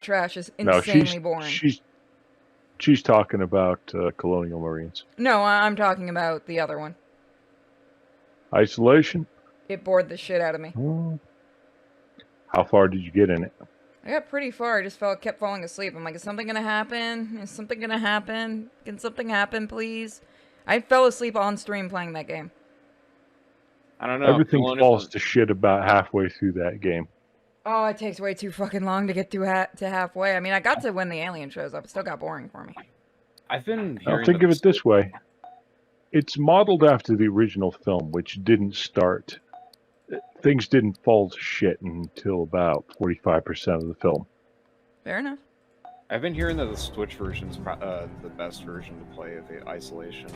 trash is No, insanely boring. she's talking about Colonial Marines. No, I'm talking about the other one. Isolation? It bored the shit out of me. How far did you get in it? I got pretty far. I just kept falling asleep. I'm like, is something gonna happen? Is something gonna happen? Can something happen, please? I fell asleep on stream playing that game. I don't know. Everything falls to shit about halfway through that game. Oh, it takes way too fucking long to get to halfway. I mean, I got to when the alien shows up. It still got boring for me. I've been I'll think of it this way. It's modeled after the original film, which didn't start. Things didn't fall to shit until about 45% of the film. Fair enough. I've been hearing that the Switch version's the best version to play of the Isolation.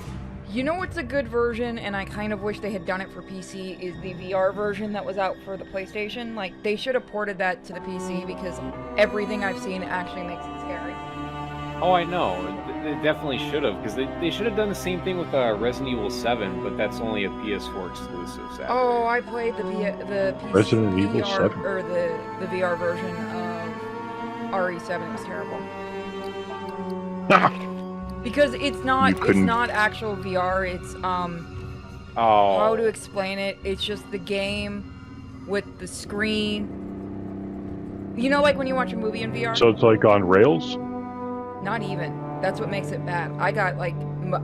You know what's a good version, and I kind of wish they had done it for PC, is the VR version that was out for the PlayStation. Like, they should have ported that to the PC, because everything I've seen actually makes it scary. Oh, I know. They definitely should have, because they should have done the same thing with Resident Evil 7, but that's only a PS4 exclusive, sadly. Oh, I played the PC Resident Evil VR, 7? or the VR version of RE7. It was terrible. Because it's not actual VR. It's how to explain it? It's just the game with the screen. You know, like when you watch a movie in VR. So it's like on rails? Not even. That's what makes it bad. I got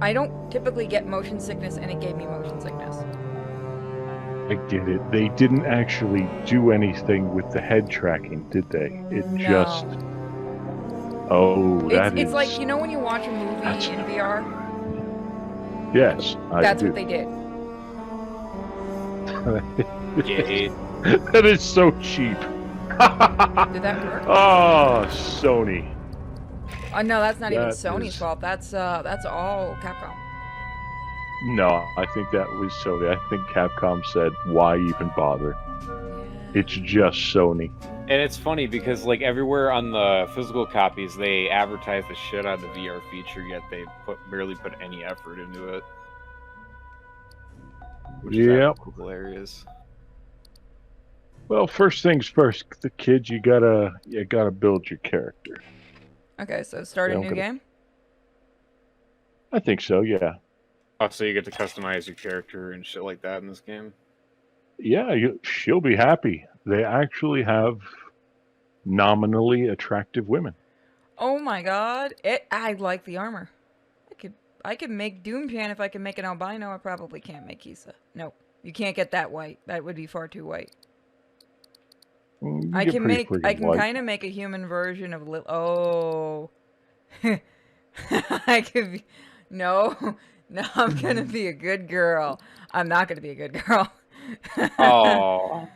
I don't typically get motion sickness, and it gave me motion sickness. I get it. They didn't actually do anything with the head tracking, did they? Just. Oh, it's like, you know when you watch a movie in VR? Yes, That's what they did. That is so cheap. Did that work? Oh, Sony. No, that's not even Sony's fault. That's all Capcom. No, I think that was Sony. I think Capcom said, why even bother? Yeah. It's just Sony. And it's funny because, like, everywhere on the physical copies, they advertise the shit out of the VR feature, yet they barely put any effort into it. Which is hilarious. Well, first things first, the kids, you gotta build your character. Okay, so start a new game? I think so, yeah. Oh, so you get to customize your character and shit like that in this game? Yeah, she'll be happy. They actually have nominally attractive women. Oh my god. I like the armor. I could make Doomchan if I can make an albino. I probably can't make Kisa. Nope. You can't get that white. That would be far too white. I can kind of make a human version of oh. I could be, no, I'm gonna be a good girl. I'm not gonna be a good girl. Oh.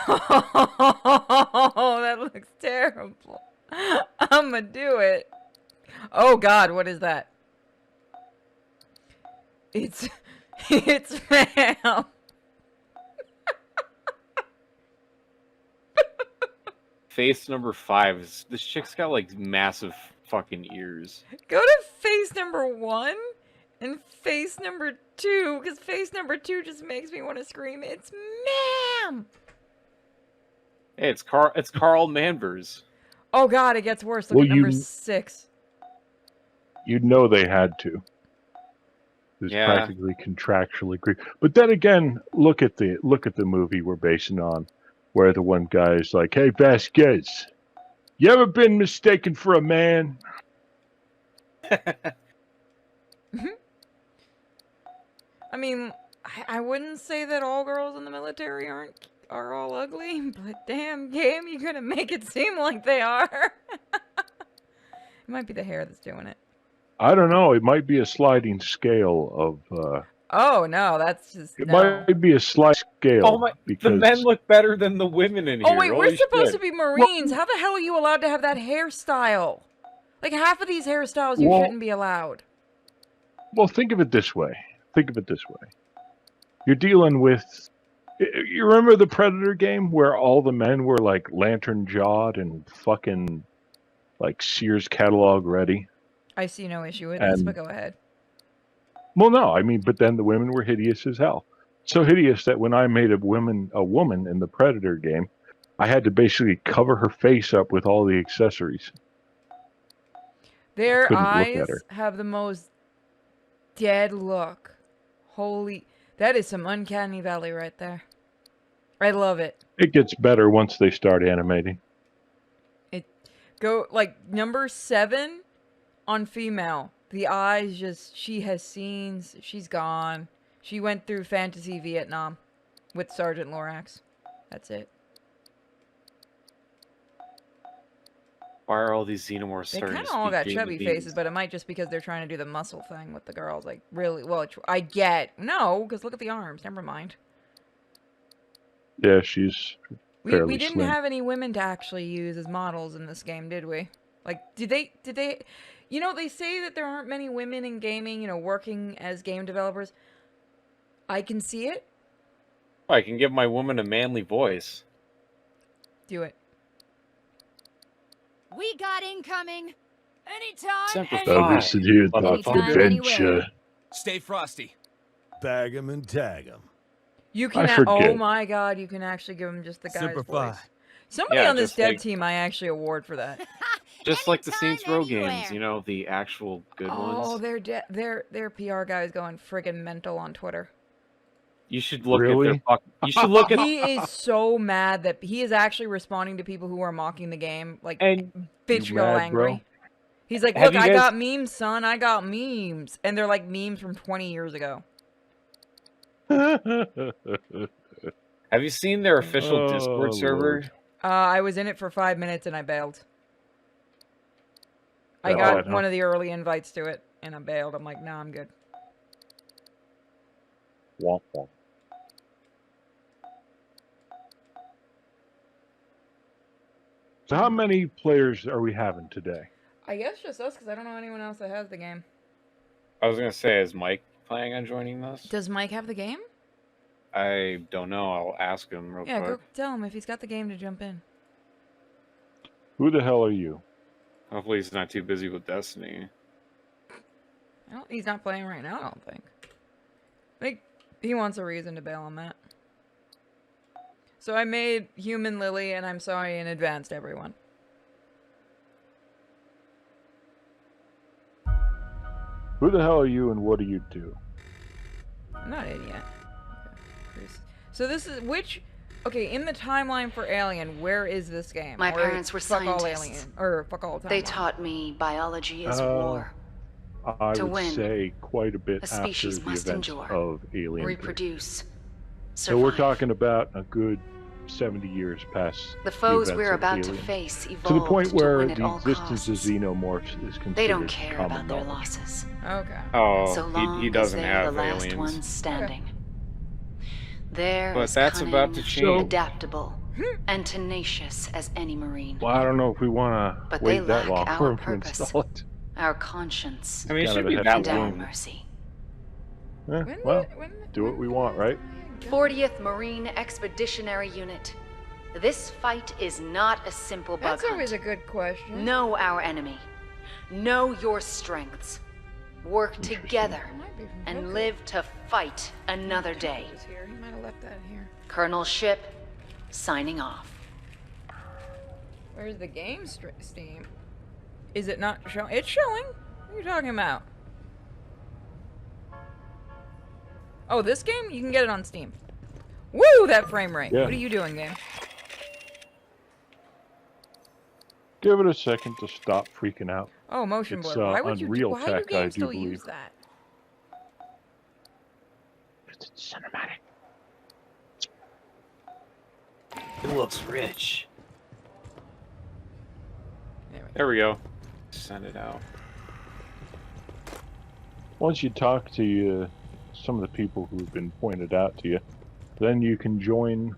Oh, that looks terrible. I'm gonna do it. Oh god, what is that? It's Pam. Face number 5. This chick's got like massive fucking ears. Go to face number 1 and face number 2, because face number 2 just makes me want to scream. It's ma'am. Hey, it's Carl Manvers. Oh god, it gets worse. Look at number 6. You'd know they had to. It's practically contractually agreed. But then again, look at the movie we're basing on, where the one guy is like, "Hey, Vasquez, you ever been mistaken for a man?" I mean, I wouldn't say that all girls in the military are all ugly, but damn game, you're gonna make it seem like they are. It might be the hair that's doing it. I don't know. It might be a sliding scale of. Oh no, that's just. It might be a sliding scale. Oh my! Because the men look better than the women in here. Oh wait, we're supposed to be Marines. How the hell are you allowed to have that hairstyle? Like half of these hairstyles, you shouldn't be allowed. Well, think of it this way. You're dealing with. You remember the Predator game where all the men were like lantern jawed and fucking like Sears catalog ready? I see no issue with this, but go ahead. Well, no, I mean, but then the women were hideous as hell. So hideous that when I made a woman in the Predator game, I had to basically cover her face up with all the accessories. Their Couldn't look at eyes her. have the most dead look. Holy, that is some uncanny valley right there. I love it. It gets better once they start animating. Go like number 7 on female. The eyes just, she has scenes. She's gone. She went through fantasy Vietnam with Sergeant Lorax. That's it. Why are all these xenomorphs They starting kind to of all speak got human chubby beings? faces, but it might just because they're trying to do the muscle thing with the girls. Like, really, well, I get. No, because look at the arms. Never mind. Yeah, she's We fairly didn't slim. have any women to actually use as models in this game, did we? Like, did they, you know, they say that there aren't many women in gaming, you know, working as game developers. I can see it. I can give my woman a manly voice. Do it. We got incoming. Anytime, Semper anywhere. Fi. This is you, Motherfucker. Dr. Adventure. Stay frosty. Bag 'em and tag 'em. You I can. Oh forget. my God! You can actually give them just the guy's Semper voice. Fi. Somebody Yeah, on this just dev like- team, I actually award for that. Just like the Anytime, Saints Row anywhere. games, you know, the actual good Oh, ones. their PR guy is going friggin' mental on Twitter. You should look at Really? their You should look at He is so mad that he is actually responding to people who are mocking the game, like and vitriol mad, bro? angry. He's like, Have "Look, you I guys- got memes, son. I got memes," and they're like memes from 20 years ago. have you seen their official Oh, Discord server? Lord. I was in it for 5 minutes and I bailed. I That got bad, huh? one of the early invites to it and I bailed. I'm like, "No, I'm good." Womp womp. So how many players are we having today? I guess just us because I don't know anyone else that has the game. I was gonna say, is Mike planning on joining this? Does Mike have the game? I don't know. I'll ask him real Yeah, quick. go tell him if he's got the game to jump in. Who the hell are you? Hopefully, he's not too busy with Destiny. He's not playing right now, I don't think. I think he wants a reason to bail on that. So I made Human Lily, and I'm sorry in advance to everyone. Who the hell are you and what do you do? I'm not in yet. Okay. So this is which... Okay, in the timeline for Alien, where is this game? My Or parents were fuck all scientists. Alien, or fuck all timeline. They taught me biology is Oh. war. I To would win, say quite a bit a after species the must events endure, of Alien. 3. Reproduce. So we're Survive. talking about a good 70 years past The foes events we're of about to Alien. face evolved To the point where win at the all existence costs. of xenomorphs is considered They don't care common about their knowledge. losses. Okay. Oh, So long he as doesn't they're have the last aliens. ones standing. They're But as that's cunning, about to change. adaptable, and tenacious as any marine. Well, I don't know if we want to But they wait that lack long our for them to purpose. install it. Our conscience I mean, it Kind should of a be hefty that and our long. mercy. Well, do what we want, right? 40th Marine Expeditionary Unit. This fight is not a simple bug That's hunt. always a good question. Know our enemy. Know your strengths. Work Interesting. together It might be from and Joker. live to fight another day. He was here. He might have left that here. Colonel Ship, signing off. Where's the game Steam? Is it not showing? It's showing. What are you talking about? Oh, this game? You can get it on Steam. Woo, that frame rate. Yeah. What are you doing, game? Give it a second to stop freaking out. Oh, motion It's, blur. Why would you? Unreal Why do Tech, I games do still believe. use that? It's cinematic. It looks rich. Anyway. There we go. Send it out. Once you talk to some of the people who've been pointed out to you, then you can join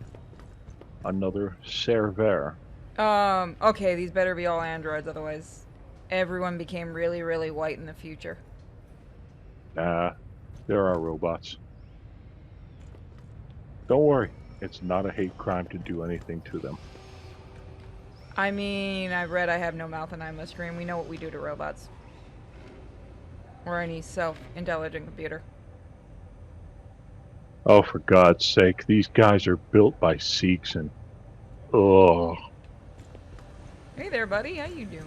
another server. Okay, these better be all androids, otherwise everyone became really, really white in the future. Nah, there are robots. Don't worry, it's not a hate crime to do anything to them. I mean, I've read I Have No Mouth and I Must Scream. We know what we do to robots. Or any self-intelligent computer. Oh, for God's sake, these guys are built by Sikhs and Oh, Hey there, buddy. How you doing?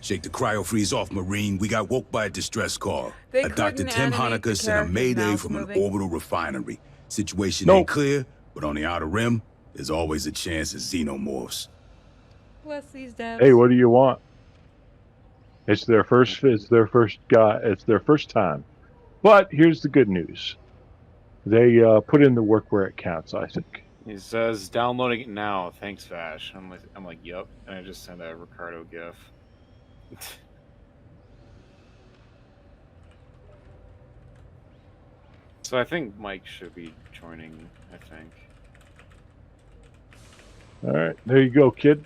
Shake the cryo freeze off, Marine. We got woke by a distress call. They A Dr. couldn't Tim animate the Hanukkah sent a character's mayday mouth from an moving. orbital refinery. Situation Nope. ain't clear, but on the outer rim, there's always a chance of xenomorphs. Bless these devs. hey, what do you want? It's their first. It's their first guy. It's their first time. But here's the good news. They put in the work where it counts. I think. He says downloading it now. Thanks, Vash. I'm like, yep. And I just sent a Ricardo gif. So I think Mike should be joining. I think. All right, there you go, kid.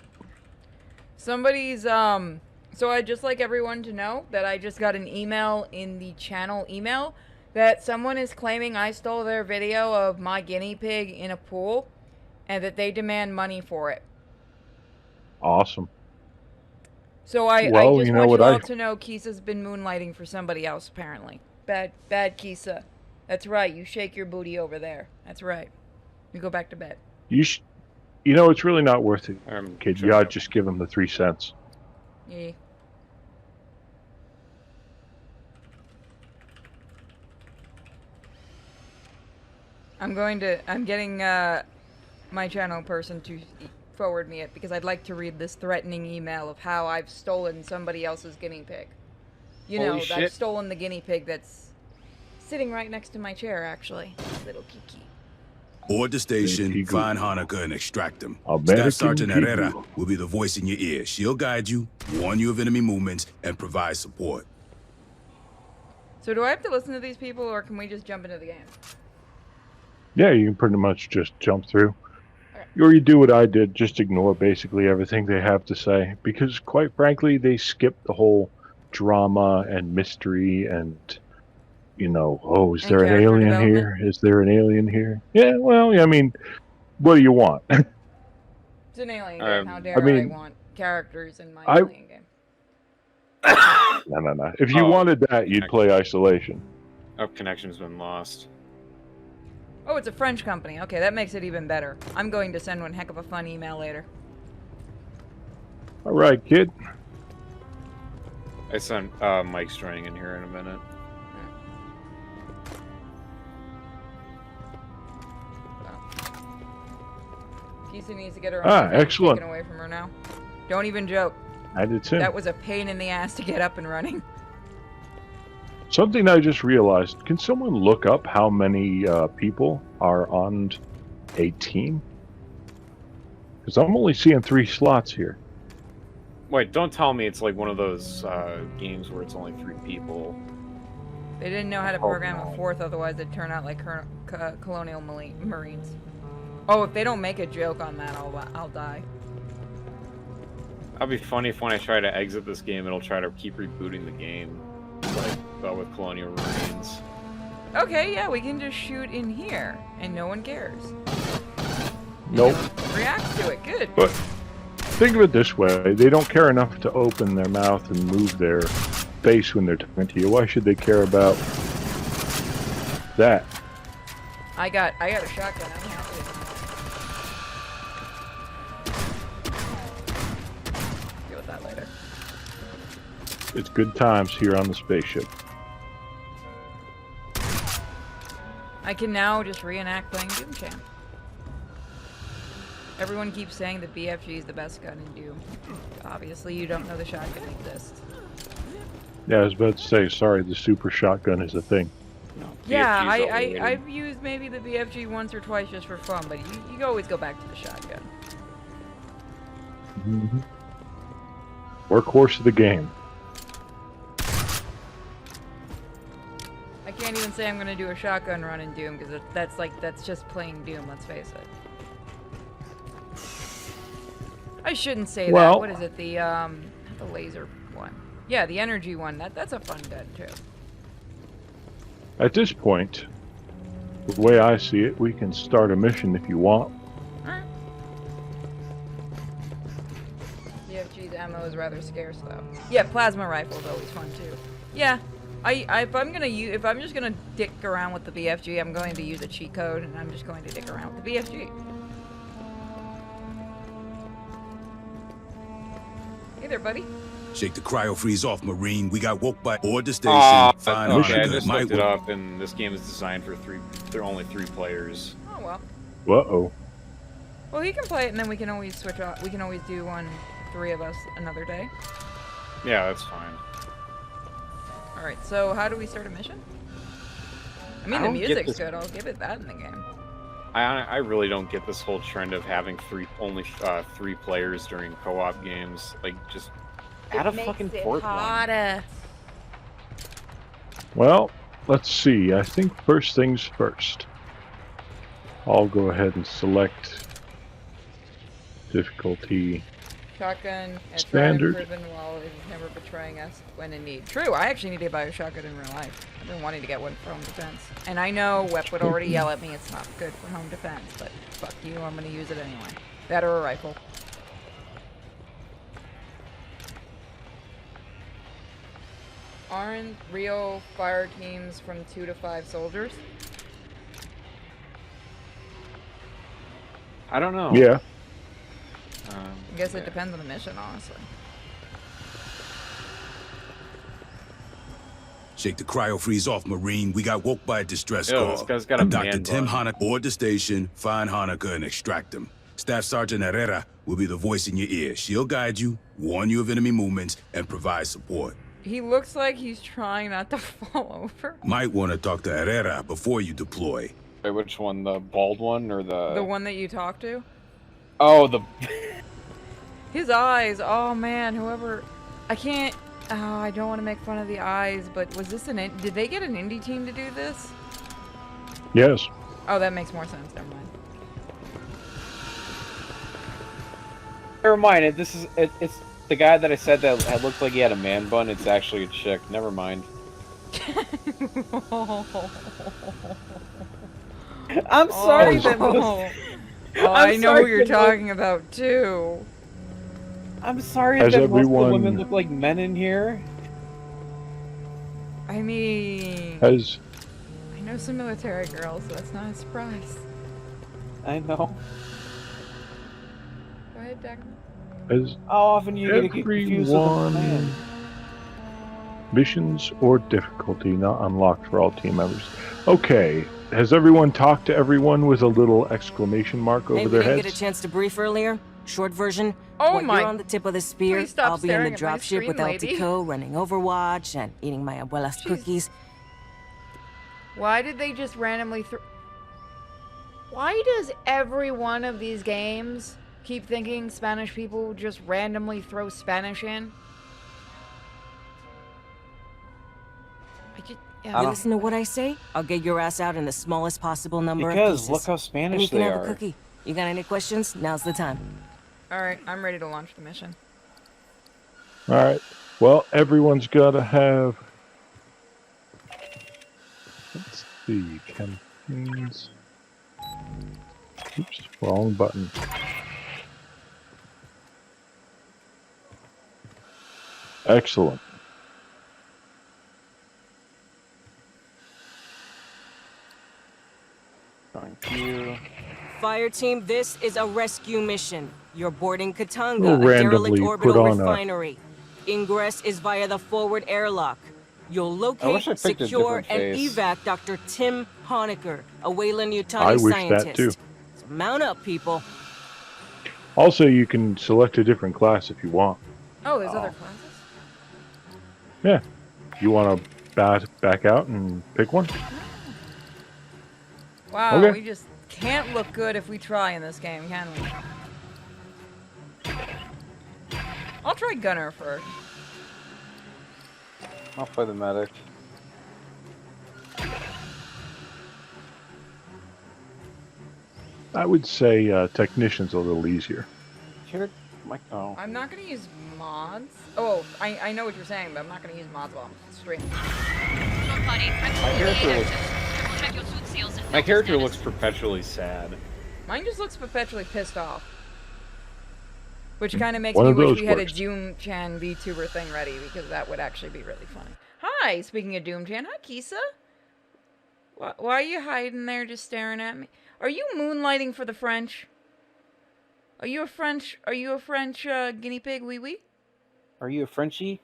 Somebody's so I'd just like everyone to know that I just got an email in the channel email that someone is claiming I stole their video of my guinea pig in a pool and that they demand money for it. Awesome. So I Well, just you know want what you all I- to know Kisa's been moonlighting for somebody else apparently. Bad Kisa. That's right. You shake your booty over there. That's right. You go back to bed. You know, it's really not worth it, kid. You Shut ought up. to just give them the 3 cents. Yeah. I'm getting my channel person to forward me it because I'd like to read this threatening email of how I've stolen somebody else's guinea pig. You Holy know, I've shit. stolen the guinea pig that's sitting right next to my chair, actually. Little Kiki. Board the station, Pigu. find Hanukkah, and extract them. American Staff Sergeant Pigu. Herrera will be the voice in your ear. She'll guide you, warn you of enemy movements, and provide support. So do I have to listen to these people, or can we just jump into the game? Yeah, you can pretty much just jump through. Alright. Or you do what I did, just ignore basically everything they have to say. Because quite frankly, they skip the whole drama and mystery and, you know, oh, is And there an character alien development? here? Is there an alien here? Yeah, well, I mean, what do you want? It's an alien game. How dare I mean, want characters in my I- alien game? No. If you Oh. wanted that, you'd play Isolation. Oh, connection's been lost. Oh, it's a French company. Okay, that makes it even better. I'm going to send one heck of a fun email later. All right, kid. I sent Mike's joining in here in a minute. Kisa needs to get her Ah, own thing excellent. taken away from her now. Don't even joke. I did too. That was a pain in the ass to get up and running. Something I just realized. Can someone look up how many people are on a team? Because I'm only seeing 3 slots here. Wait, don't tell me it's like one of those games where it's only 3 people. They didn't know how to Oh, program no. a 4th, otherwise they'd turn out like Colonial Marines. Oh, if they don't make a joke on that, I'll die. That'd be funny if when I try to exit this game, it'll try to keep rebooting the game. Like with Colonial Marines. Okay, yeah, we can just shoot in here, and no one cares. Nope. Reacts to it, good. But think of it this way. They don't care enough to open their mouth and move their face when they're talking to you. Why should they care about that? I got a shotgun. I'm happy. Deal with that later. It's good times here on the spaceship. I can now just reenact playing Doom Champ. Everyone keeps saying that BFG is the best gun in Doom. Obviously, you don't know the shotgun exists. Yeah, I was about to say, sorry, the super shotgun is a thing. No, Yeah, BFG 's overrated. I've used maybe the BFG once or twice just for fun, but you always go back to the shotgun. Mm-hmm. Workhorse of the game. I can't even say I'm gonna do a shotgun run in Doom because that's just playing Doom. Let's face it. I shouldn't say that. Well- What is it? The laser one. Yeah, the energy one. That's a fun gun too. At this point, the way I see it, we can start a mission if you want. Alright. BFG's ammo is rather scarce though. Yeah, plasma rifle's always fun too. Yeah. If I'm just gonna dick around with the BFG, I'm going to use a cheat code, and I'm just going to dick around with the BFG. there, buddy. Shake the cryo freeze off, Marine. We got woke by board the station. Fine, Okay, I good. just Might looked it work. up, and this game is designed for there are only 3 players. Oh well. Uh-oh. Well, he can play it, and then we can always switch off. We can always do 3 of us another day. Yeah, that's fine. All right. So how do we start a mission? I mean, I the don't get music's this- good. I'll give it that in the game. I really don't get this whole trend of having only 3 players during co-op games. Like, just add a fucking 4th one. Well, let's see. I think first things first. I'll go ahead and select difficulty. Shotgun, Standard. proven while it is never betraying us when in need. True, I actually need to buy a shotgun in real life. I've been wanting to get one for home defense. And I know Wep would already yell at me it's not good for home defense, but fuck you, I'm gonna use it anyway. That or a rifle. Aren't real fire teams from 2 to 5 soldiers? I don't know. Yeah. I guess it depends on the mission, honestly. Shake the cryo freeze off, Marine. We got woke by a distress Yo, call. this guy's got a Dr. man Tim bun. Hanukkah board the station, find Hanukkah and extract him. Staff Sergeant Herrera will be the voice in your ear. She'll guide you, warn you of enemy movements, and provide support. He looks like he's trying not to fall over. Might want to talk to Herrera before you deploy. Wait, which one? The bald one or The one that you talked to? Oh, the... His eyes, oh man, whoever, I can't, oh, I don't want to make fun of the eyes, but was this did they get an indie team to do this? Yes. Oh, that makes more sense, never mind. Never mind, it's the guy that I said that looked like he had a man bun, it's actually a chick. Never mind. I'm sorry that Oh, I know who you're talking about too. I'm sorry Has that most of the everyone- women look like men in here. I mean, Has I know some military girls, so that's not a surprise. I know. Go ahead, Declan. has How often you get confused with a everyone man? missions or difficulty not unlocked for all team members? Okay. Has everyone talked to everyone with a little exclamation mark over Hey, we their didn't heads? get a chance to brief earlier. Short version. Oh When my- you're on the tip of the spear, Please stop I'll be in staring the at my drop ship screen, with lady. LTCO running Overwatch and eating my abuela's Jeez. cookies. Why did they just randomly Why does every one of these games keep thinking Spanish people just randomly throw Spanish in? You listen to what I say? I'll get your ass out in the smallest possible number of Because pieces. look how And Spanish you can they have a are. cookie. You got any questions? Now's the time. Alright, I'm ready to launch the mission. All right. Well, everyone's got to have. Let's see. Campaigns. Oops, wrong button. Excellent. Thank you. Fireteam, this is a rescue mission. You're boarding We'll Katanga, a randomly derelict put orbital on a- refinery. Ingress is via the forward airlock. You'll I wish I locate, picked a secure, different and face. evac Dr. Tim Honecker, a Weyland-Yutani I wish scientist. that too. So mount up, people. Also, you can select a different class if you want. Oh, there's other classes? Yeah. You want to back out and pick one? Wow, Okay. we just can't look good if we try in this game, can we? I'll try Gunner first. I'll play the medic. I would say technician's a little easier. Here, Mike. Oh. I'm not gonna use mods. Oh, I know what you're saying, but I'm not gonna use mods while I'm streaming. My character looks perpetually sad. Mine just looks perpetually pissed off. Which kind of makes One me of wish those we had a works. Doom-chan VTuber thing ready, because that would actually be really funny. Hi, speaking of Doom-chan. Hi, Kisa. Why are you hiding there just staring at me? Are you moonlighting for the French? Are you a French guinea pig, wee wee? Are you a Frenchie?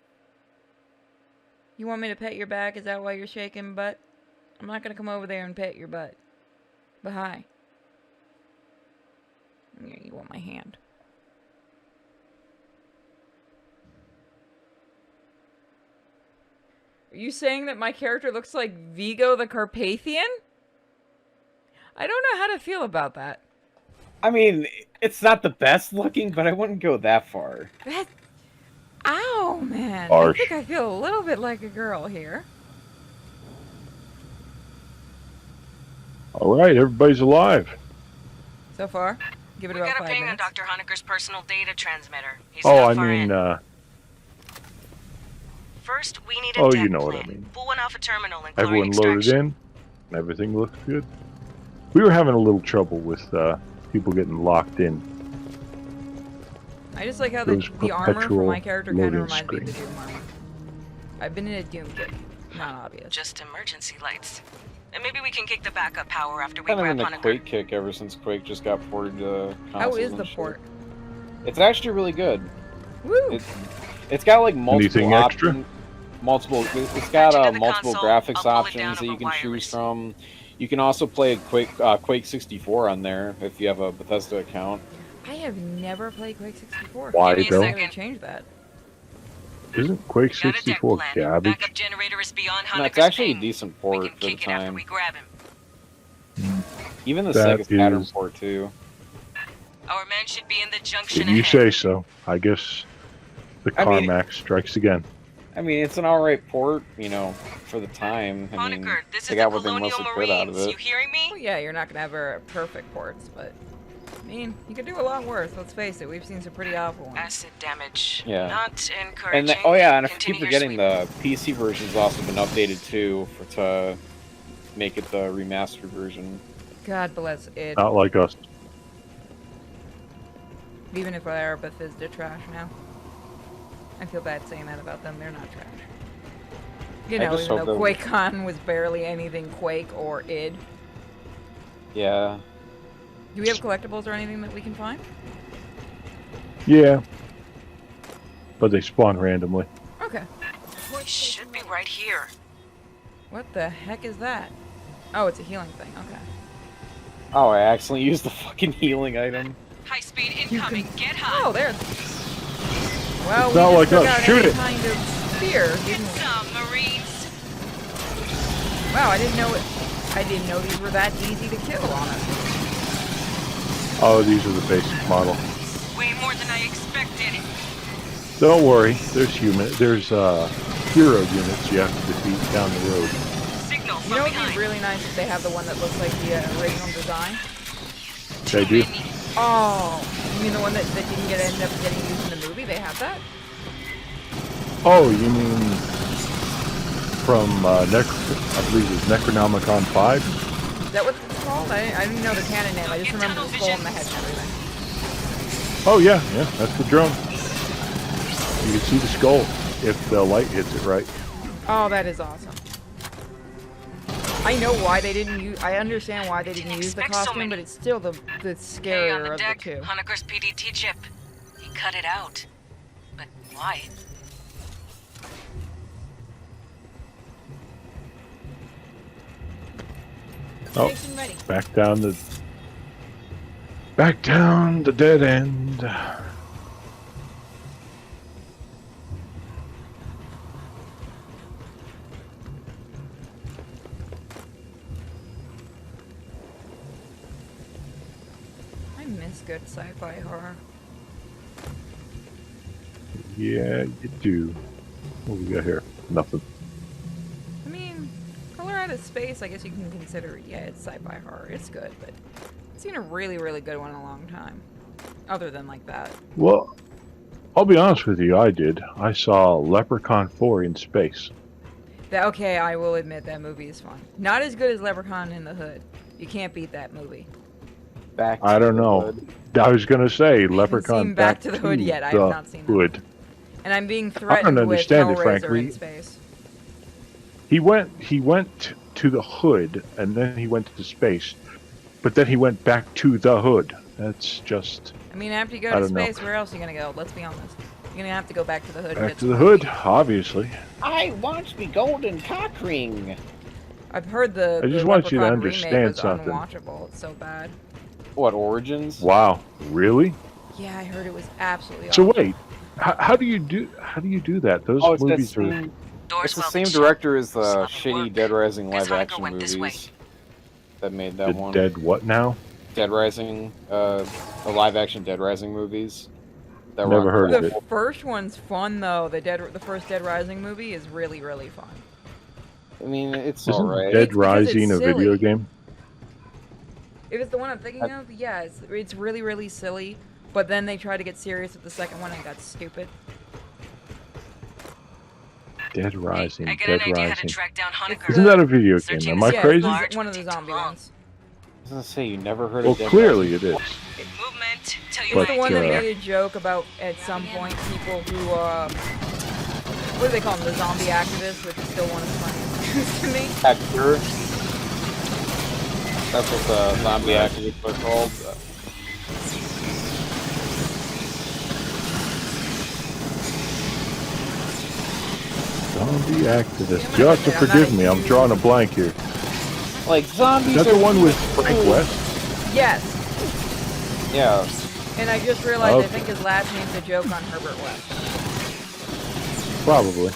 You want me to pet your back? Is that why you're shaking butt? I'm not gonna come over there and pet your butt. But hi. Yeah, you want my hand. Are you saying that my character looks like Vigo the Carpathian? I don't know how to feel about that. I mean, it's not the best looking, but I wouldn't go that far. That... Ow, man. Harsh. I think I feel a little bit like a girl here. All right, everybody's alive. So far? Give it We about got a 5 ping on minutes. Dr. Honecker's personal data transmitter. He's Oh, not I far mean, in. First, we need a oh, deck you know what plan. I mean. Pull one off a terminal and Everyone loaded in. Everything looks good. We were having a little trouble with people getting locked in. I just like how Those the armor for perpetual my character kind loading of reminds me of the screen. Doom armor. I've been in a Doom kick. Not obvious. Just emergency lights. And maybe we can kick the backup power after we Kind of grab in the Honecker. Quake kick ever since Quake just got ported to consoles. How is and the shit. port? It's actually really good. Woo! It's got like multiple Anything extra? options. It's got Patch into the multiple console. graphics I'll pull it down options that you over can choose wireless. from. You can also play Quake 64 on there if you have a Bethesda account. I have never played Quake 64. Why Maybe though? I gotta change that. Isn't Quake Got a deck 64 plan. garbage? Backup generator is beyond No, it's Honecker's actually a ping. decent We port can for the kick it after time. we grab him. Even the That Sega's pattern is- port too. Our men should be in the junction If you ahead. say so. I guess the I mean- Carmack strikes again. I mean, it's an alright port, you know, for the time. I mean, Honecker, this they is got the what they Colonial mostly could out of Marines. it. You hearing me? Well, yeah, you're not gonna have perfect ports, but I mean, you could do a lot worse. Let's face it. We've seen some pretty awful ones. Acid damage. Yeah. Not encouraging. And oh yeah, and if you keep Continue your forgetting, the PC version's also been updated too to make it the remastered version. God bless it. Not like us. Even if they are Bethesda trash now. I feel bad saying that about them. They're not trash. You I know, just even hope though that- QuakeCon was barely anything Quake or id. Yeah. Do we have collectibles or anything that we can find? Yeah. But they spawn randomly. Okay. We should be right here. What the heck is that? Oh, it's a healing thing. Okay. Oh, I accidentally used the fucking healing item. High speed incoming. Get high. Oh, there. Well, It's we not just like took us. out Shoot any it. kind of spear, Get didn't we? some, Marines. Wow, I didn't know it. I didn't know these were that easy to kill on us. Oh, these are the basic model. Way more than I expected. Don't worry. There's hero units you have to defeat down the road. Signal You from know, it'd behind. be really nice if they have the one that looks like the original design. They do. Oh, you mean the one that didn't end up getting used in the movie? They have that? Oh, you mean from I believe it's Necronomicon 5? Is that what it's called? I didn't know the canon name. I just remember the skull in the head and everything. Oh yeah, that's the drone. You can see the skull if the light hits it right. Oh, that is awesome. I know why they didn't use. I understand why they didn't use the expect so costume, many. but it's still the Hey, on scarier the of deck, the two. Honecker's PDT chip. He cut it out. But why? Oh, Station ready. back down the dead end. I miss good sci-fi horror. Yeah, you do. What we got here? Nothing. I mean, Color Out of Space, I guess you can consider, yeah, it's sci-fi horror. It's good, but I've seen a really, really good one in a long time. Other than like that. Well, I'll be honest with you. I did. I saw Leprechaun 4 in space. Okay, I will admit that movie is fun. Not as good as Leprechaun in the Hood. You can't beat that movie. Back. I don't to the know. hood. I was gonna say Leprechaun seen Back to the Hood yet. I have the not seen that. Hood. And I'm being threatened with understand it, Hellraiser frankly. in space. He went to the Hood, and then he went to space, but then he went back to the Hood. That's just. I mean, after you go I to don't know. space, where else are you gonna go? Let's be honest. You're gonna have to go back to the hood. Back to the hood, obviously. I want me golden cock ring. I've heard the. I just the want you to Leprechaun remake understand was something. Unwatchable. It's so bad. What, Origins? Wow, really? Yeah, I heard it was absolutely. So awful. wait, how do you do that? Those Oh, it's movies that are. same, it's the same director as the shitty Dead Rising live action movies that made that one. Dead what now? Dead Rising, the live action Dead Rising movies. That were Never on heard of The it. first one's fun though. The first Dead Rising movie is really fun. I mean, it's Isn't alright. Dead It's because Rising it's a video silly. game? If it's the one I'm thinking of, yeah, it's really silly. But then they tried to get serious with the second one and got stupid. Dead Rising. I got Dead an idea how to Rising. track down Honecker. Isn't that a video game? Searching Am the I Yeah, crazy? it's one of the zombie ones. I was gonna say, you never heard Well, of Dead clearly it is. Movement. Tell you But, It's the one that uh, made a joke about at some point people who what do they call them? The zombie activists, which is still one of the funniest things to me. Actor. That's what the zombie activists are called. Zombie activist. Yeah, You have to I'm not forgive a me. I'm huge- drawing a blank here. Like, zombies Is that the are one with cool. Frank West? Yes, Yeah. and I just realized I Okay. think his last name's a joke on Herbert West. Probably.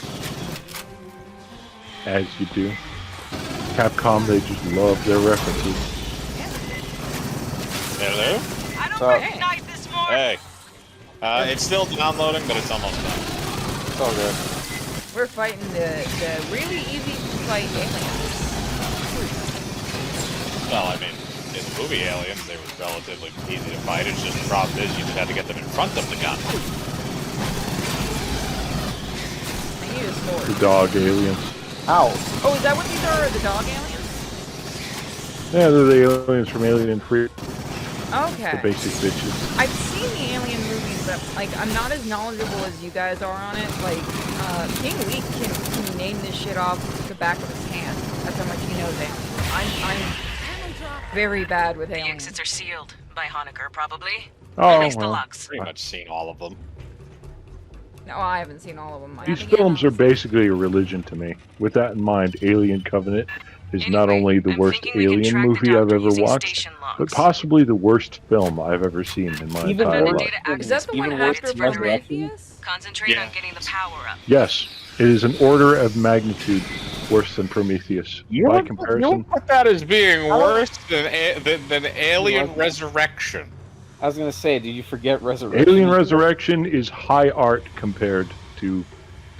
As you do. Capcom, they just love their references. Hello? I don't So- recognize this more. Hey. It's still downloading, but it's almost done. It's all good. We're fighting the really easy to fight aliens. Well, I mean, in the movie Aliens, they were relatively easy to fight. It's just the problem is you just had to get them in front of the gun. I need a sword. The dog aliens. Ow. Oh, is that what these are? The dog aliens? Yeah, they're the aliens from Alien Free. The Okay. basic bitches. I've seen the Alien movies, but like I'm not as knowledgeable as you guys are on it. Like King Week can name this shit off the back of his hand. That's how much he knows aliens. I'm very bad with The aliens. exits are sealed by Honecker, probably. Oh, Release the well. locks. Pretty much seen all of them. No, I haven't seen all of them. These films are basically a religion to me. With that in mind, Alien Covenant is not Anyway, only the I'm worst thinking we can alien track the movie I've doctor ever using watched, station but logs. possibly the worst film I've ever seen in my Even entire worse life. than- Is that the one even worse after than Resurrection? Prometheus? Concentrate Yeah. on getting the power up. Yes, it is an order of magnitude worse than Prometheus. By comparison, put that as being worse than Alien Like- Resurrection. I was gonna say, did you forget Resurrection? Alien Resurrection is high art compared to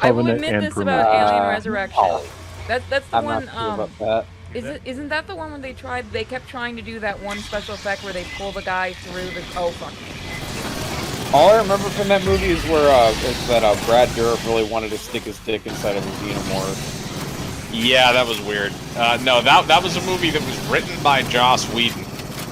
I will Covenant admit and this Prometheus. about Alien Uh, Resurrection. oh. That's the I'm one. not sure about that. Isn't that the one where they kept trying to do that one special effect where they pull the guy through the? Oh fuck. All I remember from that movie is where is that Brad Dourif really wanted to stick his dick inside of a xenomorph. Yeah, that was weird. No, that was a movie that was written by Joss Whedon.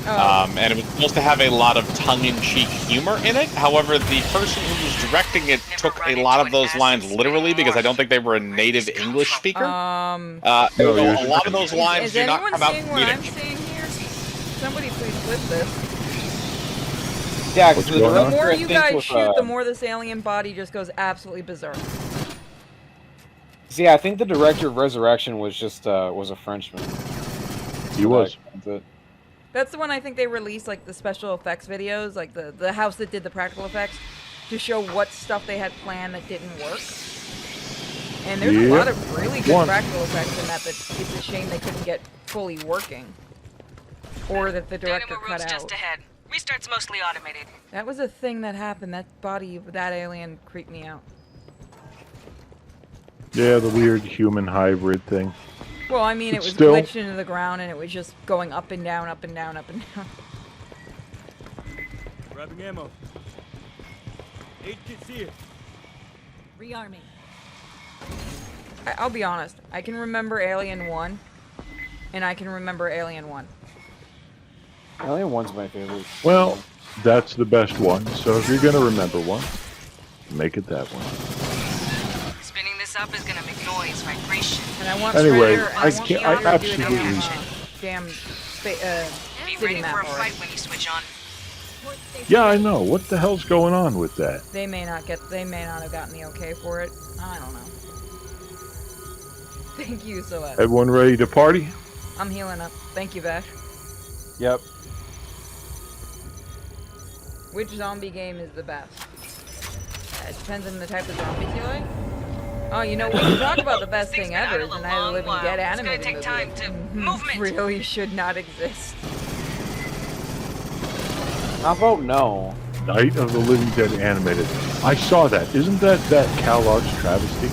Oh. And it was supposed to have a lot of tongue-in-cheek humor in it. However, the person who was directing it took a lot of those lines literally because I don't think they were a native English speaker. No, A you're- lot of those lines Is do not anyone come out seeing what I'm comedic. seeing here? Somebody please flip this. Yeah, because What's the going on? The director, more I you think, guys was, shoot, the more this alien body just goes absolutely berserk. See, I think the director of Resurrection was just was a Frenchman. He was. That's the one I think they released, like the special effects videos, like the house that did the practical effects, to show what stuff they had planned that didn't work. And there's a Yep. lot of really good One. practical effects in that it's a shame they couldn't get fully working. Or that the director Dynamo room's cut just out. ahead. Restart's mostly automated. That was a thing that happened. That body, that alien creeped me out. Yeah, the weird human hybrid thing. Well, I mean, it But was still- glitched into the ground and it was just going up and down, up and down, up and down. Grabbing ammo. 8 kids here. Rearming. I'll be honest. I can remember Alien 1, and I can remember Alien 1. Alien 1's my favorite. Well, that's the best one. So if you're gonna remember one, make it that one. Spinning this up is gonna make noise, vibration. And I want Anyway, Shredder, I want can't- Keanu I to do a absolutely- damn Be city ready map for a already. fight when you switch on. Port station Yeah, I ready. know. What the hell's going on with that? They may not have gotten the okay for it. I don't know. Thank you, Celeste. Everyone ready to party? I'm healing up. Thank you, Vash. Yep. Which zombie game is the best? It depends on the type of zombies you like. Oh, you know, we can talk about the best thing ever is the Night of the Living Dead animated movie. It's gonna take time to movement. Really should not exist. How about no? Night of the Living Dead animated. I saw that. Isn't that Cal Arts travesty?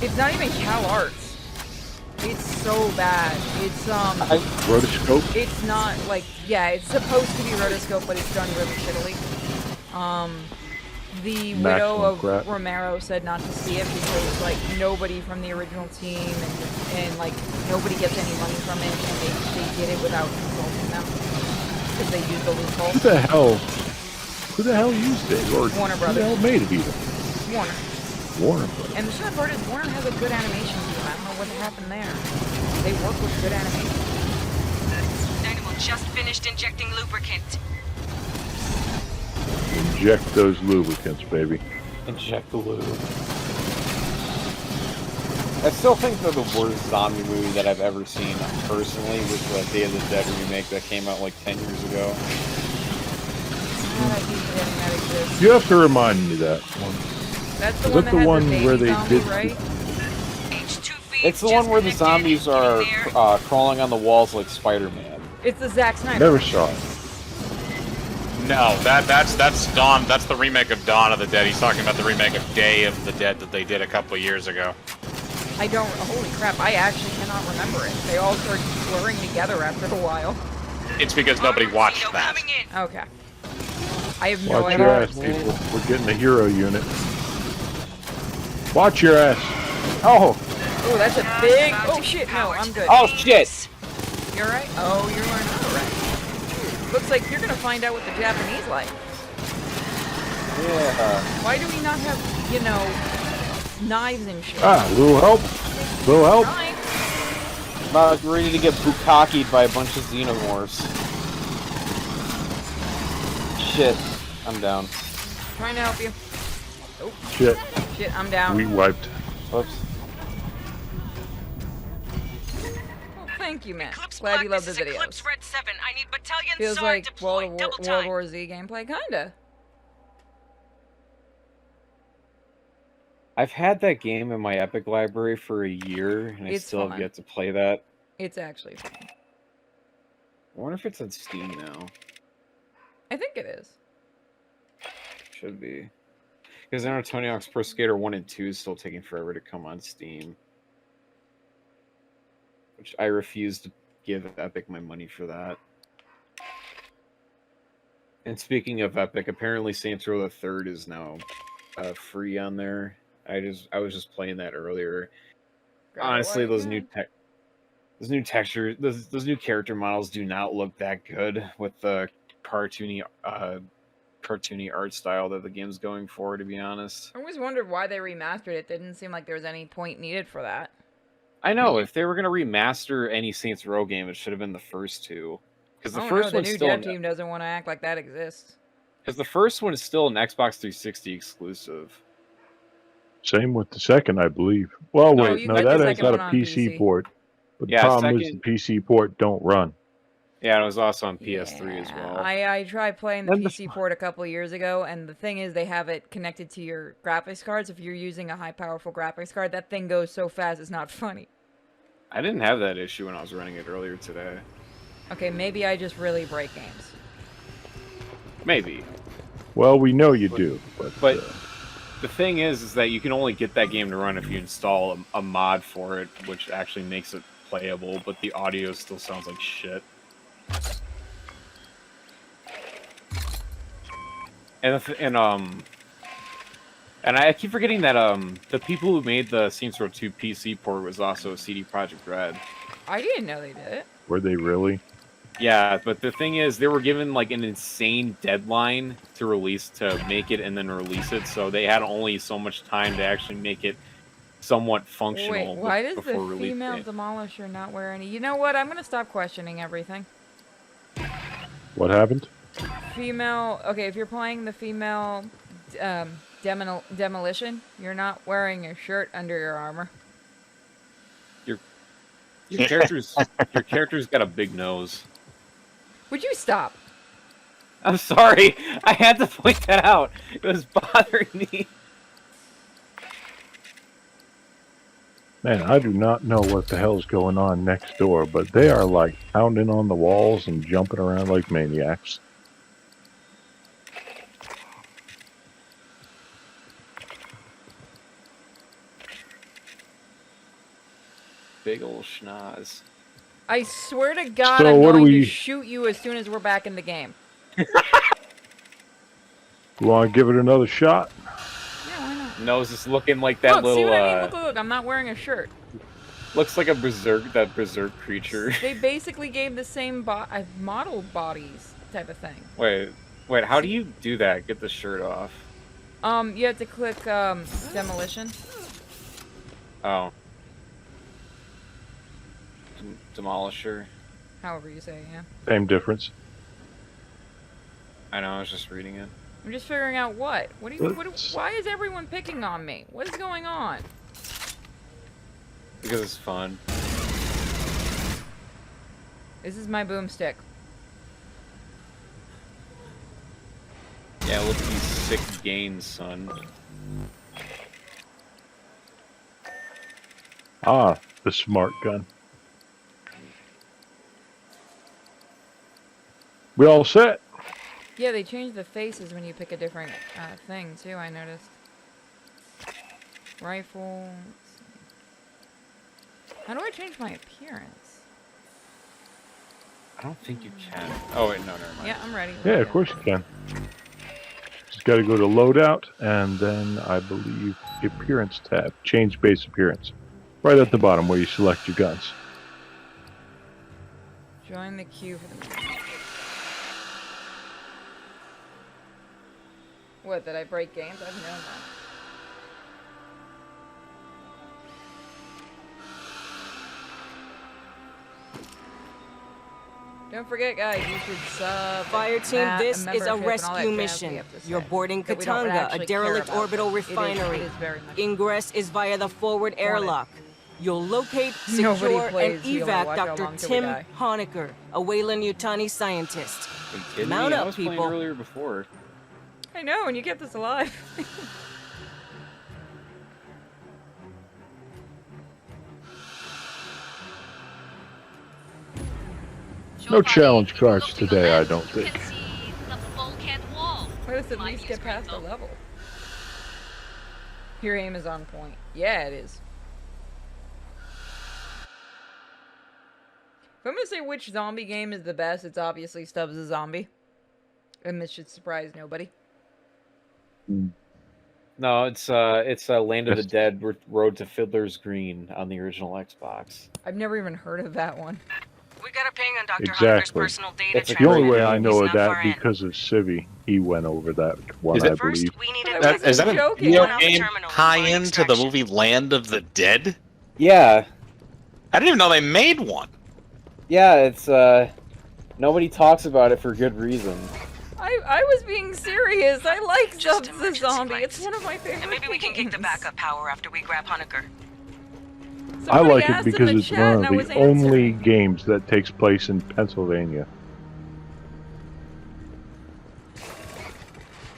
It's not even Cal Arts. It's so bad. It's Rotoscope? It's not like, yeah, it's supposed to be rotoscope, but it's done really shittily. The widow of crap. Romero said not to see it because like nobody from the original team and like nobody gets any money from it, and they did it without consulting them because they used the loophole. Who the hell used it? Or Warner who the Brothers. hell made it even? Warner. Warner Brothers. And the sad part is Warner has a good animation team. I don't know what happened there. They work with good animation. Dynamo just finished injecting lubricant. Inject those lubricants, baby. Inject the lube. I still think they're the worst zombie movie that I've ever seen personally, was the Day of the Dead remake that came out like 10 years ago. God, I keep forgetting that exists. You have to remind me that one. That's the Is one that that the has one the baby where they zombie, did right? It's the one where the zombies are crawling on the walls like Spider-Man. It's the Zack Snyder. Never saw it. No, that's Dawn. That's the remake of Dawn of the Dead. He's talking about the remake of Day of the Dead that they did a couple of years ago. I don't. Holy crap! I actually cannot remember it. They all start blurring together after a while. It's because nobody watched that. Okay. I have no Watch your idea. ass, people. We're getting a hero unit. Watch your ass. Oh! Oh, that's a big. Oh shit! No, I'm good. Oh shit! You're right. Oh, you are not right. Looks like you're gonna find out what the Japanese like. Yeah. Why do we not have, you know, knives and shit? Ah, little help. Little help. Right. I'm about ready to get bukkakied by a bunch of xenomorphs. Shit. I'm down. Trying to help you. Oh. Shit. Shit, I'm down. We wiped. Whoops. Oh, thank you, Matt. Glad you love the videos. Eclipse Red 7. I need battalion Feels SAR like deployed. World Double time. War Z gameplay, kinda. I've had that game in my Epic library for a year, and I It's still have fun. yet to play that. It's actually fun. I wonder if it's on Steam now. I think it is. Should be. Because I know Tony Hawk's Pro Skater 1 and 2 is still taking forever to come on Steam. Which I refuse to give Epic my money for that. And speaking of Epic, apparently Saints Row the Third is now free on there. I was just playing that earlier. Honestly, those new textures, those new character models do not look that good with the cartoony art style that the game's going for, to be honest. I always wondered why they remastered it. Didn't seem like there was any point needed for that. I know, if they were going to remaster any Saints Row game, it should have been the first two. Because the first one's the new still dev team doesn't want to act like that exists. Because the first one is still an Xbox 360 exclusive. Same with the second, I believe. Well, No, wait, you no, got that the has second got a one on PC PC. port. But Yeah, the problem is second- the PC port don't run. Yeah, it was also on PS3 as well. I tried playing the Then the PC port a couple of years ago, and the thing is, they have it connected to your graphics cards. If you're using a high powerful graphics card, that thing goes so fast it's not funny. I didn't have that issue when I was running it earlier today. Okay, maybe I just really break games. Maybe. Well, we know you do. But the thing is that you can only get that game to run if you install a mod for it, which actually makes it playable, but the audio still sounds like shit. And I keep forgetting that the people who made the Saints Row 2 PC port was also CD Projekt Red. I didn't know they did it. Were they really? Yeah, but the thing is, they were given like an insane deadline to make it and then release it, so they had only so much time to actually make it somewhat functional. Wait, why does before the release female date. demolisher not wear any? You know what? I'm gonna stop questioning everything. What happened? Female. Okay, if you're playing the female demolition, you're not wearing a shirt under your armor. Your character's got a big nose. Would you stop? I'm sorry. I had to point that out. It was bothering me. Man, I do not know what the hell's going on next door, but they are like pounding on the walls and jumping around like maniacs. Big ol' schnoz. I swear to God, So I'm what do going to we- shoot you as soon as we're back in the game. You want to give it another shot? Yeah, why not? Nose is looking like that Look, little. see what I mean? Look, I'm not wearing a shirt. Looks like a berserk creature. They basically gave the same model bodies type of thing. Wait, how do you do that? Get the shirt off. You have to click demolition. Oh. Demolisher. However you say it, yeah. Same difference. I know, I was just reading it. I'm just figuring out what. Why is everyone picking on me? What is going on? Because it's fun. This is my boomstick. Yeah, look at these sick gains, son. Ah, the smart gun. We all set? Yeah, they changed the faces when you pick a different thing too, I noticed. Rifle. Let's see. How do I change my appearance? I don't think you can. Oh wait, no, never mind. Yeah, I'm ready. Yeah, of course you can. Just got to go to loadout, and then I believe the appearance tab. Change base appearance. Right at the bottom where you select your guns. Join the queue for the match. What, did I break games? I've known that. Don't forget, guys, you should sub. Fireteam, this is a rescue mission. You're boarding Katanga, a derelict orbital refinery. Ingress is via the forward airlock. You'll locate, secure, and evac Dr. Tim Honecker, a Weyland-Yutani scientist. Mount up, people. I was playing earlier before. I know, and you kept us alive. No challenge cards today, I don't think. Let us at least get past the level. Your aim is on point. Yeah, it is. If I'm gonna say which zombie game is the best, it's obviously Stubbs the Zombie. And this should surprise nobody. No, it's Land of the Dead Road to Fiddler's Green on the original Xbox. I've never even heard of that one. We got a ping on Dr. Hunter's Exactly. personal data It's the only way I He's know of not that far in. because of Civi. He went over that one, I believe. First, we need Is that a joking. video One off the game terminal, tie-in line to the movie Land of the Dead? Yeah, I didn't even know they made one. yeah, it's nobody talks about it for good reason. I was being serious. I like Just Stubbs the emergency Zombie. lights. It's one of my favorite And maybe we can kick the games. backup power after we grab Honecker. I Somebody like it asked in because the it's chat one and I of was the only answering. games that takes place in Pennsylvania.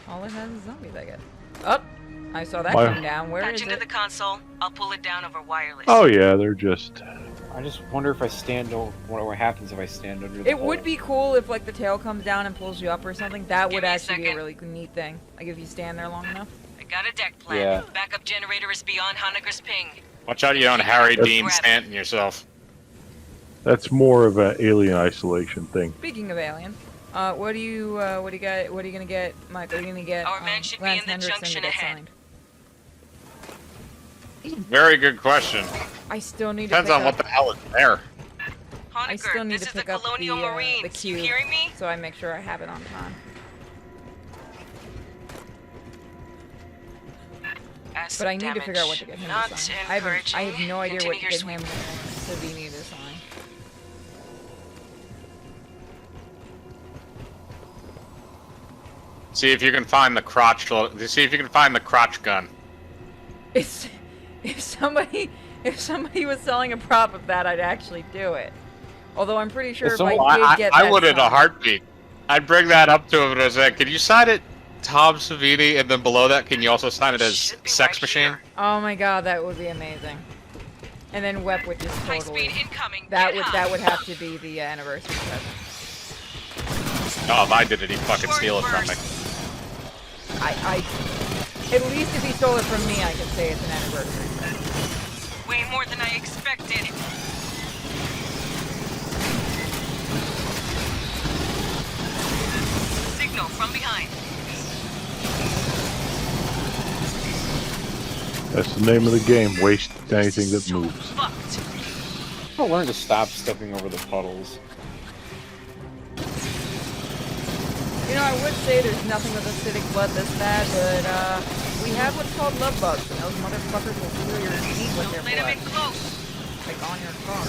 All it has is zombies, I guess. Oh, I saw that My- come down. Where Patch is into it? the console. I'll pull it down over wireless. Oh yeah, they're just... I just wonder if I stand over. What happens if I stand under the It would hole. be cool if like the tail comes down and pulls you up or something. That Give would me a actually be a second. really neat thing. Like if you stand there long enough. I got a deck plan. Yeah. Backup generator is beyond Honecker's ping. Watch out, you don't Harry That's- Dean Stanton yourself. That's more of an alien isolation thing. Speaking of alien, what do you got? What are you gonna get, Mike? What are you gonna get? Our man should be Lance in the Hendrickson junction to get ahead. signed? Very good question. I still need Depends to pick on what up, the hell is there. I still Honecker, need this to is the pick up Colonial the Marines. You cube, hearing me? so I make sure I have it on time. Acid But I need to damage. figure out what to get him Not to sign. I have encouraging. no idea what Continue to get your him sweep. Savini to sign. See if you can find the crotch. See if you can find the crotch gun. If somebody was selling a prop of that, I'd actually do it. Although I'm pretty sure if I did get that I would in a signed- heartbeat. I'd bring that up to him and I said, "Can you sign it, Tom Savini?" And then below that, can you also sign it as Sex Machine? Oh my god, that would be amazing. And then Wep would just totally. That would have to be the anniversary present. Oh, if I did it, he'd fucking steal it from me. At least if he stole it from me, I can say it's an anniversary present. Way more than I expected. Signal from behind. That's the name of the game. Waste anything that moves. I'll learn to stop stepping over the puddles. You know, I would say there's nothing with acidic blood this bad, but we have what's called love bugs, and those motherfuckers will steal your meat with their blood. Like on your car.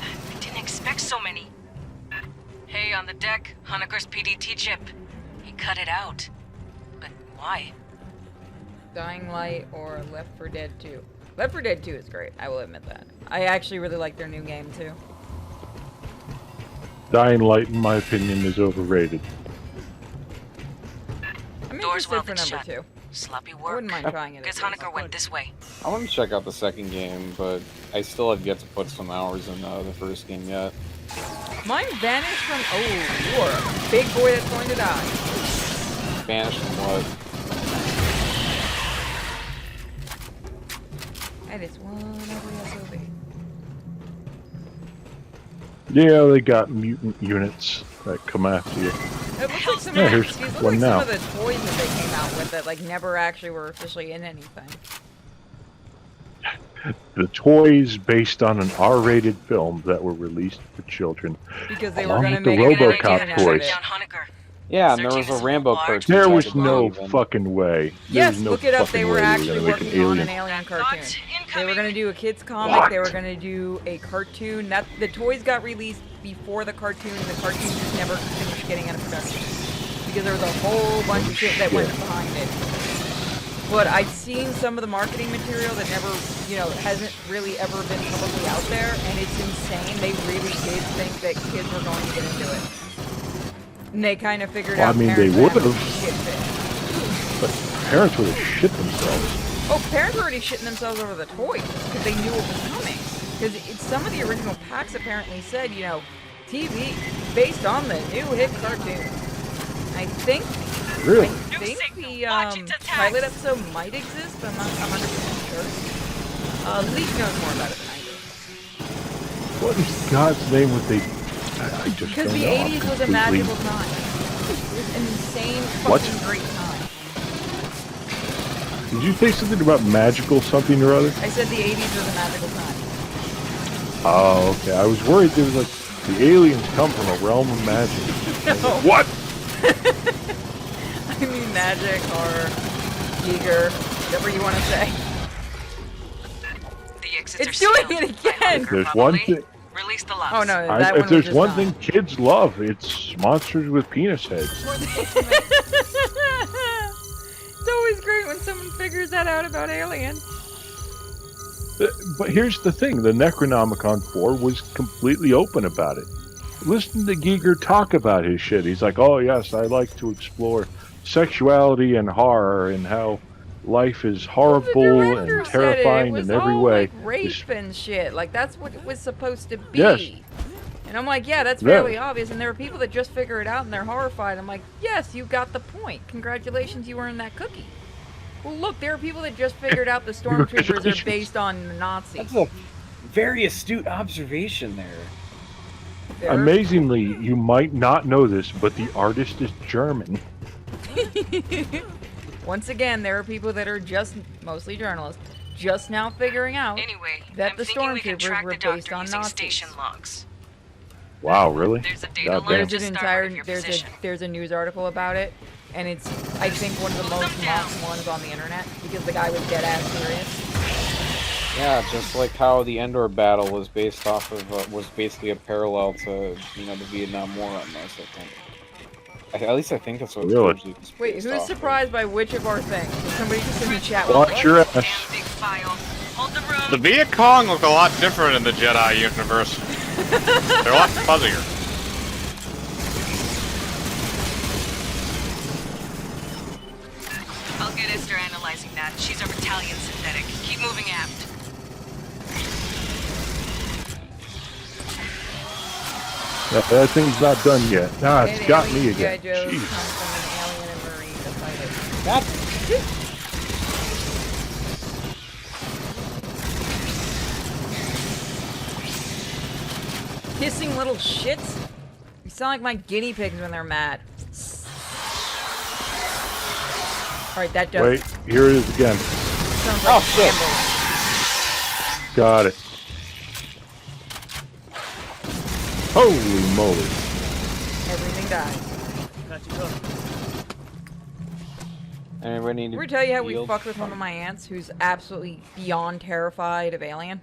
I didn't expect so many. Hey, on the deck, Honeker's PDT chip. He cut it out. But why? Dying Light or Left 4 Dead 2. Left 4 Dead 2 is great, I will admit that. I actually really like their new game, too. Dying Light, in my opinion, is overrated. I'm Doors interested for welded number shut. 2. Sloppy I work. wouldn't mind trying it. Guess at least. Honeker went this way. I want to check out the second game, but I still have yet to put some hours in the first game yet. Mine vanished from. Oh, you are a big boy that's going to die. Banished from what? That is one every SOB. Yeah, they got mutant units that come after you. It looks like some, Yeah, of, here's these look one like now. some of the toys that they came out with that like never actually were officially in anything. The toys based on an R-rated film that were released for children. Because they were Along going to with the make it RoboCop entertaining. toys. Yeah, and there was a Rambo cartoon. There back was in the no day, even. fucking way. There Yes, was no look it up. They fucking were way actually gonna make an working on alien. an alien cartoon. They were going to do a kids comic. What? They were going to do a cartoon. That the toys got released before the cartoon, and the cartoon just never finished getting out of production because there was a whole bunch of shit that went behind it. But I'd seen some of the marketing material that never, hasn't really ever been publicly out there, and it's insane. They really did think that kids were going to get into it. And they kind of figured out. I mean, parents they would would have. shit fit. But parents would have shit themselves. Oh, parents were already shitting themselves over the toys because they knew what was coming. Because some of the original packs apparently said, TV based on the new hit cartoon. I think. Really? I think the pilot episode might exist, but I'm not 100% sure. Leak knows more about it than I do. What in God's name would they? I just Because don't the know. 80s was a magical time. It was an insane What? fucking great time. Did you say something about magical something or other? I said the 80s was a magical time. Oh, okay. I was worried there was like the aliens come from a realm of magic. No. What? I mean magic, horror, Giger, whatever you want to say. The exits It's are doing sealed. it again! There's one thing. Release the locks. Oh no, that one If there's was one just thing kids love, it's monsters with penis heads. It's always great when someone figures that out about aliens. But here's the thing: the Necronomicon 4 was completely open about it. Listen to Giger talk about his shit. He's like, "Oh yes, I like to explore sexuality and horror and how life is horrible and terrifying in every way." Like rape and shit. Like that's what it was supposed to be. Yes. And I'm like, yeah, that's Yeah. fairly obvious. And there are people that just figure it out and they're horrified. I'm like, yes, you got the point. Congratulations, you earned that cookie. Well, look, there are people that just figured out the stormtroopers are based on the Nazis. That's a very astute observation there. Amazingly, you might not know this, but the artist is German. Once again, there are people that are just, mostly journalists, just now figuring out Anyway, that I'm the thinking we can stormtroopers track were the based doctor on using Nazis. station logs. Wow, really? There's a data Goddamn. line There's just an starboard entire of your there's position. a news article about it, and it's I think one of the most mocked ones on the internet because the guy was dead ass serious. Yeah, just like how the Endor battle was based off of was basically a parallel to the Vietnam War on this, I think. At least I think that's what it's Really? usually Wait, based who's off of. surprised by which of our things? Is somebody just in the chat? Watch your ass. Damn big file. Hold the room. The Viet Cong look a lot different in the Jedi universe. They're a lot fuzzier. I'll get Esther analyzing that. She's our battalion synthetic. Keep moving aft. That thing's not done yet. Nah, it's got me again. Joes Jeez. come from an alien and marine to fight it. That Hissing little shits? You sound like my guinea pigs when they're mad. Alright, that does. Wait, here it is again. Sounds like shit. Campbell. Got it. Holy moly. Everything dies. Anybody need Did to we tell you how we yield? fucked with one of my aunts who's absolutely beyond terrified of Alien?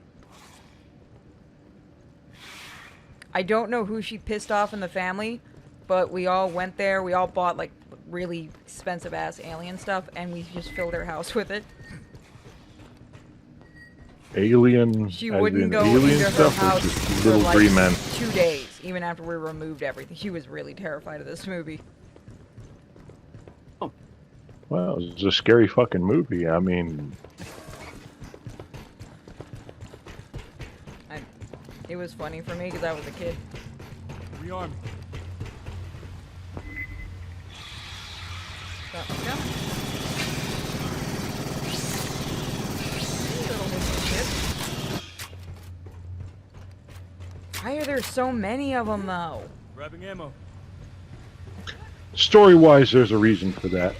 I don't know who she pissed off in the family, but we all went there. We all bought like really expensive ass Alien stuff, and we just filled her house with it. Alien. She as wouldn't in go alien into her stuff or house just for little like green men? 2 days, even after we removed everything. She was really terrified of this movie. Well, it's a scary fucking movie. I mean, It was funny for me because I was a kid. Rearm. Something's coming. Hey, little hissing shit. Why are there so many of them though? Grabbing ammo. story-wise, there's a reason for that.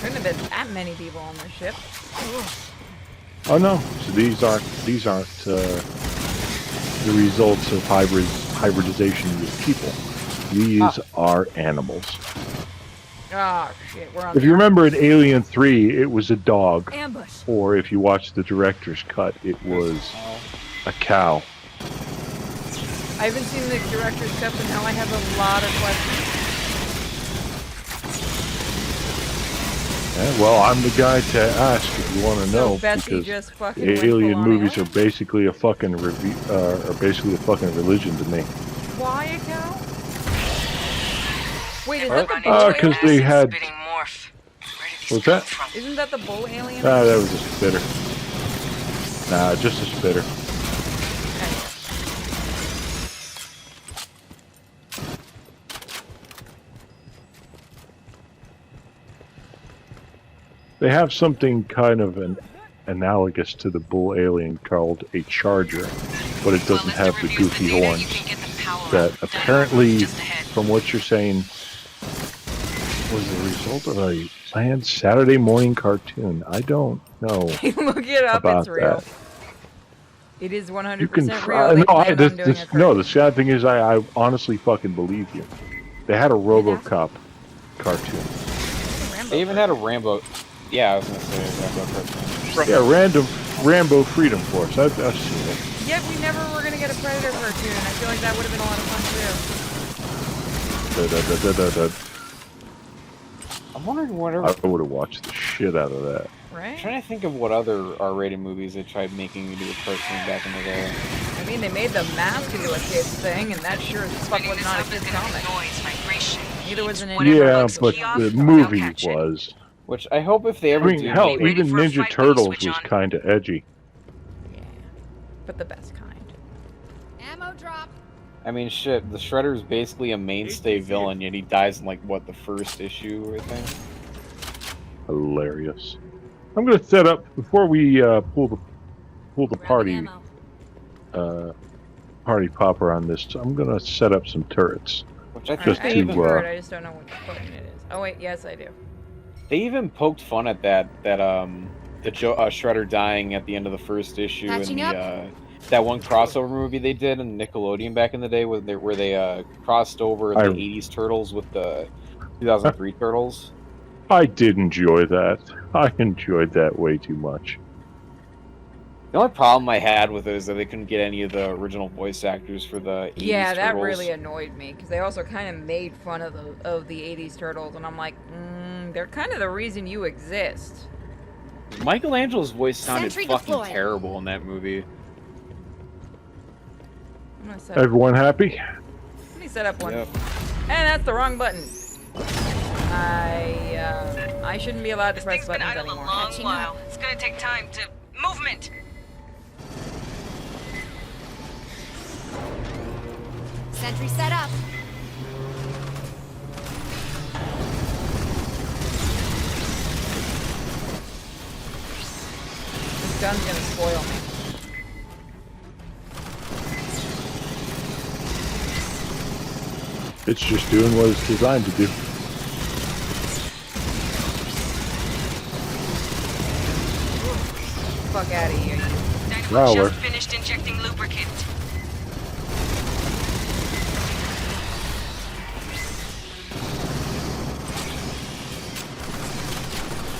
Couldn't have been that many people on this ship. Oh no! So these aren't the results of hybridization with people. These are animals. Oh shit, we're on. If you remember in Alien 3, it was a dog. Ambush. Or if you watch the director's cut, it was a cow. I haven't seen the director's cut, but now I have a lot of questions. Yeah, well, I'm the guy to ask if you want to know, Betsy because just fucking went alien full-on movies alien? are basically a fucking religion to me. Why a cow? Wait, is What? that the bull Because alien? they had. Spitting morph. Where did these What's come that? from? Isn't that the bull alien? Ah, that was a spitter. Nah, just a spitter. They have something kind of analogous to the bull alien called a charger, but it doesn't have the goofy horns. That apparently, from what you're saying, was the result of a planned Saturday morning cartoon. I don't know Look it up, about it's real. that. It is 100% You can real. try. They No, planned on doing a no, the sad thing is, I honestly fucking believe you. They had a RoboCop cartoon. They even had a Rambo. Yeah, I was gonna say Rambo cartoon. Yeah, Rambo Freedom Force. I've seen it. Yet we never were gonna get a Predator cartoon. I feel like that would have been a lot of fun too. I'm wondering whatever. I would have watched the shit out of that. Right? I'm trying to think of what other R-rated movies they tried making into a cartoon back in the day. I mean, they made the mask into a kid's thing, and that sure as fuck was not a kid's comic. Neither was an Yeah, but the movie was. Which I hope if they I ever mean, do. hell, make- even Ninja Turtles was kind of edgy. Yeah, but the best kind. Ammo drop. I mean, shit, the Shredder's basically a mainstay villain, yet he dies in, like, what, the first issue, I think? Hilarious. I'm gonna set up before we pull the Grabbing party ammo. party popper on this. I'm gonna set up some turrets. Which I think Just I they to, even even, heard, I just don't know what button it is. Oh wait, yes I do. they even poked fun at the Shredder dying at the end of the first issue in Patching the that one crossover movie they did in Nickelodeon back in the day, where they crossed over the 80s Turtles with the 2003 Turtles. I did enjoy that. I enjoyed that way too much. The only problem I had with it is that they couldn't get any of the original voice actors for the 80s Yeah, that Turtles. really annoyed me because they also kind of made fun of the 80s Turtles, and I'm like, they're kind of the reason you exist. Michelangelo's voice sounded Sentry fucking deployed. terrible in that movie. I'm gonna set up, Everyone happy? let me set up one. Yep. And that's the wrong button. I shouldn't be allowed to This press thing's been buttons idle a anymore. long Catching while. It's gonna take time to... Movement! Sentry set up. This gun's gonna spoil me. It's just doing what it's designed to do. Fuck out of here, you. Dynamo Growler. just finished injecting lubricant.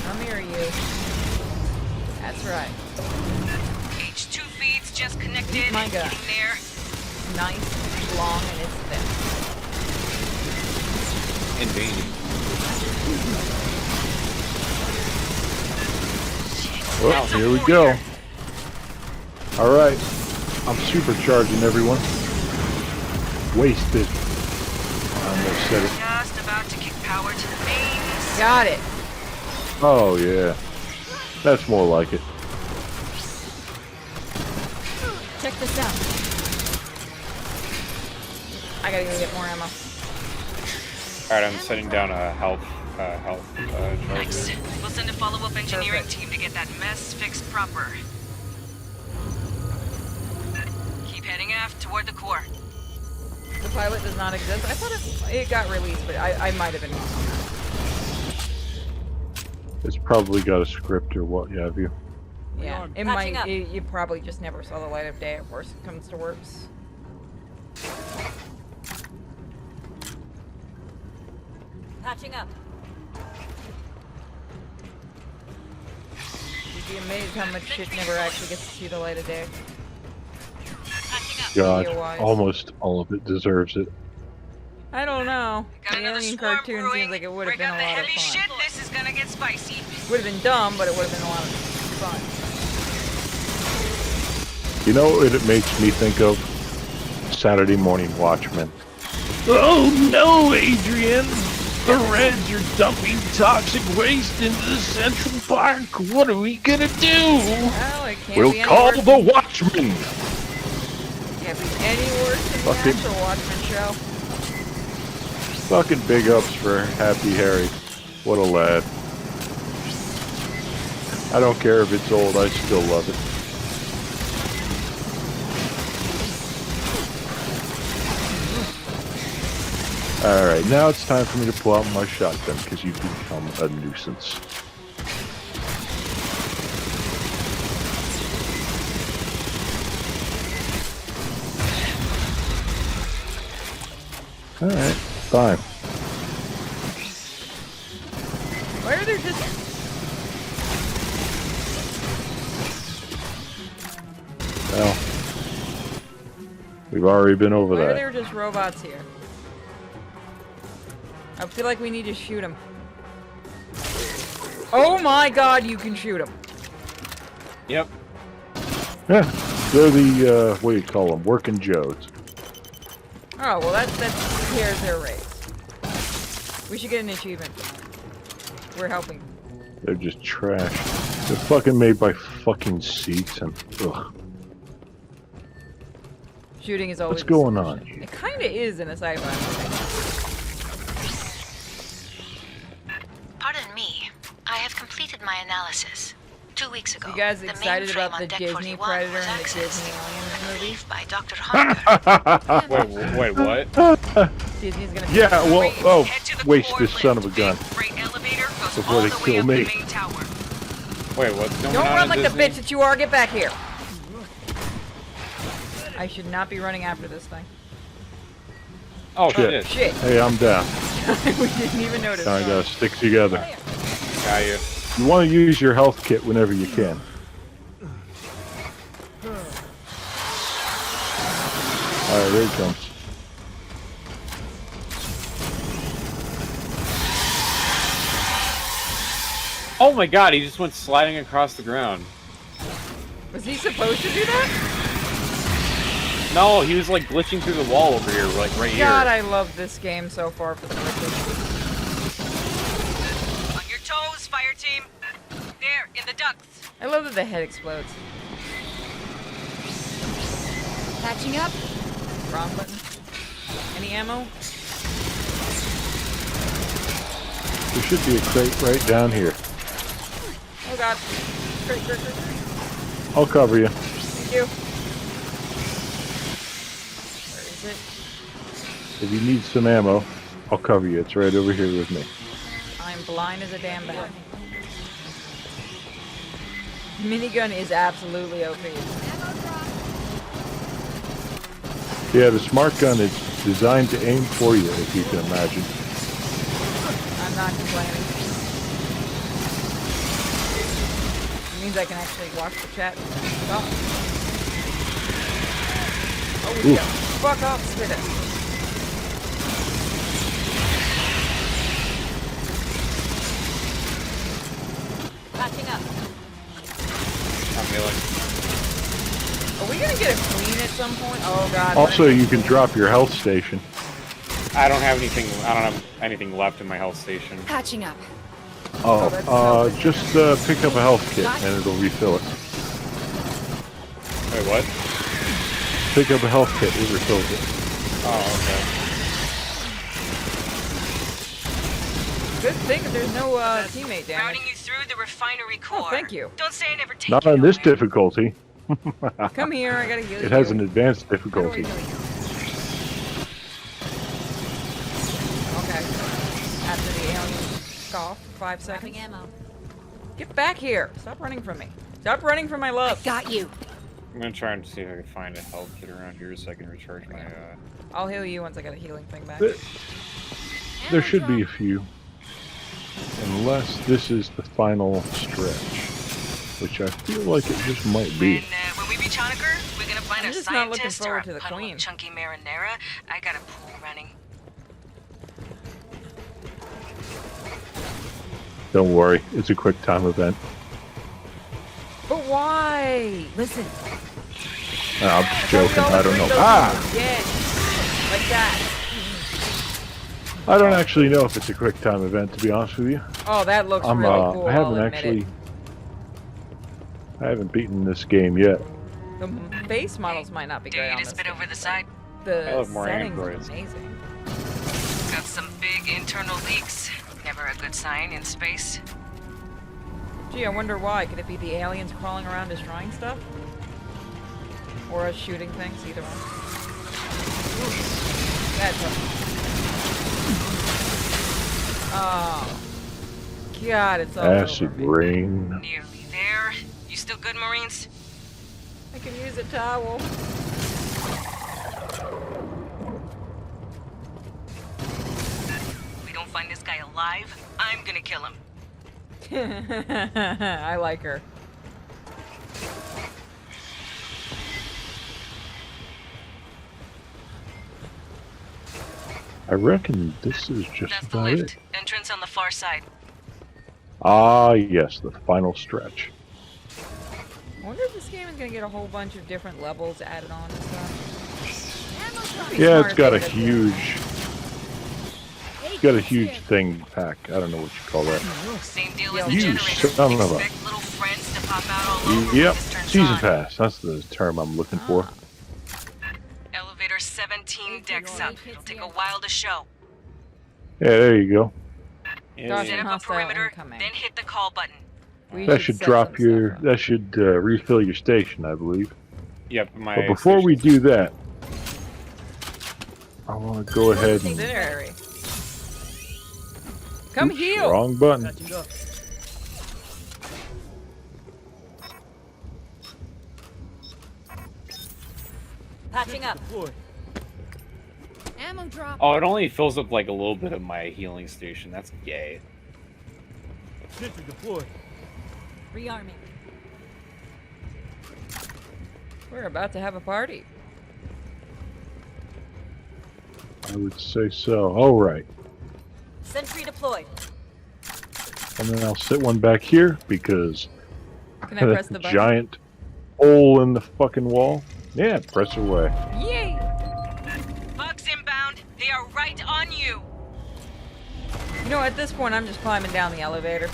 Come here, you. That's right. H2 feeds just connected. My God. Getting there. Nice, long, and it's thick. Indeed. Well, here we go. Alright. I'm supercharging everyone. Wasted. I almost said it. Just about to kick power to the mains. Got it. Oh, yeah. That's more like it. Check this out. I gotta go get more ammo. Alright, I'm setting down a health Thanks. charger. We'll send a follow-up engineering Perfect. team to get that mess fixed proper. Keep heading aft toward the core. The pilot does not exist. I thought it got released, but I might have been wrong on that. It's probably got a script or what have you. Yeah, it Patching might. up. You probably just never saw the light of day. At worst it comes to worse. Patching up. You'd be amazed how much shit never actually gets to see the light of day. Patching up. God, Video-wise. almost all of it deserves it. I don't know. Got The another alien swarm cartoon brewing. seems like it would have Break been out a the lot of heavy fun. shit. This is gonna get spicy. Would have been dumb, but it would have been a lot of fun. You know what it makes me think of? Saturday Morning Watchmen. Oh no, Adrian! The Reds are dumping toxic waste into the Central Park. What are we gonna do? Well, it can't We'll be any call worse. the Watchmen. Can't be any worse than the Fucking- actual Watchmen show. Fucking big ups for Happy Harry. What a lad. I don't care if it's old, I still love it. Alright, now it's time for me to pull out my shotgun because you've become a nuisance. Alright, fine. Why are there just... Well, we've already been over Why are that. there just robots here? I feel like we need to shoot them. Oh my god, you can shoot them. Yep. Yeah, they're the, what do you call them? Working Joes. Oh, well that tears their race. We should get an achievement. We're helping. They're just trash. They're fucking made by fucking seats and ugh. Shooting is always What's going a on solution. here? It kinda is in a sci-fi movie. Pardon me. I have completed my analysis. 2 weeks ago, You guys the excited mainframe about on the Deck Disney 41 Predator was and the accessed, Disney I Alien movie? believe by Dr. Hunter. Wait, what? Disney's gonna Yeah, well, oh, Head to the waste core this son of a lift. gun. Big freight elevator goes Before all they the kill way up me. the main tower. Wait, what's going Don't on run in like Disney? the bitch that you are. Get back here. I should not be running after this thing. Oh, Shit. shit. Shit. Hey, I'm down. We didn't even notice. Now I gotta stick together. Got you. You want to use your health kit whenever you can. Alright, here it comes. Oh my god, he just went sliding across the ground. Was he supposed to do that? No, he was like glitching through the wall over here, like right here. God, I love this game so far for the glitches. On your toes, fire team. There, in the ducts. I love that the head explodes. Patching up. Wrong button. Any ammo? There should be a crate right down here. Oh god. Great. I'll cover you. Thank you. Where is it? If you need some ammo, I'll cover you. It's right over here with me. I'm blind as a damn bat. Minigun is absolutely OP. Yeah, the smart gun is designed to aim for you, if you can imagine. I'm not complaining. It means I can actually watch the chat. Oh, yeah. Fuck off, Spitter. Patching up. Are we gonna get a queen at some point? Oh god. Also, you can drop your health station. I don't have anything left in my health station. Patching up. Just pick up a health kit and it'll refill it. Wait, what? Pick up a health kit, it refills it. Oh, okay. Good thing that there's no teammate damage. Routing you through the refinery core. Oh, thank you. Don't say I never take Not you on this nowhere. difficulty. Come here, I gotta heal you. It has an advanced difficulty. Okay. After the alien cough for 5 seconds. Ammo. Get back here. Stop running from me. Stop running from my love. Got you. I'm gonna try and see if I can find a health kit around here so I can recharge my, I'll heal you once I get a healing thing back. There should be a few. Unless this is the final stretch. Which I feel like it just might be. When we reach Honecker, we're gonna find I'm a just not looking scientist or forward a to the puddle queen. of chunky marinara. I got a pool running. Don't worry, it's a quick time event. But why? Listen. I'm just joking, I don't know. Ah! Yeah. Like that. I don't actually know if it's a quick time event, to be honest with you. Oh, that looks really cool. I haven't I'll admit actually... it. I haven't beaten this game yet. The base models might not be great on Data this spit game. over the side. The I love more settings androids. are amazing. Got some big internal leaks. Never a good sign in space. Gee, I wonder why. Could it be the aliens crawling around destroying stuff? Or us shooting things? Either one. That's oh. God, it's all Acid over me. rain. Nearly there. You still good, Marines? I can use a towel. If we don't find this guy alive, I'm gonna kill him. I like her. I reckon this is just That's the about lift. it. Entrance on the far side. Ah, yes, the final stretch. I wonder if this game is gonna get a whole bunch of different levels added on and stuff. Yeah, it's got a huge... It's got a huge thing pack. I don't know what you call that. Same deal as the You generator. son of a... Expect little friends to pop out all over when Yep, this turns season on. pass. That's the term I'm looking for. Elevator 17 decks up. It'll take a while to show. Yeah, there you go. Dodge Set and up a hostile perimeter, incoming. then hit the call button. We That should set drop some your... stuff up. That should refill your station, I believe. Yep, my But before we station's- do that, I want to go ahead and... Subsidiary. Come Oops, heal. wrong button. Patching up. Ammo drop. Oh, it only fills up like a little bit of my healing station. That's gay. Sentry deployed. Rearming. We're about to have a party. I would say so. All right. Sentry deployed. And then I'll sit one back here because Can I press the button? giant hole in the fucking wall. Yeah, press away. Yay! Bugs inbound. They are right on you. You know, at this point, I'm just climbing down the elevator.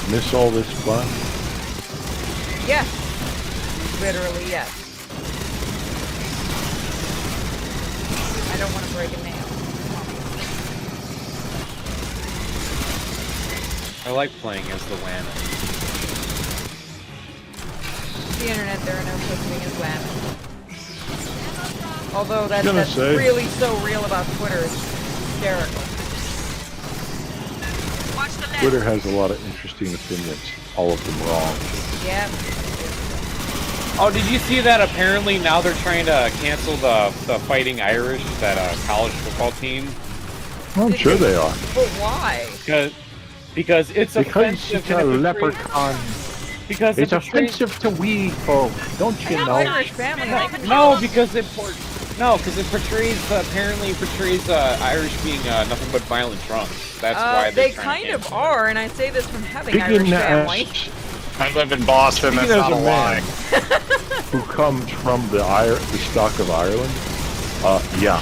Miss all this fun? Yes. Literally, yes. I don't want to break a nail. I like playing as the Wham. The internet, there are no such thing as wham. Although that's really so real about Twitter, it's hysterical. Watch the left. Twitter has a lot of interesting opinions. All of them wrong. Yep. Oh, did you see that? Apparently now they're trying to cancel the Fighting Irish, that college football team. Well, I'm sure they are. But why? Because it's offensive Because a leprechaun. Because it's offensive to we folk. Don't you know? Irish family. No, because it portrays Irish being nothing but violent drunks. That's why they kind of are, and I say this from having Irish family. I live in Boston. That's not a lie. Who comes from the stock of Ireland? Yeah,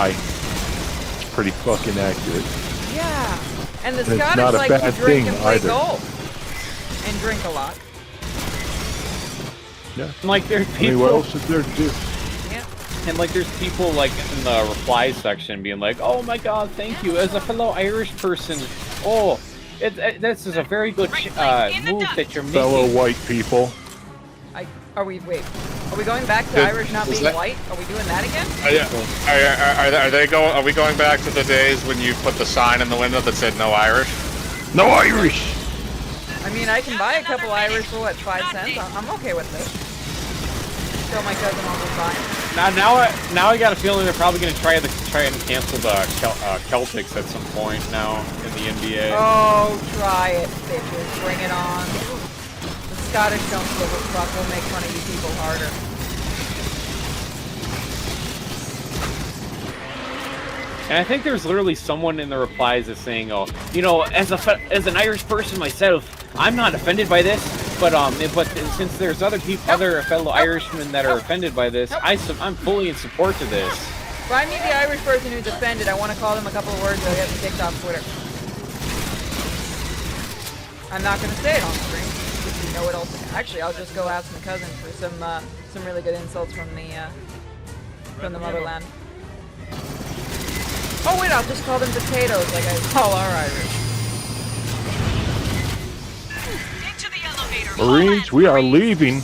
it's pretty fucking accurate. Yeah, and the And it's Scottish not a like to bad drink thing and play either. golf, and drink a lot. Yeah. Like there's I people. mean, what else is there to do? And like there's people like in the reply section being like, "Oh my God, thank you as a fellow Irish person. Oh, this is a very good move that you're making." Fellow white people. Are we going back to Irish not being white? Are we doing that again? Are we going back to the days when you put the sign in the window that said "No Irish"? No Irish. I mean, I can buy a couple Irish for what, 5 cents? I'm okay with this. Show my cousin almost buying. Now I got a feeling they're probably going to try and cancel the Celtics at some point now in the NBA. Oh, try it, bitches. Bring it on. The Scottish don't give a fuck. We'll make fun of you people harder. And I think there's literally someone in the replies that's saying, "Oh, you know, as an Irish person myself, I'm not offended by this, but since there's other fellow Irishmen that are offended by this, I'm fully in support to this." If I meet the Irish person who's offended, I want to call them a couple of words that we haven't kicked off Twitter. I'm not going to say it on screen. If you know what else. Actually, I'll just go ask my cousin for some really good insults from the motherland. Oh wait, I'll just call them potatoes like I call our Irish. Into the elevator. Marines, we are leaving.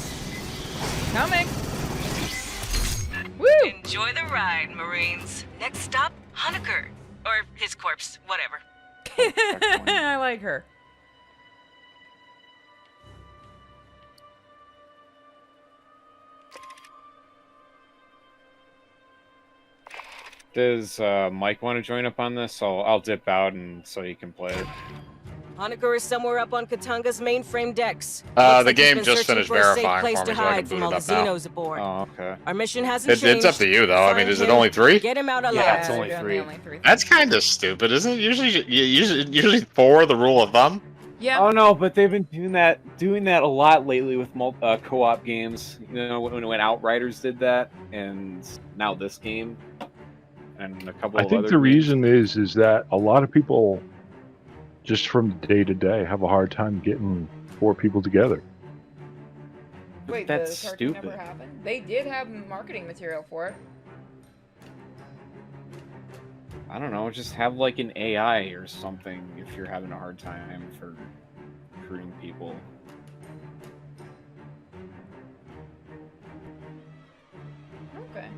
Coming. Woo! Enjoy the ride, Marines. Next stop, Honecker. Or his corpse, whatever. I like her. Does Mike want to join up on this? I'll dip out and so he can play it. Honecker is somewhere up on Katanga's mainframe decks. The game just finished verifying for me, so I can boot it up now. Aboard. Oh, okay. Our mission hasn't changed. It's up to you, though. I mean, is it only 3? Get him out alive. Yeah, it's only 3. That's kind of stupid, isn't it? Usually 4 the rule of thumb. Yeah. Oh no, but they've been doing that a lot lately with co-op games. You know, when Outriders did that, and now this game, and a couple. I think the reason is that a lot of people, just from day to day, have a hard time getting 4 people together. Wait, that's the cartoon stupid. never happened? They did have marketing material for it. I don't know, just have like an AI or something if you're having a hard time for recruiting people. Okay.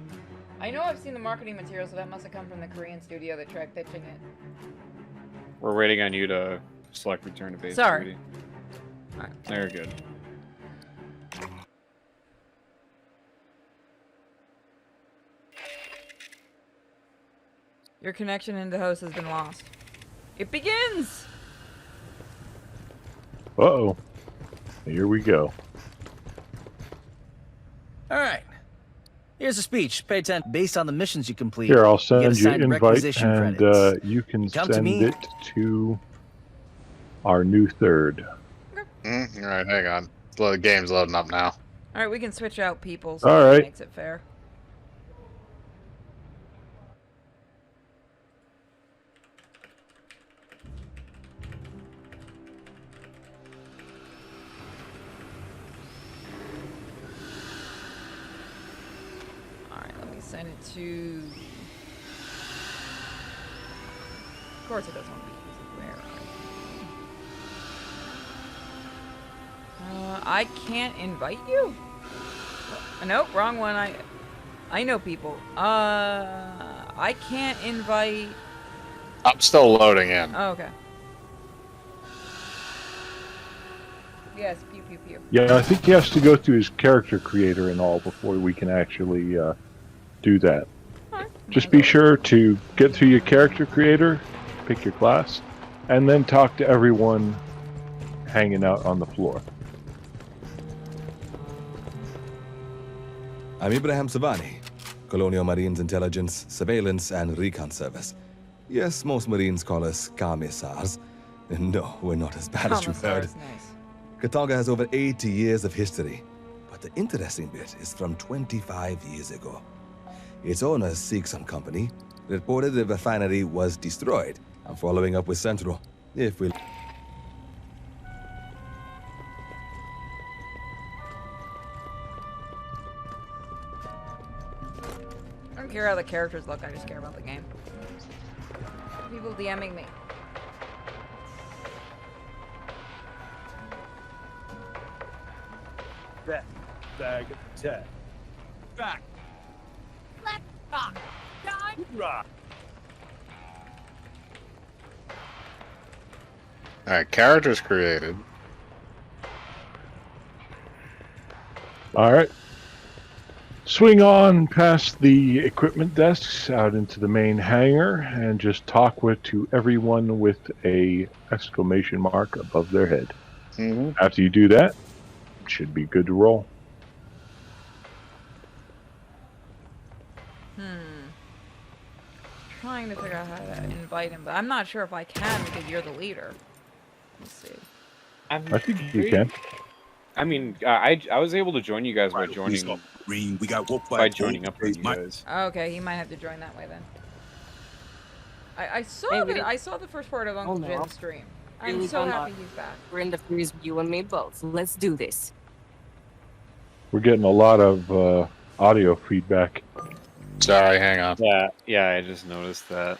I know I've seen the marketing material, so that must have come from the Korean studio that tried pitching it. We're waiting on you to select return to base. Sorry. Alright. Very good. Your connection into host has been lost. It begins! Uh-oh. Here we go. All right. Here's a speech. Pay attention. Based on the missions you complete. Here, I'll get send you assigned invite, requisition and credits. you can Come to send me. it to our new third. All right, hang on. The game's loading up now. All right, we can switch out people so All that right. makes it fair. All right, let me send it to. Of course, it doesn't want to be used. Where are you? I can't invite you? Nope, wrong one. I know people. I can't invite. I'm still loading in. Oh, okay. Yes, pew pew pew. Yeah, I think he has to go through his character creator and all before we can actually do that. Right. Just be sure to get through your character creator, pick your class, and then talk to everyone hanging out on the floor. I'm Ibrahim Savani, Colonial Marines Intelligence, Surveillance, and Recon Service. Yes, most Marines call us commissars. No, we're not as bad as you've heard. Nice. Katanga has over 80 years of history, but the interesting bit is from 25 years ago. Its owner, Six & Company, reported the refinery was destroyed. I'm following up with Central. If we... I don't care how the characters look, I just care about the game. People DMing me. Back. Bag. Tag. Back. Left. Rock. Dodge. Rock. Alright, characters created. All right. Swing on past the equipment desks out into the main hangar and just talk to everyone with a exclamation mark above their head. After you do that, it should be good to roll. Trying to figure out how to invite him, but I'm not sure if I can because you're the leader. Let's see. I think you can. I mean, I was able to join you guys by joining. Green, we got woke by joining up with you guys. Okay, he might have to join that way then. I saw the first part of Uncle Jim's stream. I'm so happy he's back. We're in the freeze, you and me both. Let's do this. We're getting a lot of audio feedback. Sorry, hang on. Yeah, I just noticed that.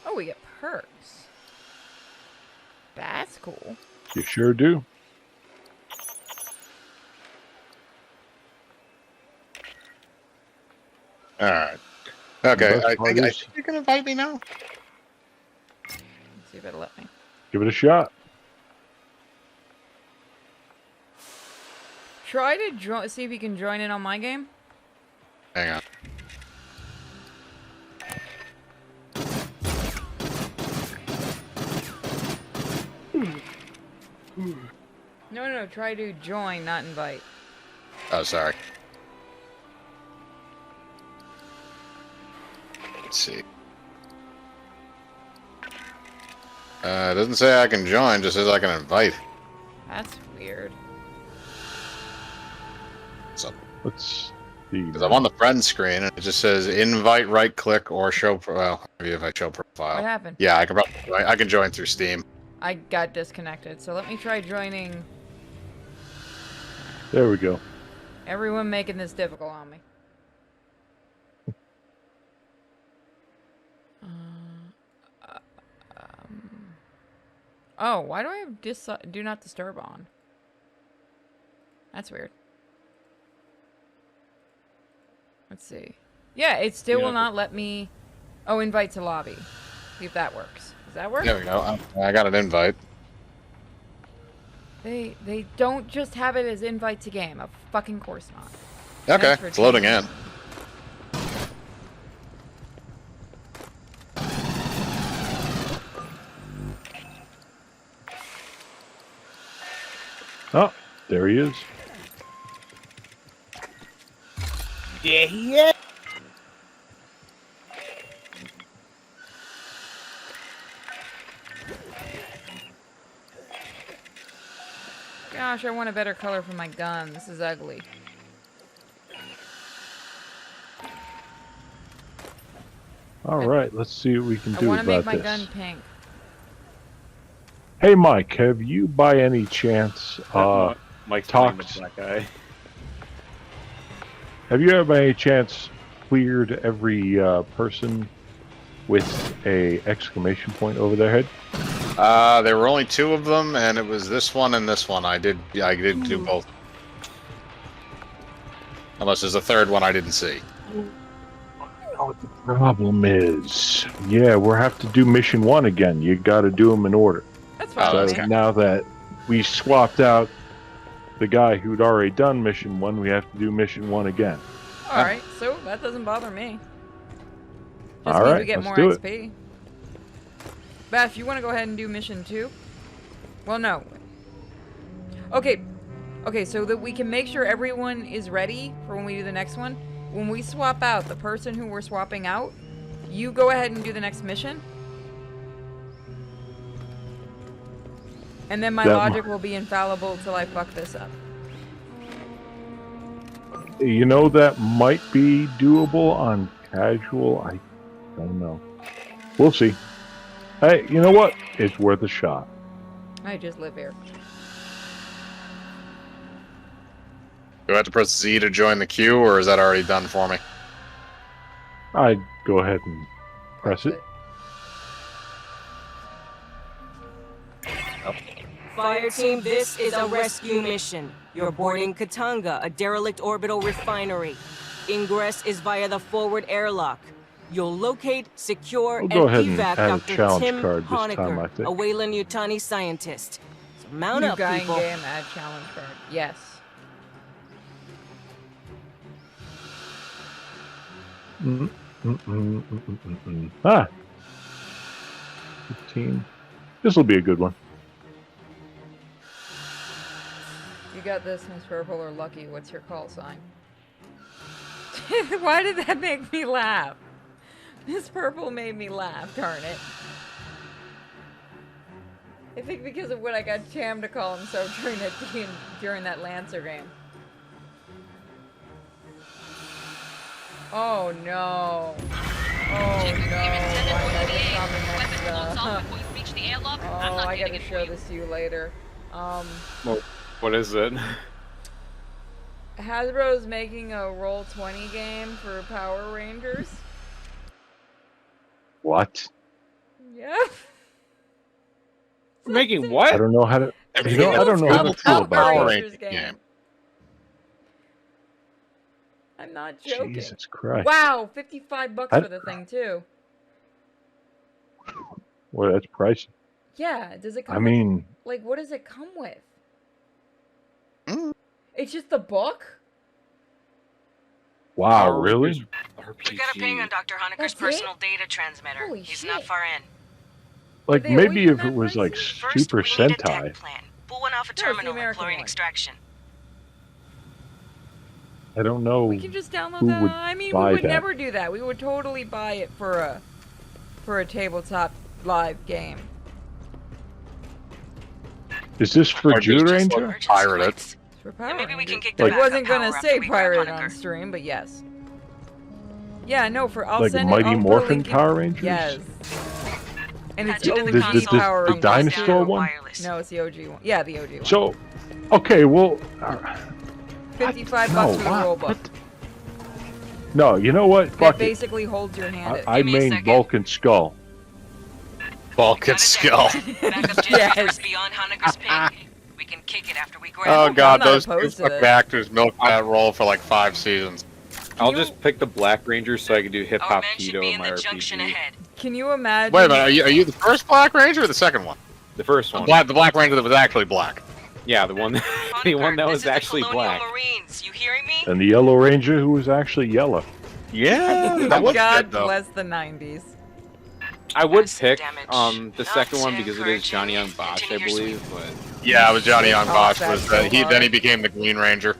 Oh, we get perks. That's cool. You sure do. Alright. Okay, I think you can invite me now. Let's see if it'll let me. Give it a shot. Try to see if you can join in on my game. Hang on. No, try to join, not invite. Oh, sorry. Let's see. It doesn't say I can join, just says I can invite. That's weird. So, let's see. Because I'm on the friend screen and it just says invite, right click, or show. Well, maybe if I show profile. What happened? Yeah, I can join through Steam. I got disconnected, so let me try joining. There we go. Everyone making this difficult on me. Oh, why do I have do not disturb on? That's weird. Let's see. Yeah, it still will not let me... Oh, invite to lobby. See if that works. Does that work? There we go. I got an invite. They don't just have it as invite to game. Of fucking course not. Okay, it's loading in. Oh, there he is. Yeah, yeah. Gosh, I want a better color for my gun. This is ugly. All right, let's see what we can do I want to about make my this. gun pink. Hey, Mike, have you by any chance Mike's talked? that guy. Have you ever by any chance cleared every person with a exclamation point over their head? There were only 2 of them, and it was this one and this one. I did do both. Unless there's a third one I didn't see. You know what the problem is? Yeah, we'll have to do mission 1 again. You got to do them in order. That's fine. So now that we swapped out the guy who'd already done mission 1, we have to do mission 1 again. Alright, so that doesn't bother me. Just All means right, we get let's more do it. XP. Beth, you want to go ahead and do mission 2? Well, no. Okay, so that we can make sure everyone is ready for when we do the next one. When we swap out the person who we're swapping out, you go ahead and do the next mission. And then my logic will be infallible till I fuck this up. You know, that might be doable on casual. I don't know. We'll see. Hey, you know what? It's worth a shot. I just live here. Do I have to press Z to join the queue, or is that already done for me? I'd go ahead and press it. Fireteam, this is a rescue mission. You're boarding Katanga, a derelict orbital refinery. Ingress is via the forward airlock. You'll locate, secure, and go ahead and evac add a Dr. challenge Tim card this time, I Honecker, think. a Weyland-Yutani scientist. So mount New up, guy people. in game, add challenge card. Yes. Ah. 15. This will be a good one. You got this, Miss Purple or Lucky. What's your call sign? Why did that make me laugh? Miss Purple made me laugh, darn it. I think because of what I got Cham to call him so during that Lancer game. Oh no. Oh no. Why did I just summon Oh, I gotta show this to you later. Well, what is it? Hasbro's making a Roll20 game for Power Rangers. What? Yeah. Making what? I don't know how to. You know, I don't know how to feel about Power that. Rangers game. I'm not joking. Jesus Christ. Wow, $55 for the thing too. Well, that's pricey. Yeah, does it come I mean, with, like, what does it come with? Mm. It's just the book? wow, really? We got a ping on Dr. Honecker's personal data transmitter. Holy He's shit. not far in. Like, they maybe always if been it that was like First, Super we need a Sentai. tech plan. Pull one off a No, it's the terminal with American chlorine one. extraction. I don't know. We can just download who that. would I mean, buy we would that? never do that. We would totally buy it for a tabletop live game. Is this for Or Jude just Ranger? pirate it. It's for Power Maybe we Rangers. can kick the Like- I backup wasn't gonna power after say we grab pirate on Honecker. stream, but yes. Yeah, no, I'll Like send Mighty it. I'll put a Morphin link in- Power Rangers? Yes. And it's Patch it in only the for console. Power the Rangers. dinosaur Down one? wireless. No, it's the OG one. Yeah, the OG one. So, okay, well, $55 no, for the what? rule book. no, you know what? It Fuck it. basically holds your hand. I Give me a main second. Vulcan Skull. Vulcan skull. Backup generators beyond Honecker's ping. We can kick it after we grab Oh him. god, not those two opposed to fucking it. actors milked that role for like 5 seasons. I'll just pick the Black Ranger so I can do Hip Hop Keto in my RPG. Can you imagine? Wait a minute, are you the first Black Ranger or the second one? The first one. The Black Ranger that was actually black. Yeah, the one that was actually black. Marines, you hearing me? And the Yellow Ranger who was actually yellow. Yeah, that was God good, though. bless the 90s. I would pick the second one because it is Johnny Young Bosch, I believe, but Yeah, it was Johnny Young Bosch. that's Was so he? hard. Then he became the Green Ranger.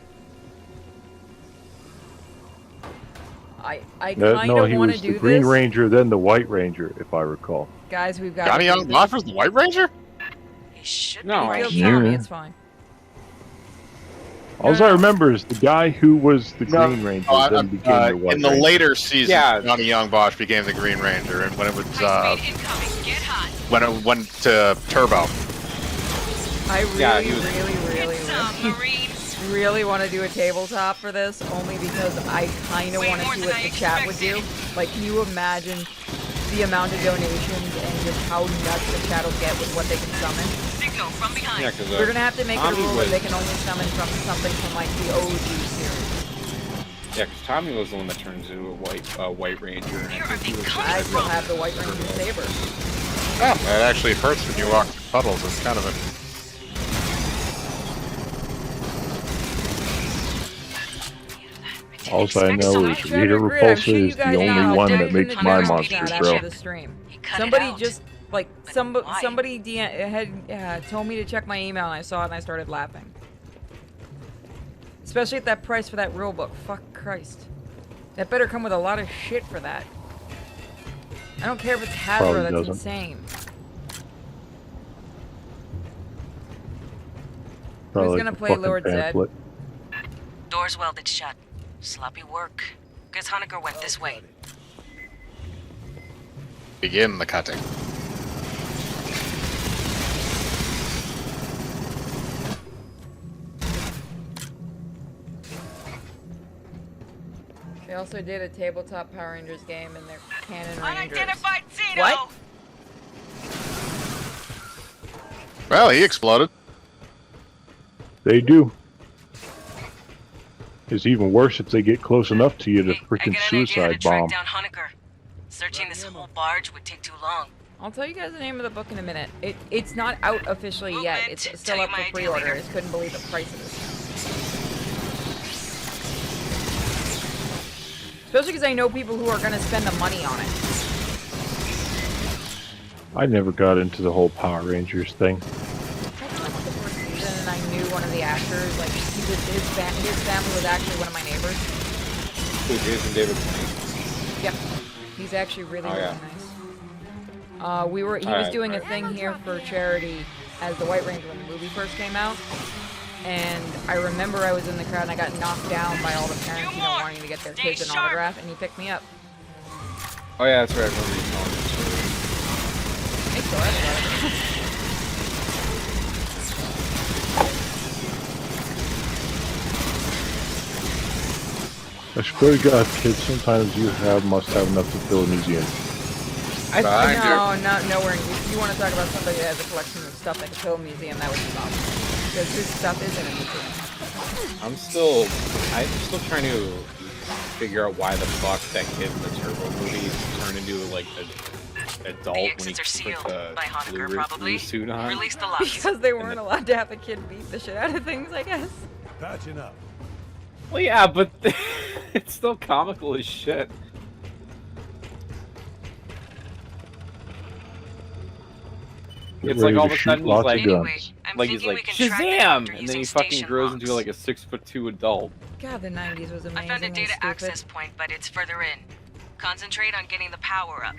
I kind No, of he want was to the do Green this. Ranger, then the White Ranger, if I recall. Guys, we've got Johnny to do Young this. Bosch was the White Ranger. no. Feel Tommy, Yeah. it's fine. All I remember is the guy who was the Green Ranger then became the White in the Ranger. later seasons, Yeah. Johnny Young Bosch became the Green Ranger, and when it was when it went to Turbo. I really, Yeah, he was- really want to do a tabletop for this, only because I kind of want to see what the chat would do. Like, can you imagine the amount of donations and just how nuts the chat will get with what they can summon? Signal from behind. Yeah, because We're gonna have to make it a Tommy rule was, that they can only summon from something from like the OG series. yeah, because Tommy was the one that turns into a White Ranger. And I think he was I still have the White Ranger saber. Oh, that actually hurts when you walk through puddles. It's kind of a. All I know is Rita Repulsa is the only one that makes my monsters grow. The stream. Cut it Somebody out. just like Why? somebody had told me to check my email and I saw it and I started laughing. Especially at that price for that rule book. Fuck Christ. That better come with a lot of shit for that. I don't care if it's Hasbro, Probably that's doesn't. insane. Probably Who's gonna the play fucking Lord Zed? pamphlet. Doors welded shut. Sloppy work. Guess Honecker went this way. Begin the cutting. They also did a tabletop Power Rangers game in their Canon Rangers. Unidentified Xeno! What? Well, he exploded. They do. It's even worse if they get close enough to you to I freaking got an idea how to suicide track bomb. down Honecker. Searching this whole barge would take too long. I'll tell you guys the name of the book in a minute. It's not out officially yet. Movement. It's Tell still you up my for idea pre-order. later. I just couldn't believe the price of this. Especially because I know people who are going to spend the money on it. I never got into the whole Power Rangers thing. I grew up with the first season and I knew one of the actors. Like, his family was actually one of my neighbors. Who, Jason David? Yep. He's actually really, Oh, really yeah. nice. He was doing a thing here for charity as the White Ranger when the movie first came out. And I remember I was in the crowd and I got knocked down by all the parents, wanting to get their kids an autograph, and he picked me up. Oh yeah, that's right. I remember you telling me. I still have it. I swear to God, kids, sometimes you must have enough to fill a museum. Nowhere. If you want to talk about somebody that has a collection of stuff that can fill a museum, that would be awesome. Because his stuff is in a museum. I'm still trying to figure out why the fuck that kid in the Turbo movie turned into like an adult The when he exits are put sealed the by Honecker, blue probably. suit on. Release the locks. Because they weren't allowed to have a kid beat the shit out of things, I guess. Patching up. Well, yeah, but it's still comical as shit. Get It's like ready all to of a shoot sudden he's lots like, of guns. Anyway, I'm like he's thinking like we can track them Shazam, after and then using he fucking station grows logs. into like a 6'2" adult. God, the 90s was amazing. I found a and data stupid. access point, but it's further in. Concentrate on getting the power up.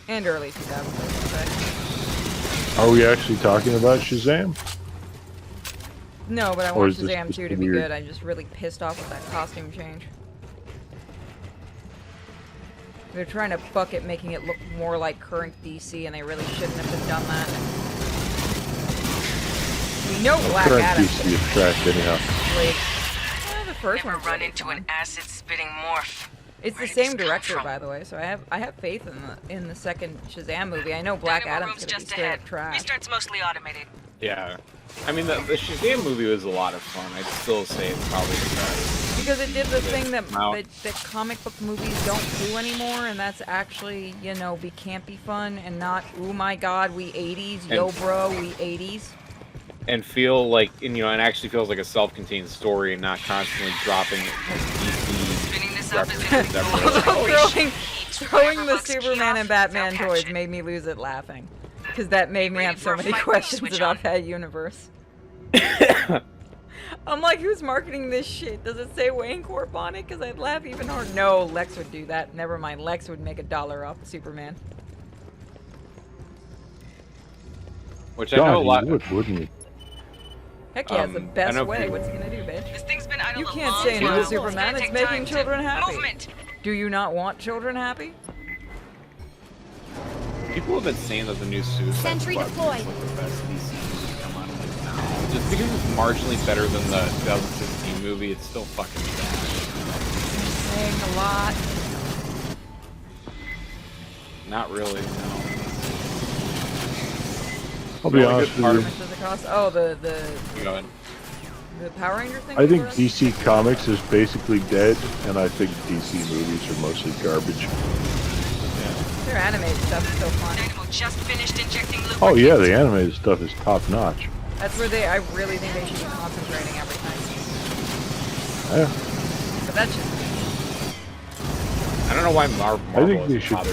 And early 2000s, I should say. Are we actually talking about Shazam? No, but I Or want is this Shazam just 2 to be weird? good. I'm just really pissed off with that costume change. They're trying to fuck it, making it look more like current DC, and they really shouldn't have been done that. We know Black Current Adam. DC is trash anyhow. Like, the first Never one's run really into fun. an acid-spitting morph. It's the Where did same this come director, from? by the way, so I have faith in the second Shazam movie. I know Black Dynamo Adam's room's gonna be just straight ahead. up trash. Restart's mostly automated. Yeah. I mean, the Shazam movie was a lot of fun. I'd still say it's probably the best. Because it did the thing that comic book movies don't do anymore, and that's actually, you know, be campy fun and not, oh my god, we 80s, yo bro, we 80s. And feel like, and actually feels like a self-contained story and not constantly dropping DC references. Throwing the Superman and Batman toys made me lose it laughing. Because that made me have so many questions about that universe. I'm like, who's marketing this shit? Does it say Wayne Corp on it? Because I'd laugh even harder. No, Lex would do that. Never mind. Lex would make $1 off Superman. Which I know a lot. Wouldn't he? Heck yeah, it's the best way. What's he gonna do, bitch? This thing's been idle. You can't say no to Superman. It's making children happy. Movement. Do you not want children happy? People have been saying that the new Suicide Squad is like the best DC movie to come out like now. Just because it's marginally better than the 2016 movie, it's still fucking bad. Saying a lot. Not really, no. I'll be honest with you. How much does it cost? Oh, the Power Ranger thing? I think DC Comics is basically dead, and I think DC movies are mostly garbage. Their animated stuff is so fun. Just finished injecting lubricant. Oh yeah, the animated stuff is top notch. That's where I really think they should be concentrating everything. Yeah. But that's just... I don't know why Marvel I think they should. I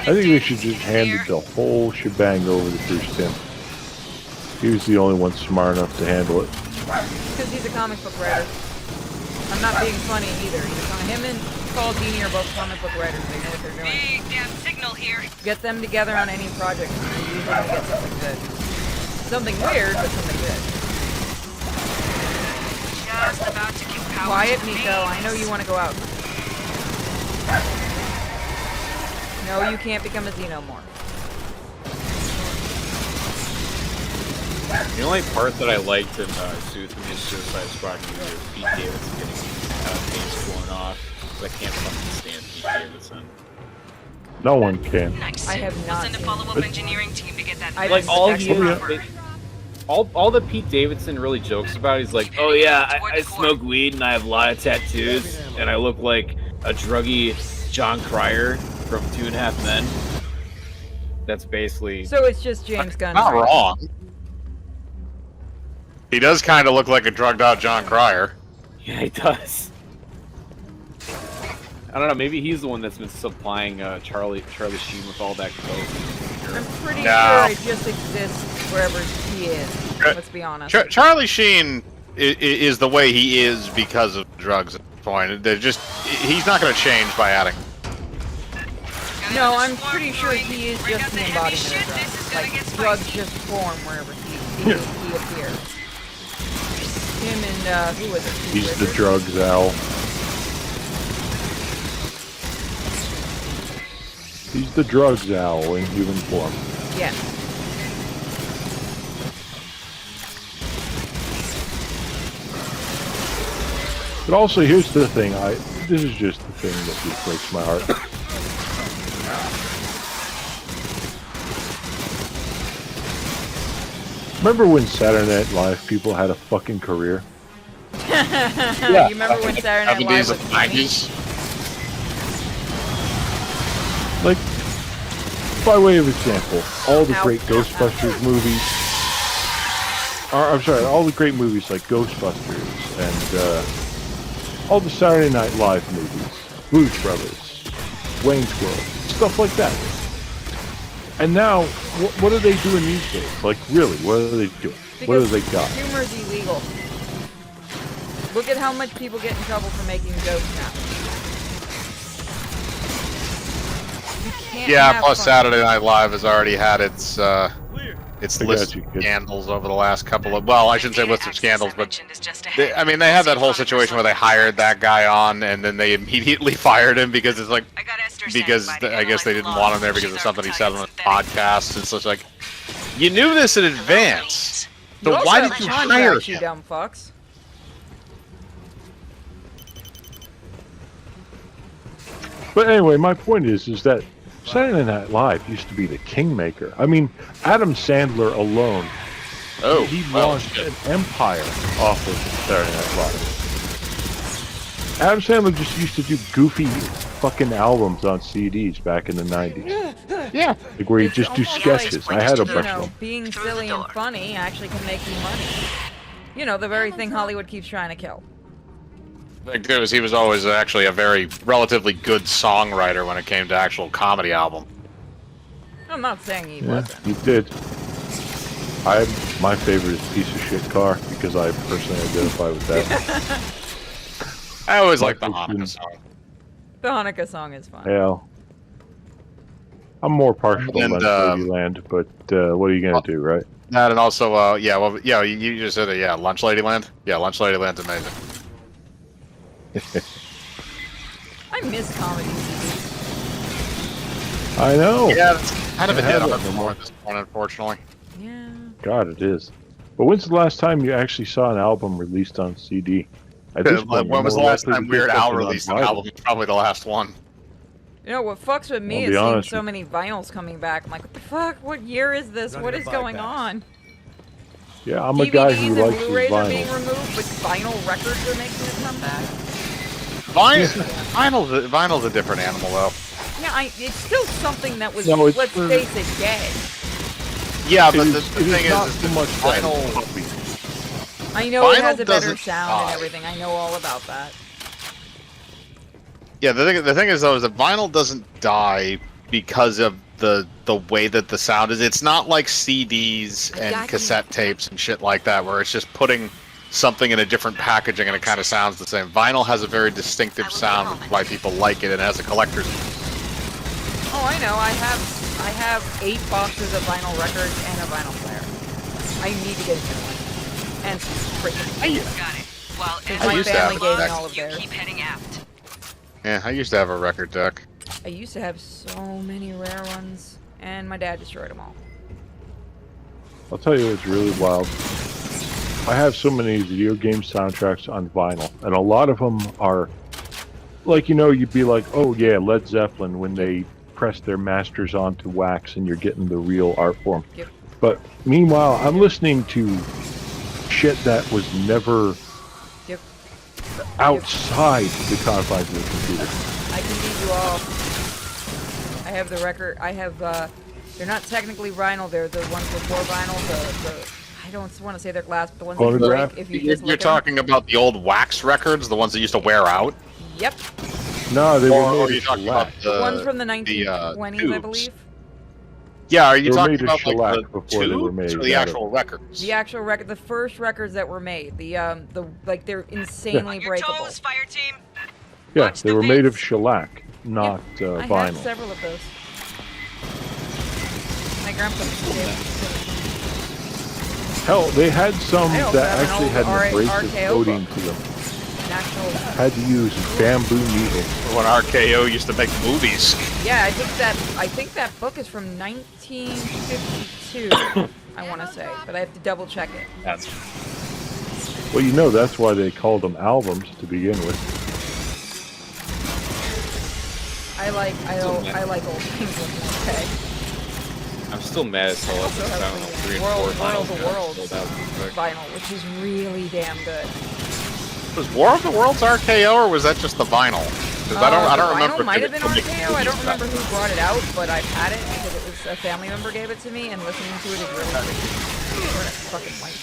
think they should just hand the whole shebang over to Bruce Timm. He was the only one smart enough to handle it. Because he's a comic book writer. I'm not being funny either. Him and Paul Dini are both comic book writers. They know what they're doing. Big damn signal here. Get them together on any project, and you're usually gonna get something good. Something weird, but something good. Just about to give power. Quiet, Miko. I know you want to go out. No, you can't become a xenomorph. The only part that I liked in Suicide Squad movie was Pete Davidson getting face blown off. I can't fucking stand Pete Davidson. No one can. Nice. I have not. Send a follow-up engineering team to get that. Like all the Pete Davidson really jokes about, he's like, oh yeah, I smoke weed and I have a lot of tattoos and I look like a druggy John Cryer from 2.5 Men. That's basically. So it's just James Gunn. Not wrong. He does kind of look like a drugged out John Cryer. Yeah, he does. I don't know, maybe he's the one that's been supplying Charlie Sheen with all that coke. I'm pretty sure it just exists wherever he is. Let's be honest. Charlie Sheen is the way he is because of drugs at this point. He's not going to change by adding. No, I'm pretty sure he is just the embodiment of drugs. Like, drugs just form wherever he appears. Him and, who was it? He's the drugs owl. He's the drugs owl in human form. Yeah. But also, here's the thing. This is just the thing that just breaks my heart. Remember when Saturday Night Live people had a fucking career? Yeah. You remember when Saturday Night Live was funny? Like, by way of example, all the great Ghostbusters movies. I'm sorry, all the great movies like Ghostbusters and all the Saturday Night Live movies, Blues Brothers, Wayne's World, stuff like that. And now, what are they doing these days? Like, really, what are they doing? Because what have they got? Humor's illegal. Look at how much people get in trouble for making jokes now. Yeah, plus Saturday Night Live has already had its list of scandals over the last couple of... Well, I shouldn't say list of scandals, but... they had that whole situation where they hired that guy on, and then they immediately fired him because it's like... Because I guess they didn't want him there because of something he said on a podcast. It's just like... You knew this in advance. So why did you hire him? You dumb fucks. But anyway, my point is that Saturday Night Live used to be the kingmaker. I mean, Adam Sandler alone, he launched an empire off of Saturday Night Live. Adam Sandler just used to do goofy fucking albums on CDs back in the 90s. Yeah. Like where you just do sketches. I had a bunch of them. Being silly and funny actually can make you money. You know, the very thing Hollywood keeps trying to kill. I think it was, he was always actually a very relatively good songwriter when it came to actual comedy album. I'm not saying he wasn't. He did. My favorite is Piece of Shit Car because I personally identify with that. I always like the Hanukkah song. The Hanukkah song is fun. Yeah. I'm more partial to Lunch Ladyland, but what are you gonna do, right? That and also, you just said it, Lunch Ladyland. Yeah, Lunch Ladyland's amazing. I miss comedy. I know. Yeah, it's kind of a dead art more at this point, unfortunately. Yeah. God, it is. But when's the last time you actually saw an album released on CD? When was the last time Weird Al released an album? It's probably the last one. You know, what fucks with me is seeing so many vinyls coming back. I'm like, what the fuck? What year is this? What is going on? Yeah, I'm a guy who likes his Blu-rays are vinyl. being removed, but vinyl records are making a comeback. Vinyl's a different animal, though. Yeah, it's still something that was, No, let's face it, gay. Yeah, but the thing is not so much vinyl. I know it Vinyl has a better doesn't sound die. and everything. I know all about that. Yeah, the thing is though, is that vinyl doesn't die because of the way that the sound is. It's not like CDs and cassette tapes and shit like that, where it's just putting something in a different packaging and it kind of sounds the same. Vinyl has a very distinctive sound, which is why people like it, and it has a collector's. Oh, I know. I have 8 boxes of vinyl records and a vinyl player. I need to get a new one. And freaking got it. Well, my family gave me all of you theirs. keep heading aft. Yeah, I used to have a record deck. I used to have so many rare ones, and my dad destroyed them all. I'll tell you what's really wild. I have so many video game soundtracks on vinyl, and a lot of them are, like, you know, you'd be like, oh yeah, Led Zeppelin, when they press their masters onto wax and you're getting the real art form. Yep. But meanwhile, I'm listening to shit that was never outside the confines of the computer. I can beat you all. I have the record. I have, they're not technically vinyl. They're the ones before vinyl. I don't want to say they're glass, but the ones that you break if you just You're talking about the old wax records, the ones that used to wear out? Yep. No, they were made of talking about the ones from the 1920s, I believe. Yeah, are you They were talking made of about shellac like the before they were made tubes or the out of- actual records? The actual record, the first records that were made. The like they're insanely breakable. Fireteam. Yeah, they were made of shellac, not I vinyl. have several of those. My grandpa gave Hell, they had some I also that have an actually old had an abrasive RKO coating book. to them. National. Had to use bamboo needles. When RKO used to make movies. Yeah, I think that book is from 1952. I want to say, but I have to double check it. That's. Well, you know, that's why they called them albums to begin with. I like old things looking okay. I'm still mad as hell at Also this has Final the 3 and 4 World finals of got Worlds sold out too quick. vinyl, which is really damn good. Was War of the Worlds RKO or was that just the vinyl? Because I don't remember. Vinyl might have been RKO. I don't remember who brought it out, but I've had it because it was a family member gave it to me, and listening to it is really great. We're gonna fucking like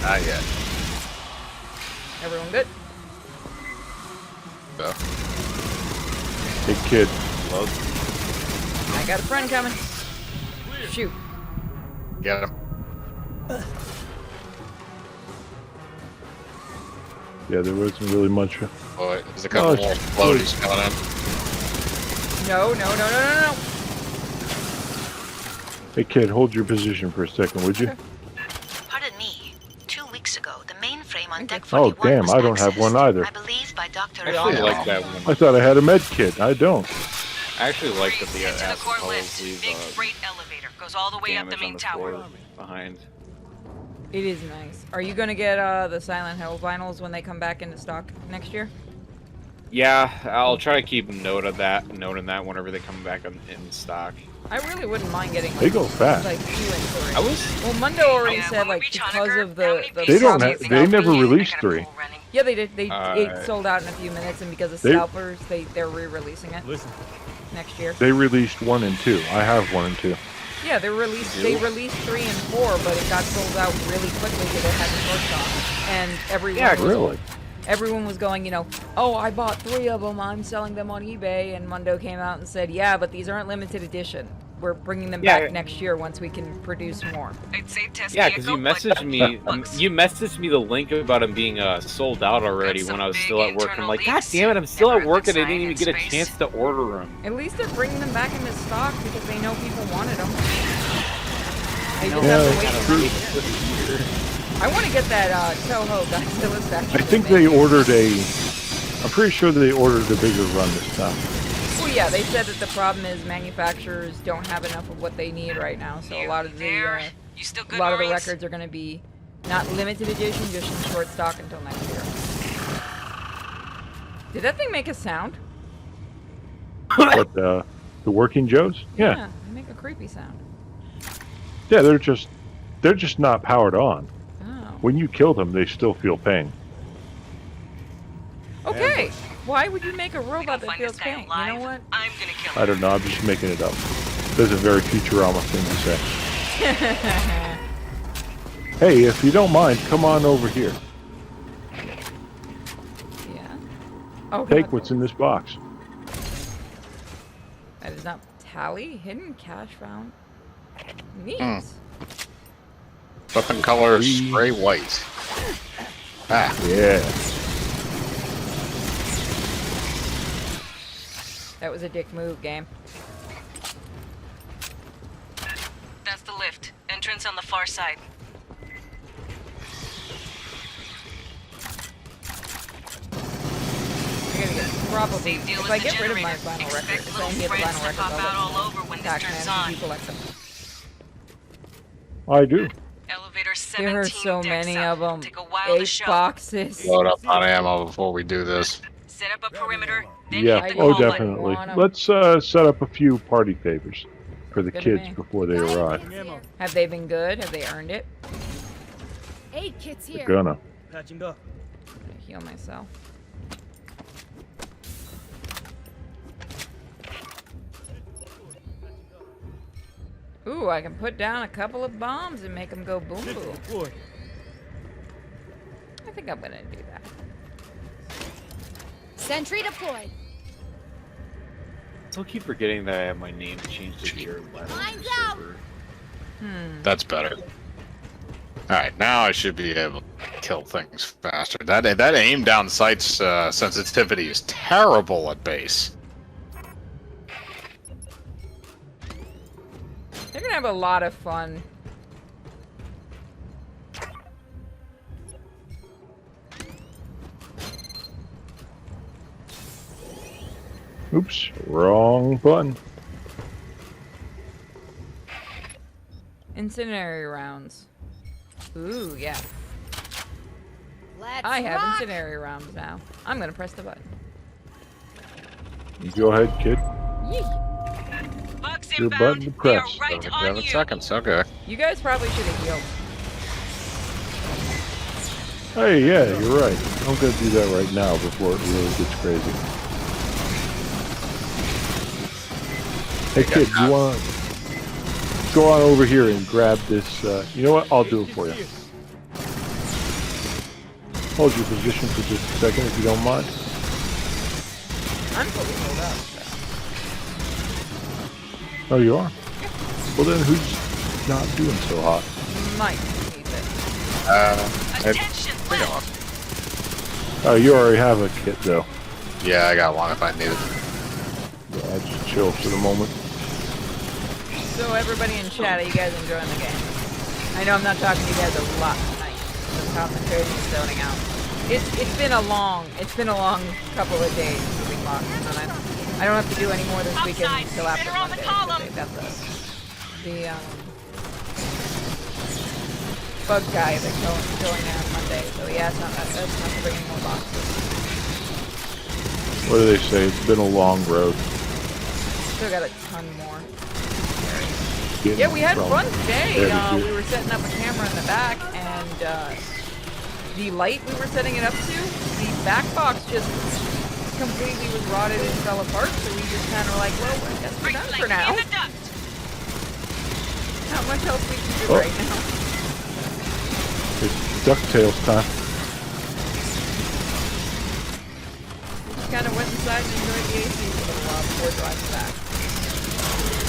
Not yet. Everyone good? So. Hey, kid. I got a friend coming. Shoot. Get him. Yeah, there wasn't really much. Boy, there's a couple more floaties coming in. No. Hey, kid, hold your position for a second, would you? Pardon me. 2 weeks ago, the mainframe on deck Oh, 41 damn, was I don't have one either. I believe by Dr. I actually like that one. I thought I had a med kit. I don't. I actually like that the Into the core assholes lift. leave Big freight elevator goes all the way up the damage on main the tower. floor behind. It is nice. Are you gonna get the Silent Hill vinyls when they come back into stock next year? Yeah, I'll try to keep a note of that, whenever they come back in stock. I really wouldn't mind getting. Like, they go fast. Like 2 and 3. I was. Well, Mundo already said like because of the they don't. They never released 3. Yeah, they did. It sold out in a few minutes, and because of scalpers, they're re-releasing it next year. They released 1 and 2. I have 1 and 2. Yeah, they released 3 and 4, but it got sold out really quickly because it had the short stock, and everyone was going, you know, oh, I bought 3 of them, I'm selling them on eBay, and Mundo came out and said, yeah, but these aren't limited edition. We're bringing them back next year once we can produce more. Yeah, because you messaged me the link about them being sold out already when I was still at work. I'm like, God damn it, I'm still at work and I didn't even get a chance to order them. At least they're bringing them back into stock because they know people wanted them. They just have to wait. I want to get that Toho Godzilla statue. I think they ordered I'm pretty sure they ordered a bigger run this time. Well, yeah, they said that the problem is manufacturers don't have enough of what they need right now, so a lot of the records are going to be not limited edition, just in short stock until next year. Did that thing make a sound? What, the working Joes? Yeah, they make a creepy sound. Yeah, they're just not powered on. Oh. When you kill them, they still feel pain. Okay. Why would you make a robot that feels pain? You know what? I'm gonna kill I don't know, I'm just making it up. There's a very Futurama thing to say. Hey, if you don't mind, come on over here. Yeah. Oh, Take what's in this box. That is not tally. Hidden cash found. Neat. Weapon color spray white. Ah. Yeah. That was a dick move, game. That's the lift. Entrance on the far side. I gotta get probably. If I get rid of my vinyl record, if I only get the vinyl record, I'll let collect them. I do. There are so many of them. 8 boxes. Load up on ammo before we do this. Set up a perimeter. Yeah, oh definitely. Let's set up a few party favors for the kids before they arrive. Have they been good? Have they earned it? 8 kits here. They're gonna. Patching up. I'm gonna heal myself. Ooh, I can put down a couple of bombs and make them go boom boom. I think I'm gonna do that. Sentry deployed. I still keep forgetting that I have my name changed to Jared Leto. Lines out. That's better. Alright, now I should be able to kill things faster. That aim down sight's sensitivity is terrible at base. They're gonna have a lot of fun. Oops, wrong button. Incendiary rounds. Ooh, yeah. Let's I have rock. incendiary rounds now. I'm gonna press the button. You go ahead, kid. Yeet. Your button to press. 7 seconds, okay. You guys probably should have healed. Hey, yeah, you're right. I'm gonna do that right now before it really gets crazy. Hey kid, you want to go on over here and grab this, you know what, I'll do it for you. Hold your position for just a second if you don't mind. I'm fully healed up. Oh, you are? Well then, who's not doing so hot? Mike needs it. Oh, you already have a kit though. Yeah, I got one if I need it. Yeah, I'll just chill for the moment. So everybody in chat, are you guys enjoying the game? I know I'm not talking to you guys a lot tonight. I'm concentrating and zoning out. It's been a long couple of days moving boxes, and I don't have to do any more this weekend until after Monday. That's the bug guy that's going on Monday. So yeah, that's not to bring any more boxes. What do they say? It's been a long road. Still got a ton more. Yeah, we had fun today. We were setting up a camera in the back, and the light we were setting it up to, the back box just completely was rotted and fell apart, so we just kind of like, well, I guess we're done for now. Not much else we can do right now. It's DuckTales time. Just kind of went inside and enjoyed the AC for a little while before driving back.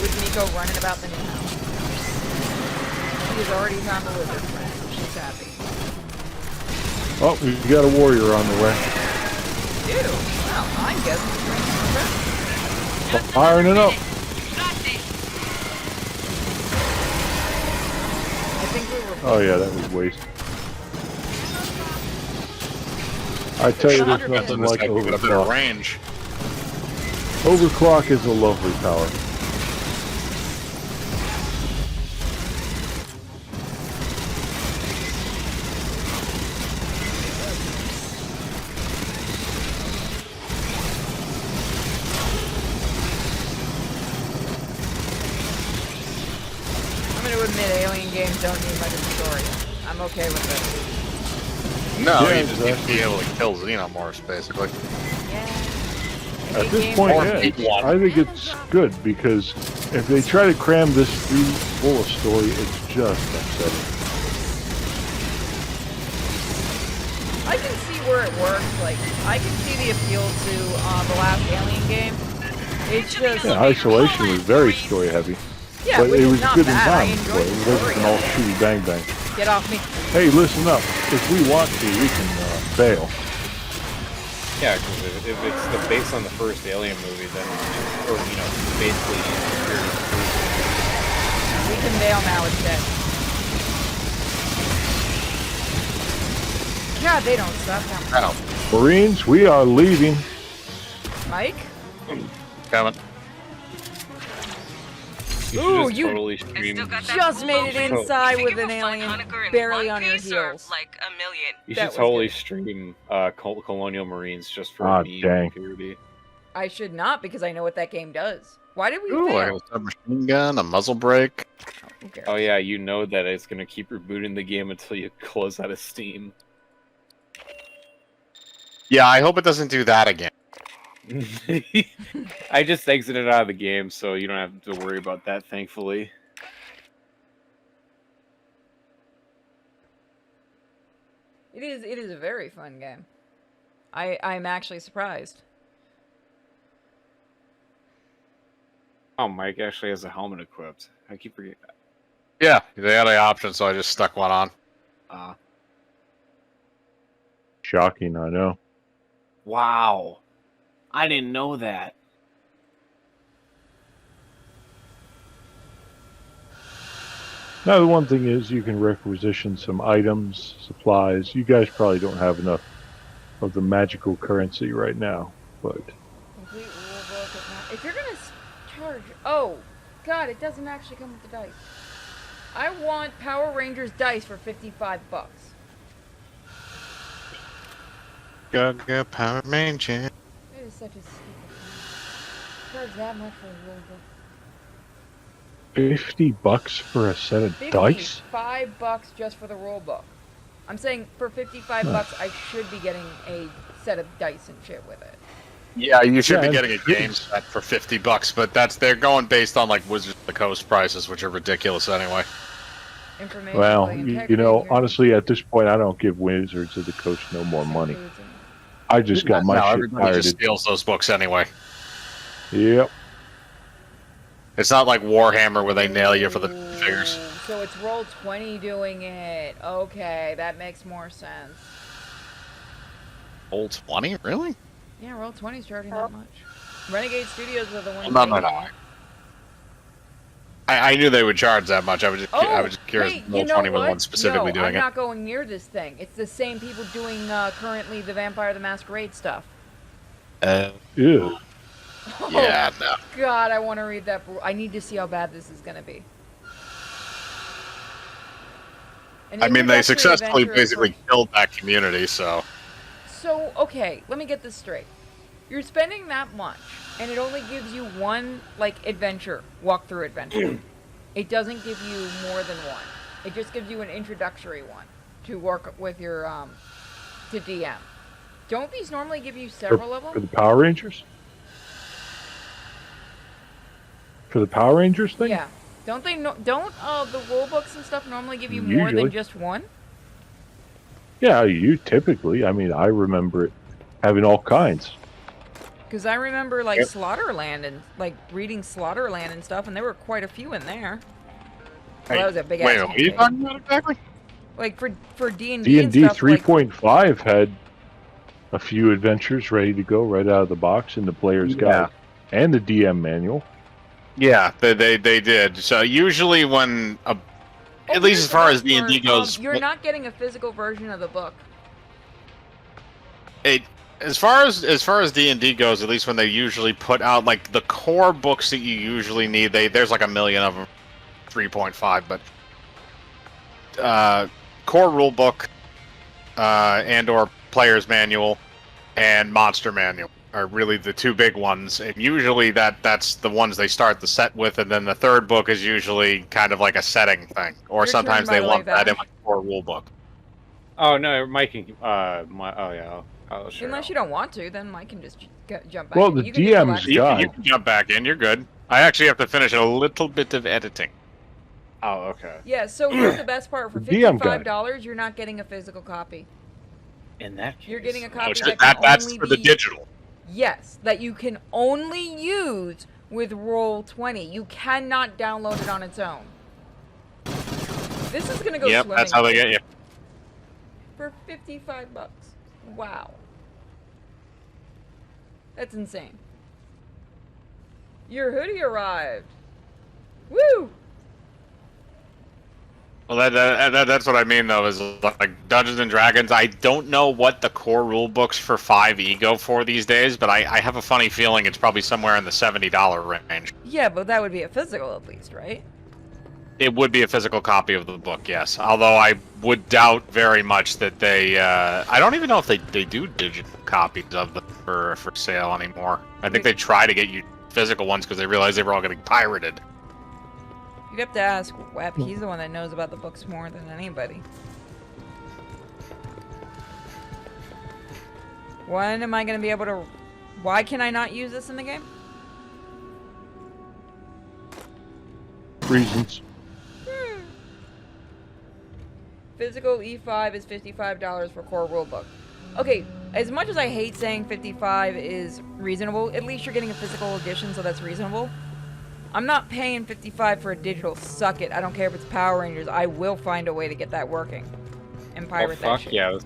With Nico running about the new house. She has already found a lizard friend, so she's happy. Oh, we got a warrior on the way. Ew, well, I guess it's firing it up. I think we were... Oh yeah, that was waste. I tell you, there's nothing like overclock. Range. Overclock is a lovely power. I'm going to admit alien games don't need much of a story. I'm okay with it. No, yeah, you just need to be able to kill xenomorphs, basically. Yeah. At this point, yeah, I think it's good, because if they try to cram this full of story, it's just upsetting. I can see where it works. Like, I can see the appeal to the last Alien game. It's just... Yeah, Isolation was very story heavy. Yeah, but it was not good bad. in time. It wasn't all shooty bang bang. Get off me. Hey, listen up. If we want to, we can bail. Yeah, because if it's based on the first Alien movie, then, or, you know, basically... We can bail now instead. God, they don't suck. Marines, we are leaving. Mike? Coming. Ooh, you totally just made it inside with an alien barely on your heels. Like a million. You should totally stream Colonial Marines just for me. Dang. I should not, because I know what that game does. Why did we Ooh, fail? I got a machine gun, a muzzle brake. Oh yeah, you know that it's gonna keep rebooting the game until you close out of Steam. Yeah, I hope it doesn't do that again. I just exited out of the game, so you don't have to worry about that, thankfully. It is a very fun game. I'm actually surprised. Oh, Mike actually has a helmet equipped. I keep forgetting that. Yeah, they had an option, so I just stuck one on. Shocking, I know. Wow. I didn't know that. Now, the one thing is you can requisition some items, supplies. You guys probably don't have enough of the magical currency right now, but... Complete rulebook. If you're going to charge... Oh, God, it doesn't actually come with the dice. I want Power Rangers dice for $55. Go Power Ranger. It is such a stupid thing. Charge that much for a rulebook. $50 for a set of dice? $55 just for the rulebook. I'm saying for $55 I should be getting a set of dice and shit with it. Yeah, you should be getting a game set for $50, but they're going based on like Wizards of the Coast prices, which are ridiculous anyway. Well, you know, honestly, at this point, I don't give Wizards of the Coast no more money. I just got my shit everybody just pirated. steals those books anyway. Yep. It's not like Warhammer where they nail you for the figures. So it's Roll20 doing it. Okay, that makes more sense. Roll20? Really? Yeah, Roll20's charging that much. Renegade Studios are the ones. No. I knew they would charge that much. I was just curious. Hey, Roll20 was one specifically doing I'm it. not going near this thing. It's the same people doing currently the Vampire the Masquerade stuff. Ew. Yeah, no. God, I want to read that. I need to see how bad this is going to be. I mean, they successfully basically killed that community, so... So, okay, let me get this straight. You're spending that much, and it only gives you one, like, walkthrough adventure. It doesn't give you more than one. It just gives you an introductory one to work with your, to DM. Don't these normally give you several of them? For the Power Rangers? For the Power Rangers thing? Yeah. Don't they, don't the rule books and stuff normally give you more Usually. than just one? Yeah, you typically. I mean, I remember it having all kinds. Because I remember, like, Slaughterland and, like, reading Slaughterland and stuff, and there were quite a few in there. So that was a big ass. Wait, what are you talking about exactly? Like, for D&D D&D and stuff, 3.5 had a few adventures ready to go right out of the box in the player's guide and the DM manual. Yeah, they did. So usually when, at least as far as D&D goes... you're not getting a physical version of the book. As far as D&D goes, at least when they usually put out, like, the core books that you usually need, there's like a million of them, 3.5, but core rulebook and or player's manual and monster manual are really the two big ones, and usually that's the ones they start the set with, and then the third book is usually kind of like a setting thing, or sometimes they lump that in with the core rulebook. Oh no, Mike can. Oh yeah. Oh, sure. Unless you don't want to, then Mike can just jump back. Well, in. the DM's guide. You can jump back in. You're good. I actually have to finish a little bit of editing. Oh, okay. Yeah. So here's the best part: for $55, you're not getting a physical copy. In that case, you're getting a copy that's for the digital. Yes, that you can only use with Roll20. You cannot download it on its own. This is gonna go swimming. Yep, that's how they get you. For $55. Wow. That's insane. Your hoodie arrived. Woo! Well, that's what I mean, though, is like Dungeons & Dragons. I don't know what the core rule books for 5e go for these days, but I have a funny feeling it's probably somewhere in the $70 range. Yeah, but that would be a physical at least, right? It would be a physical copy of the book, yes. Although I would doubt very much that they... I don't even know if they do digital copies of them for sale anymore. I think they try to get you physical ones because they realize they were all getting pirated. You'd have to ask Web. He's the one that knows about the books more than anybody. When am I going to be able to... Why can I not use this in the game? Reasons. Physical E5 is $55 for core rulebook. Okay, as much as I hate saying 55 is reasonable, at least you're getting a physical edition, so that's reasonable. I'm not paying 55 for a digital. Suck it. I don't care if it's Power Rangers. I will find a way to get that working. And pirate that shit. Yeah,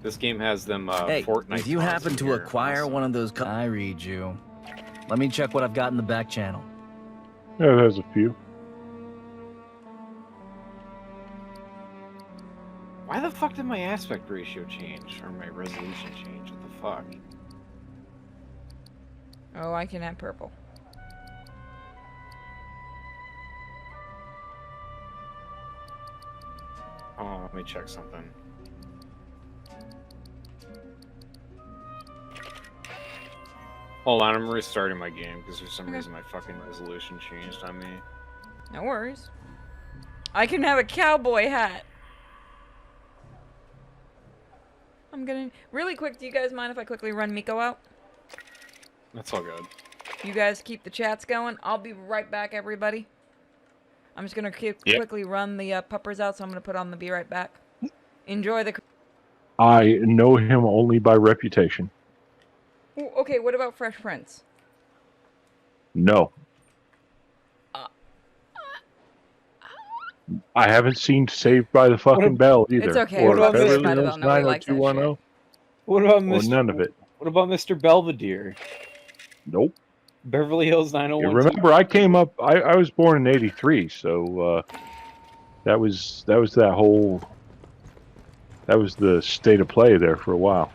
this game has them hey, Fortnite. if you happen to acquire one of those, I read you. Let me check what I've got in the back channel. Yeah, there's a few. Why the fuck did my aspect ratio change? Or my resolution change? What the fuck? Oh, I can have purple. Oh, let me check something. Hold on, I'm restarting my game because for some reason my fucking resolution changed on me. No worries. I can have a cowboy hat. I'm gonna... Really quick, do you guys mind if I quickly run Miko out? That's all good. You guys keep the chats going. I'll be right back, everybody. I'm just gonna quickly run the puppers out, so I'm gonna put on the be right back. Enjoy the... I know him only by reputation. Ooh, okay, what about Fresh Prince? No. I haven't seen Saved by the fucking Bell either. It's okay. Or What about Beverly Mr. Hills 90210. What about Or Mr. none of it. What about Mr. Belvedere? Nope. Beverly Hills 90210. Remember, I came up. I was born in '83, so that was that whole. That was the state of play there for a while.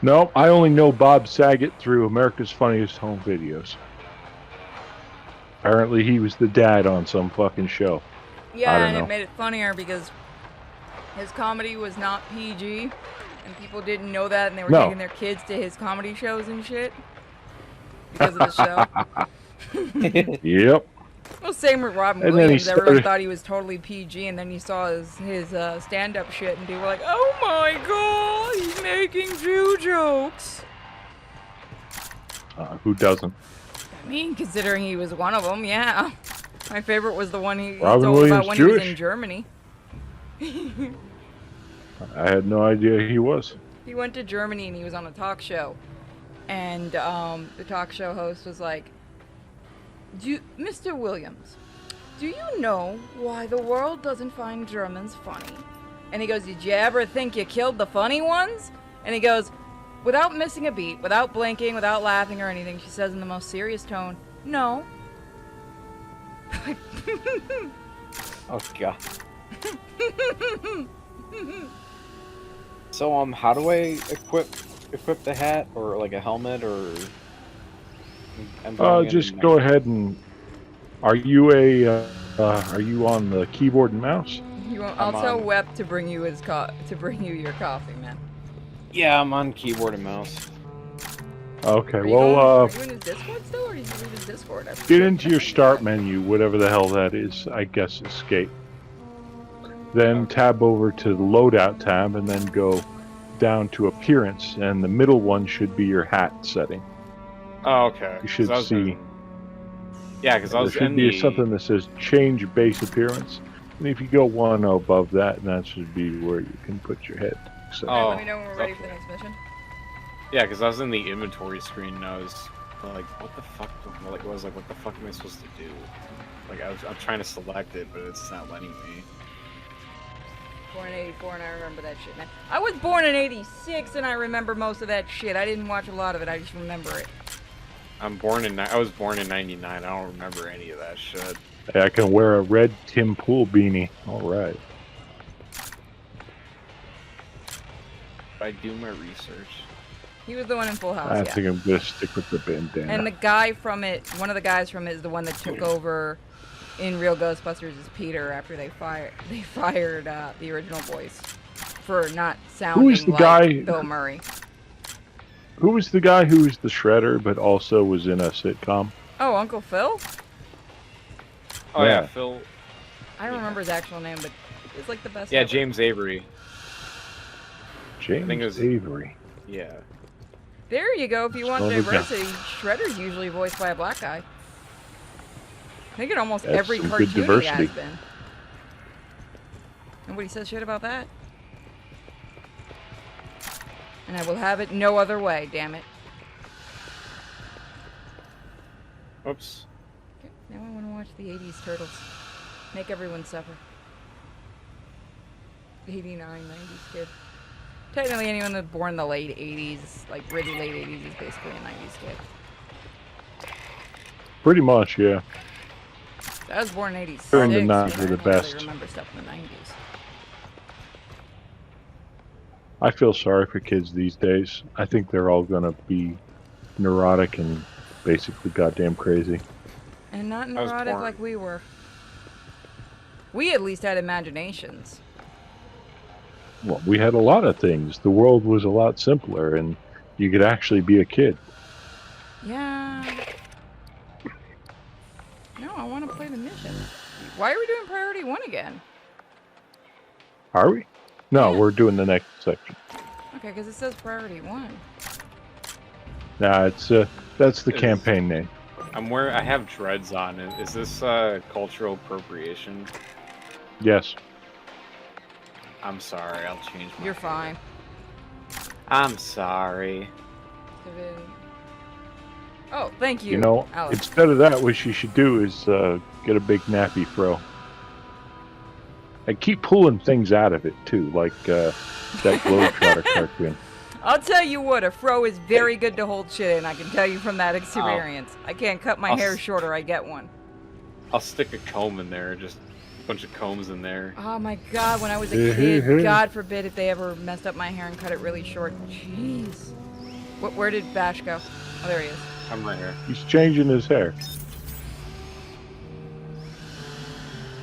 No, I only know Bob Saget through America's Funniest Home Videos. Apparently, he was the dad on some fucking show. Yeah, and it made it funnier because his comedy was not PG, And people didn't know that, and they were taking their kids to his comedy shows and shit because of the show. Yep. Well, same with Robin And Williams. Everyone thought he was totally PG, and then you saw his stand-up shit, and people were like, "Oh my god, he's making Jew jokes." Who doesn't? I mean, considering he was one of them, yeah. My favorite was the one he Robin told Williams about when Jewish? he was in Germany. I had no idea he was. He went to Germany and he was on a talk show, and the talk show host was like, "Mr. Williams, do you know why the world doesn't find Germans funny?" And he goes, "Did you ever think you killed the funny ones?" And he goes, without missing a beat, without blinking, without laughing or anything, she says in the most serious tone, "No." Oh god. So how do I equip the hat or like a helmet or? Just go ahead and. Are you on the keyboard and mouse? I'll tell Web to bring you your coffee, man. Yeah, I'm on keyboard and mouse. Okay, are you in his Discord still, or are you in his Discord? Get into your start menu, whatever the hell that is. I guess escape. Then tab over to the loadout tab, and then go down to appearance, and the middle one should be your hat setting. Oh, okay. You should see. Yeah, because I was there should be something that says change base appearance, and if you go one above that, that should be where you can put your head. So. Right, let me know when we're ready for the next mission. Yeah, because I was in the inventory screen and I was like, what the fuck? Like, I was like, what the fuck am I supposed to do? Like, I'm trying to select it, but it's not letting me. Born in 84 and I remember that shit, man. I was born in 86 and I remember most of that shit. I didn't watch a lot of it, I just remember it. I was born in 99, I don't remember any of that shit. Hey, I can wear a red Tim Pool beanie. Alright. I do my research. He was the one in Full House, I think I'm gonna stick with the bandana. And the guy from it, one of the guys from it is the one that took over in Real Ghostbusters as Peter after they fired the original voice for not sounding like Bill Murray. Who was the guy who was the Shredder but also was in a sitcom? Oh, Uncle Phil? Oh yeah, Phil. I don't remember his actual name, but it's like the best. Yeah, ever. James Avery. James Avery. Yeah. There you go. If you want diversity, Shredder's usually voiced by a black guy. I think in almost every cartoon he has been. Nobody says shit about that. And I will have it no other way, damn it. Oops. Okay, now I want to watch the 80s Turtles. Make everyone suffer. 89, 90s kid. Technically anyone that's born in the late 80s, like really late 80s, is basically a 90s kid. Pretty much, yeah. I was born in 86. During the 90s were the best. I remember stuff in the 90s. I feel sorry for kids these days. I think they're all gonna be neurotic and basically goddamn crazy. And not neurotic like we were. We at least had imaginations. Well, we had a lot of things. The world was a lot simpler, and you could actually be a kid. Yeah. No, I want to play the mission. Why are we doing Priority 1 again? Are we? No, we're doing the next section. Okay, because it says Priority 1. Nah, it's that's the campaign name. I have dreads on. Is this cultural appropriation? Yes. I'm sorry, I'll change my... You're fine. I'm sorry. Oh, thank you, You know, Alex. instead of that, what you should do is get a big nappy fro. And keep pulling things out of it, too, like that Globetrotter cartoon. I'll tell you what, a fro is very good to hold shit in. I can tell you from that experience. I can't cut my hair shorter, I get one. I'll stick a comb in there, just a bunch of combs in there. Oh my god, when I was a kid, God forbid if they ever messed up my hair and cut it really short. Jeez. Where did Bash go? Oh, there he is. I'm right here. He's changing his hair.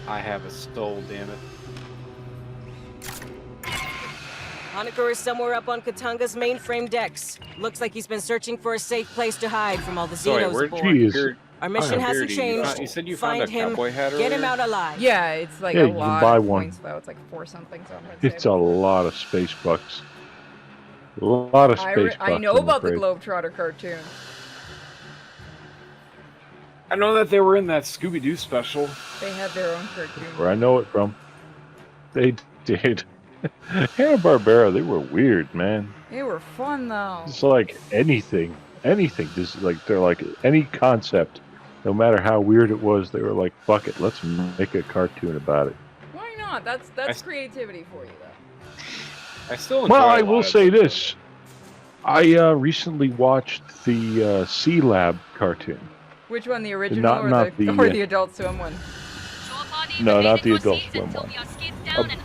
I have a stole, damn it. Honecker is somewhere up on Katanga's mainframe decks. Looks like he's been searching for a safe place to hide from all the Xenos aboard. Our mission hasn't changed. You said you Find found a him, cowboy hat get him earlier? out alive. Yeah, it's like Yeah, a you can lot buy of one. points though. It's like 4 something. So I'm gonna It's a lot of space bucks. A lot of space bucks. I know I'm about the afraid. Globetrotter cartoon. I know that they were in that Scooby-Doo special. They had their own cartoon. Where I know it from. They did. Hanna-Barbera, they were weird, man. They were fun though. It's like anything. Just like they're like any concept. No matter how weird it was, they were like, fuck it, let's make a cartoon about it. Why not? That's creativity for you though. I still enjoy Well, I a lot will of say them. this. I recently watched the C-Lab cartoon. Which one, the original or the Adult Swim one? No, not the Adult Swim one.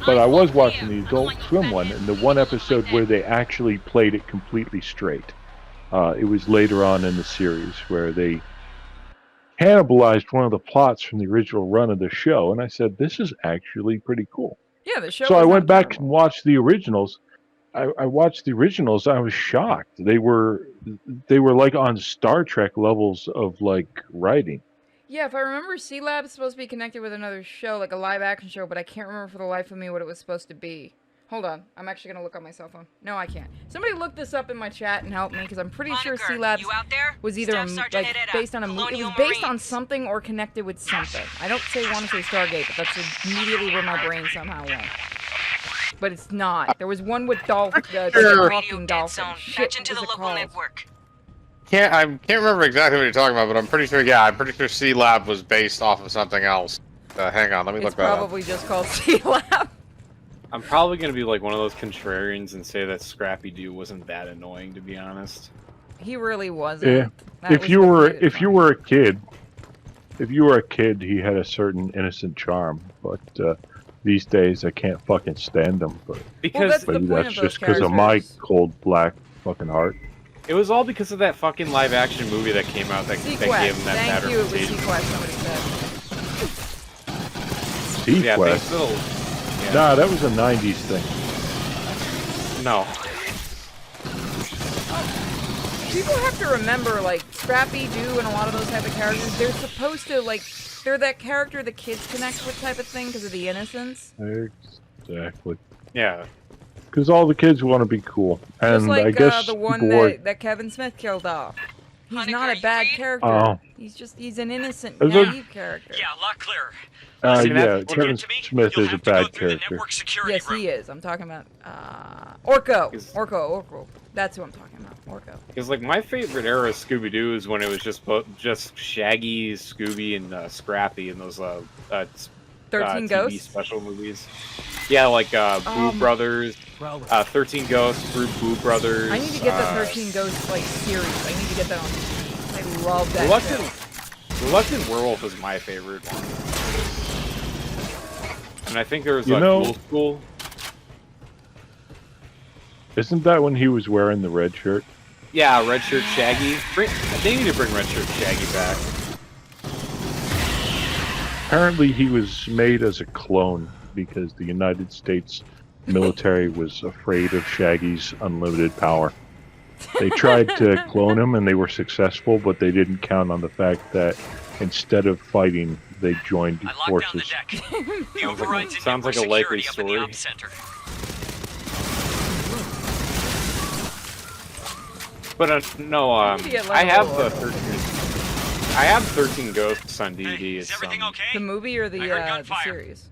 But I was watching the Adult Swim one, and the one episode where they actually played it completely straight. It was later on in the series where they cannibalized one of the plots from the original run of the show, and I said, this is actually pretty cool. Yeah, the show. So I was went not back terrible. and watched the originals. I watched the originals. I was shocked. They were like on Star Trek levels of like writing. Yeah, if I remember, C-Lab is supposed to be connected with another show, like a live-action show, but I can't remember for the life of me what it was supposed to be. Hold on, I'm actually gonna look on my cell phone. No, I can't. Somebody look this up in my chat and help me, because I'm pretty sure C-Lab was either like based on a movie. It was based on something or connected with something. I don't want to say Stargate, but that's immediately where my brain somehow went. But it's not. There was one with talking dolphins. Shit, into the what was it local called? network. I can't remember exactly what you're talking about, but I'm pretty sure. Yeah, I'm pretty sure C-Lab was based off of something else. Hang on, let me It's look that up. probably just called C-Lab. I'm probably gonna be like one of those contrarians and say that Scrappy Doo wasn't that annoying, to be honest. He really wasn't. Yeah. If you were a kid, he had a certain innocent charm. But these days, I can't fucking stand him. But Because maybe that's just because of my cold black fucking heart. it was all because of that fucking live action movie that came out that gave him that bad Thank you, it was reputation. Sequest, somebody said. Yeah, Sequest. yeah. Nah, that was a '90s thing. No. People have to remember, like, Scrappy Doo and a lot of those type of characters, they're supposed to, like, they're that character the kids connect with type of thing because of the innocence. Exactly. Yeah. Because all the kids want to be cool, and Just like I guess the one people are- that Kevin Smith killed off. He's not a bad character. Oh. He's an innocent, Is it- naive character. Yeah, a lot clearer. yeah, Kevin Smith is a bad character. Yes, he is. I'm talking about Orko. Orko. That's who I'm talking about. Orko. Because like my favorite era of Scooby Doo is when it was just Shaggy, Scooby, and Scrappy in those 13 TV Ghosts? special movies. Yeah, like Boo Brothers, 13 Ghosts, Boo Brothers. I need to get the 13 Ghosts like series. I need to get that on. I love that. Reluctant Werewolf is my favorite one. And I think there was Ghoul School. Isn't that when he was wearing the red shirt? Yeah, Red Shirt Shaggy. They need to bring Red Shirt Shaggy back. Apparently, he was made as a clone because the United States military was afraid of Shaggy's unlimited power. They tried to clone him and they were successful, but they didn't count on the fact that instead of fighting, they joined forces. Sounds like a likely story. But no, I have the 13 Ghosts on DVD. It's the movie or the series?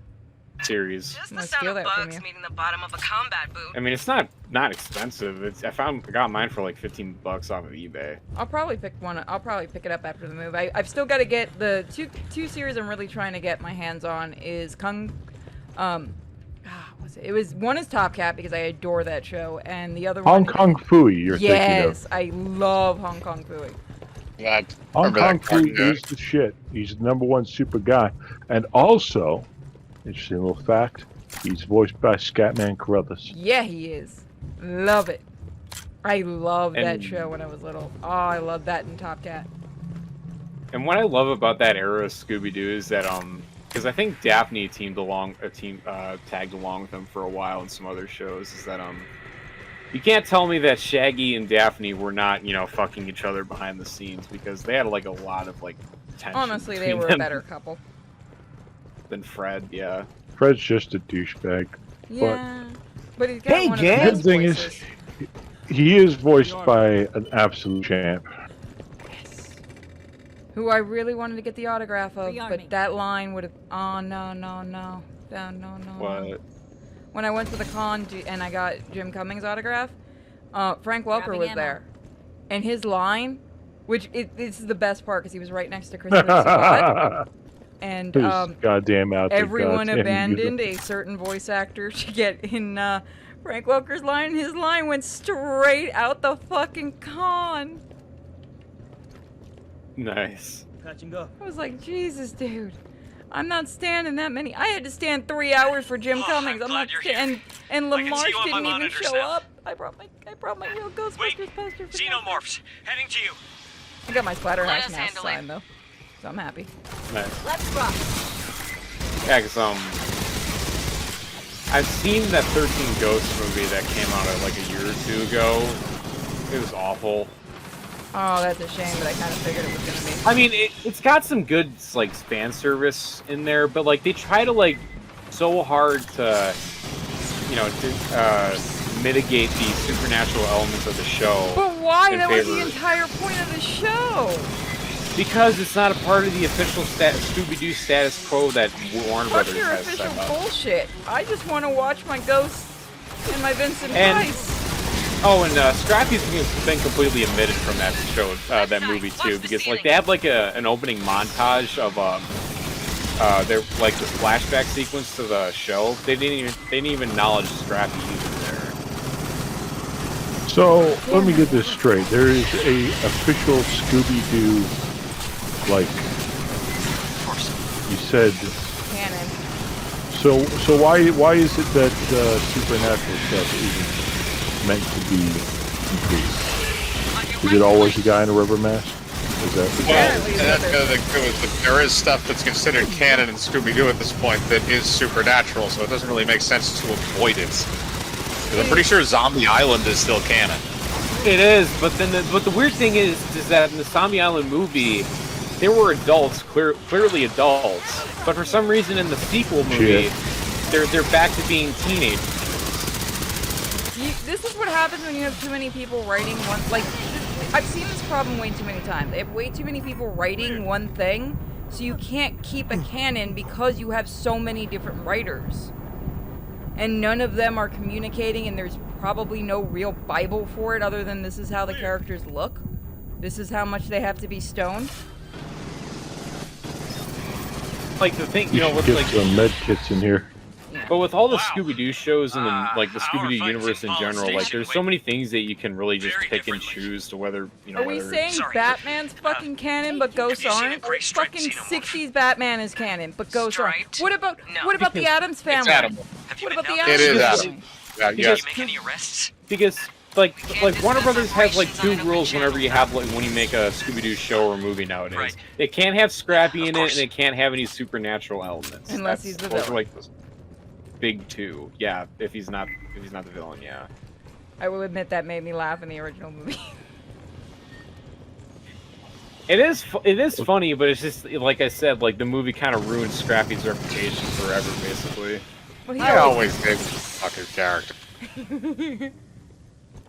Series. Just the sound of bugs meeting the bottom of a combat boot. I mean, it's not expensive. I got mine for like $15 off of eBay. I'll probably pick one. I'll probably pick it up after the movie. I've still got to get the two series I'm really trying to get my hands on is it was one is Top Cat because I adore that show, and the other Hong one Kong Phooey, you're thinking of. Yes, I love Hong Kong Phooey. Hong Kong Phooey is the shit. He's the #1 super guy. And also, interesting little fact, he's voiced by Scatman Carruthers. Yeah, he is. Love it. I loved that show when I was little. Oh, I love that in Top Cat. And what I love about that era of Scooby-Doo is that because I think Daphne tagged along with him for a while in some other shows. Is that You can't tell me that Shaggy and Daphne were not, you know, fucking each other behind the scenes, because they had like a lot of like tension. Honestly, they were a better couple than Fred. Yeah. Fred's just a douchebag. Yeah, but he's got one of the the best thing voices. is, he is voiced by an absolute champ. Who I really wanted to get the autograph of, but that line would have. Oh no. What? When I went to the con and I got Jim Cummings' autograph, Frank Welker was there, and his line, which this is the best part because he was right next to Christopher Scott, and goddamn out there, everyone goddamn abandoned a certain voice actor to get in Frank Welker's line. His line went straight out the fucking con. Nice. Catch and go. I was like, Jesus, dude. I'm not standing that many. I had to stand 3 hours for Jim Cummings. I'm not and Lamarche didn't even show up. I brought my real Ghostbusters poster for Xenomorphs, heading to you. I got my Splatterhouse mask signed though, so I'm happy. Nice. Let's rock. Yeah, because I've seen that 13 Ghosts movie that came out like a year or two ago. It was awful. Oh, that's a shame, but I kind of figured it was gonna be. I mean, it's got some good like fan service in there, but like they try to like so hard to, you know, to mitigate the supernatural elements of the show. But why? That was the entire point of the show. Because it's not a part of the official Scooby-Doo status quo that Warner Brothers your has official set up. bullshit. I just want to watch my ghosts and my Vincent Price. Oh, and Scrappy's been completely omitted from that show, that movie too, because like they have like an opening montage of their like the flashback sequence to the show. They didn't even acknowledge Scrappy either there. So let me get this straight. There is a official Scooby-Doo, like you said. Canon. So why is it that supernatural stuff isn't meant to be increased? Is it always a guy in a rubber mask? Is that? Well, there is stuff that's considered canon in Scooby-Doo at this point that is supernatural, so it doesn't really make sense to avoid it. 'Cause I'm pretty sure Zombie Island is still canon. It is, but the weird thing is that in the Zombie Island movie, there were adults, clearly adults, but for some reason in the sequel movie, they're back to being teenagers. This is what happens when you have too many people writing one. Like, I've seen this problem way too many times. They have way too many people writing one thing, so you can't keep a canon because you have so many different writers. And none of them are communicating, and there's probably no real Bible for it other than this is how the characters look. This is how much they have to be stoned. Like the thing, you know, with get like some med kits in here. But with all the Scooby-Doo shows and like the Scooby-Doo universe in general, like there's so many things that you can really just pick and choose to whether, you know, Are we saying Batman's fucking canon but ghosts aren't? Fucking 60s Batman is canon but ghosts aren't. What about the Addams Family? What about the Addams Family? Yeah, yes. Make any arrests? Because like Warner Brothers has like two rules whenever you have like when you make a Scooby-Doo show or movie nowadays. Right. It can't have Scrappy in it, and it can't have any supernatural elements. Unless he's the villain. Like the big two, yeah. If he's not the villain, yeah. I will admit that made me laugh in the original movie. It is funny, but it's just like I said, like the movie kind of ruined Scrappy's reputation forever, basically. Well, I always gave him a fucking character.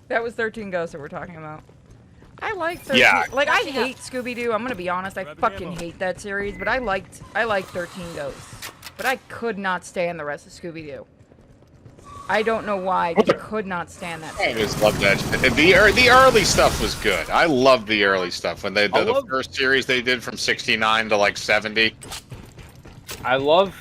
That was 13 Ghosts that we're talking about. I like 13. Yeah. Like, I hate Scooby-Doo. I'm gonna be honest. I fucking hate that series. But I liked 13 Ghosts. But I could not stand the rest of Scooby-Doo. I don't know why. I just could not stand that. I just love that. The early stuff was good. I loved the early stuff when they did the first series they did from '69 to like '70. I love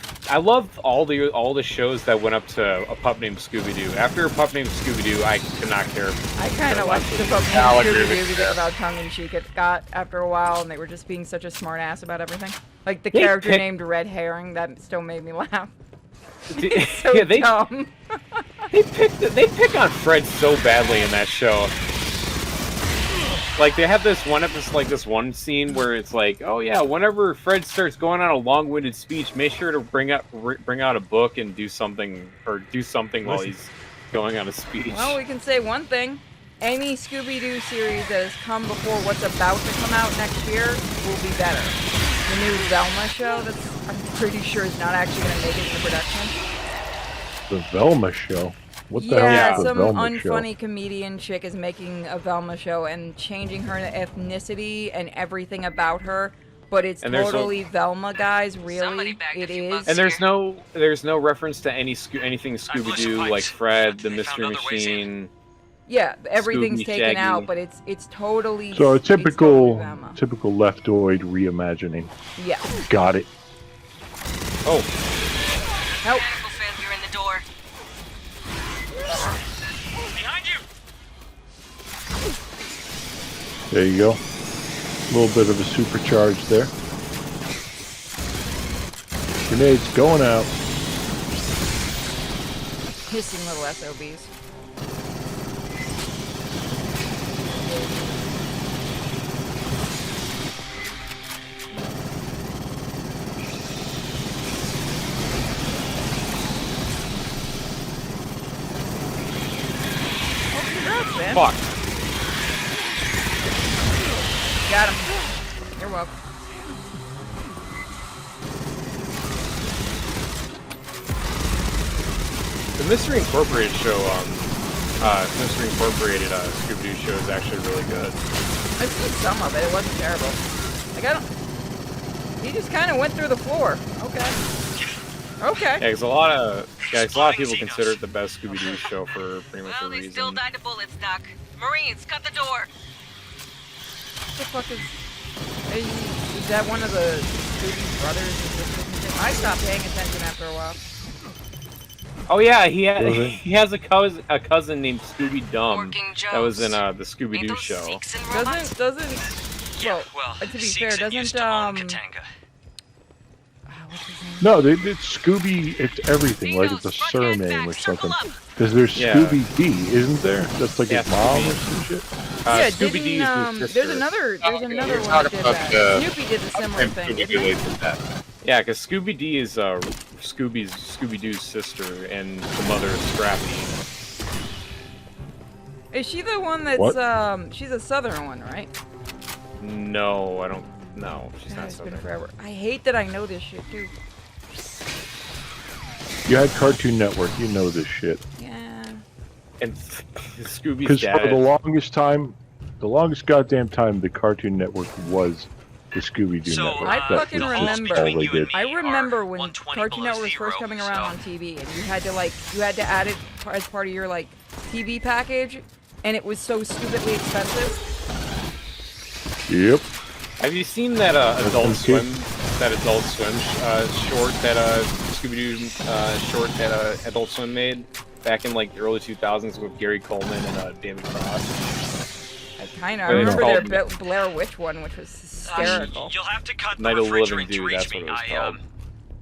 all the shows that went up to A Pup Named Scooby-Doo. After A Pup Named Scooby-Doo, I could not care. I kind of watched The Pup Named Scooby-Doo because of how tongue-in-cheek it got after a while, and they were just being such a smart-ass about everything. Like the character named Red Herring, that still made me laugh. It's so dumb. They pick on Fred so badly in that show. Like they have this one episode, like this one scene where it's like, oh yeah, whenever Fred starts going on a long-winded speech, make sure to bring out a book and do something while he's going on a speech. Well, we can say one thing. Any Scooby-Doo series that has come before what's about to come out next year will be better. The new Velma show, I'm pretty sure is not actually going to make it into production. The Velma show? What the hell is the Velma show? Some unfunny comedian chick is making a Velma show and changing her ethnicity and everything about her. But it's totally Velma, guys. Really, it is. And there's no reference to anything Scooby-Doo, like Fred, the Mystery Machine. Yeah, everything's Scooby, taken Shaggy. out, but it's totally. So a typical totally leftoid reimagining. Yeah. Got it. Oh. Help! Mechanical failure in the door. Behind you. There you go. A little bit of a supercharge there. Grenades going out. Hissing little SOBs. Fuck. Got him. You're welcome. The Mystery Incorporated show, Mystery Incorporated Scooby-Doo show is actually really good. I've seen some of it. It wasn't terrible. Like he just kind of went through the floor. Okay. Okay. Yeah, because a lot of people consider it the best Scooby-Doo show for pretty much a reason. They still died to bullets, Doc. Marines, cut the door. What the fuck is that one of the Scooby brothers and sisters? I stopped paying attention after a while. Oh yeah, he has a cousin named Scooby Dumb that was in the Scooby-Doo show. Doesn't well, to be fair, doesn't No, it's Scooby. It's everything. Like it's a surname or something. Because there's Scooby D, isn't there? That's like his mom or some shit. Yeah, Scooby D is his sister. There's another one that did that. Snoopy did a similar thing, didn't he? Yeah, because Scooby D is Scooby-Doo's sister, and the mother is Scrappy. Is she the one that's she's a southern one, right? No, I don't. No, she's not It's been southern. forever. I hate that I know this shit too. You had Cartoon Network. You know this shit. Yeah. And Scooby's Because dad. for the longest goddamn time, the Cartoon Network was the Scooby-Doo network. I That fucking was remember. all they did. I remember when Cartoon Network was first coming around on TV, and you had to add it as part of your TV package, and it was so stupidly expensive. Yep. Have you seen that Adult Swim short that Scooby-Doo short that Adult Swim made back in the early 2000s with Gary Coleman and David Cross? I remember their Blair Witch one, which was hysterical. You'll have to cut the Night of the Living refrigerant to Dude, reach that's me. what it was called.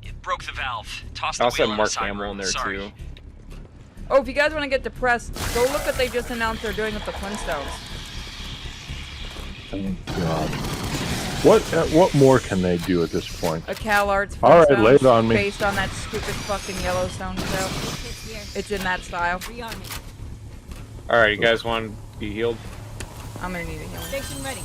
It broke the valve. Tossed I the also wheel had on Mark the side Hamill in room. there Sorry. too. Oh, if you guys want to get depressed, go look what they just announced they're doing with the Flintstones. Thank God. What more can they do at this point? A CalArts All right, Flintstones lay it on me. based on that stupid fucking Yellowstone show. It's in that style. All right, you guys want to be healed? I'm gonna need a healing. Station ready.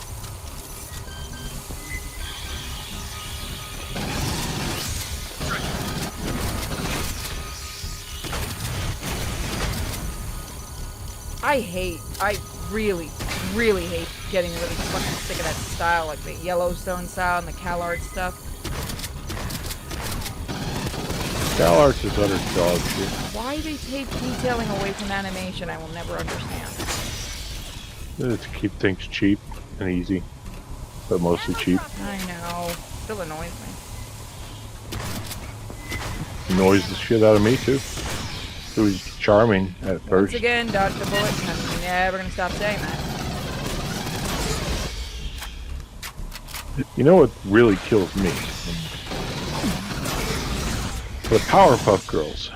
I really, really hate getting really fucking sick of that style, like the Yellowstone style and the CalArts stuff. CalArts is utter dog shit. Why they take detailing away from animation, I will never understand. To keep things cheap and easy, but mostly cheap. I know. Still annoys me. Annoys the shit out of me too. It was charming at Once first. again, dodge the bullet, and I'm never gonna stop saying that. You know what really kills me? The Powerpuff Girls.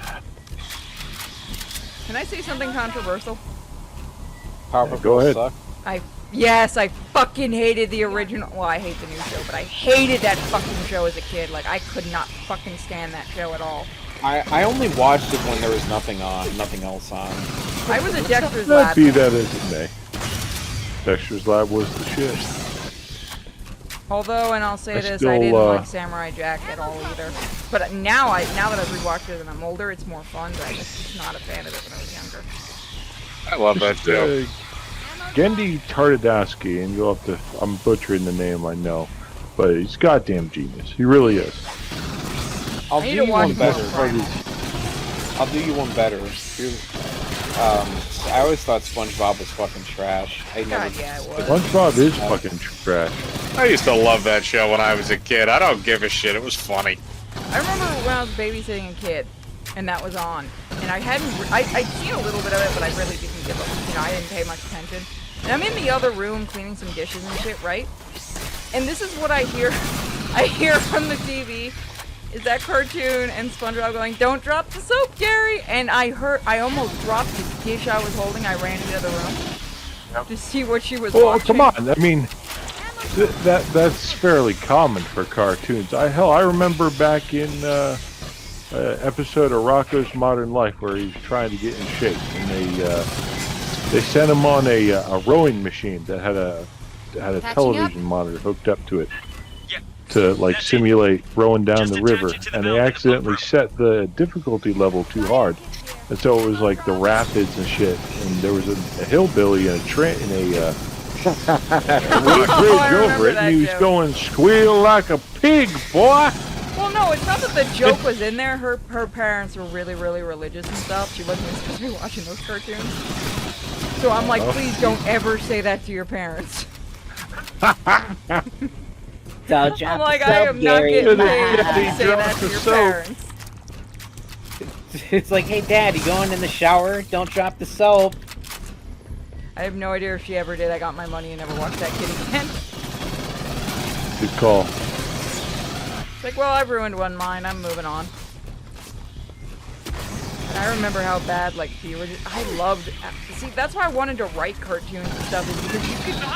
Can I say something controversial? Powerpuff Go ahead. Suck. Yes, I fucking hated the original. Well, I hate the new show, but I hated that fucking show as a kid. Like, I could not fucking stand that show at all. I only watched it when there was nothing else on. I was at Dexter's Lab. Be that as it may. Dexter's Lab was the shit. Although, and I'll say this, I didn't like Samurai Jack at all either. But now that I've rewatched it and I'm older, it's more fun. But I was just not a fan of it when I was younger. I love that show. Gendy Tartakovsky, and you'll have to, I'm butchering the name, I know, but he's goddamn genius. He really is. I'll do you one better. I'll do you one better. I always thought SpongeBob was fucking trash. SpongeBob is fucking trash. I used to love that show when I was a kid. I don't give a shit. It was funny. I remember when I was babysitting a kid, and that was on, and I'd seen a little bit of it, but I really didn't give a, I didn't pay much attention. And I'm in the other room cleaning some dishes and shit, right? And this is what I hear. I hear from the TV. Is that cartoon and SpongeBob going, "Don't drop the soap, Gary!" And I almost dropped the dish I was holding. I ran into the other room to see what she was watching. Come on. I mean, that's fairly common for cartoons. I remember back in episode of Rocko's Modern Life where he's trying to get in shape, and they sent him on a rowing machine that had a television monitor hooked up to it to like simulate rowing down the river, and they accidentally set the difficulty level too hard, and so it was like the rapids and shit, and there was a hillbilly in a bridge over it, and he was going, "Squeal like a pig, boy." Well, no, it's not that the joke was in there. Her parents were really, really religious and stuff. She wasn't supposed to be watching those cartoons. So I'm like, please don't ever say that to your parents. I'm like, I am not getting paid to say that to your parents. It's like, hey, Dad, you going in the shower? Don't drop the soap. I have no idea if she ever did. I got my money and never watched that kid again. Good call. It's like, well, I've ruined one mine. I'm moving on. And I remember how bad, like, the original. I loved. See, that's why I wanted to write cartoons and stuff, is because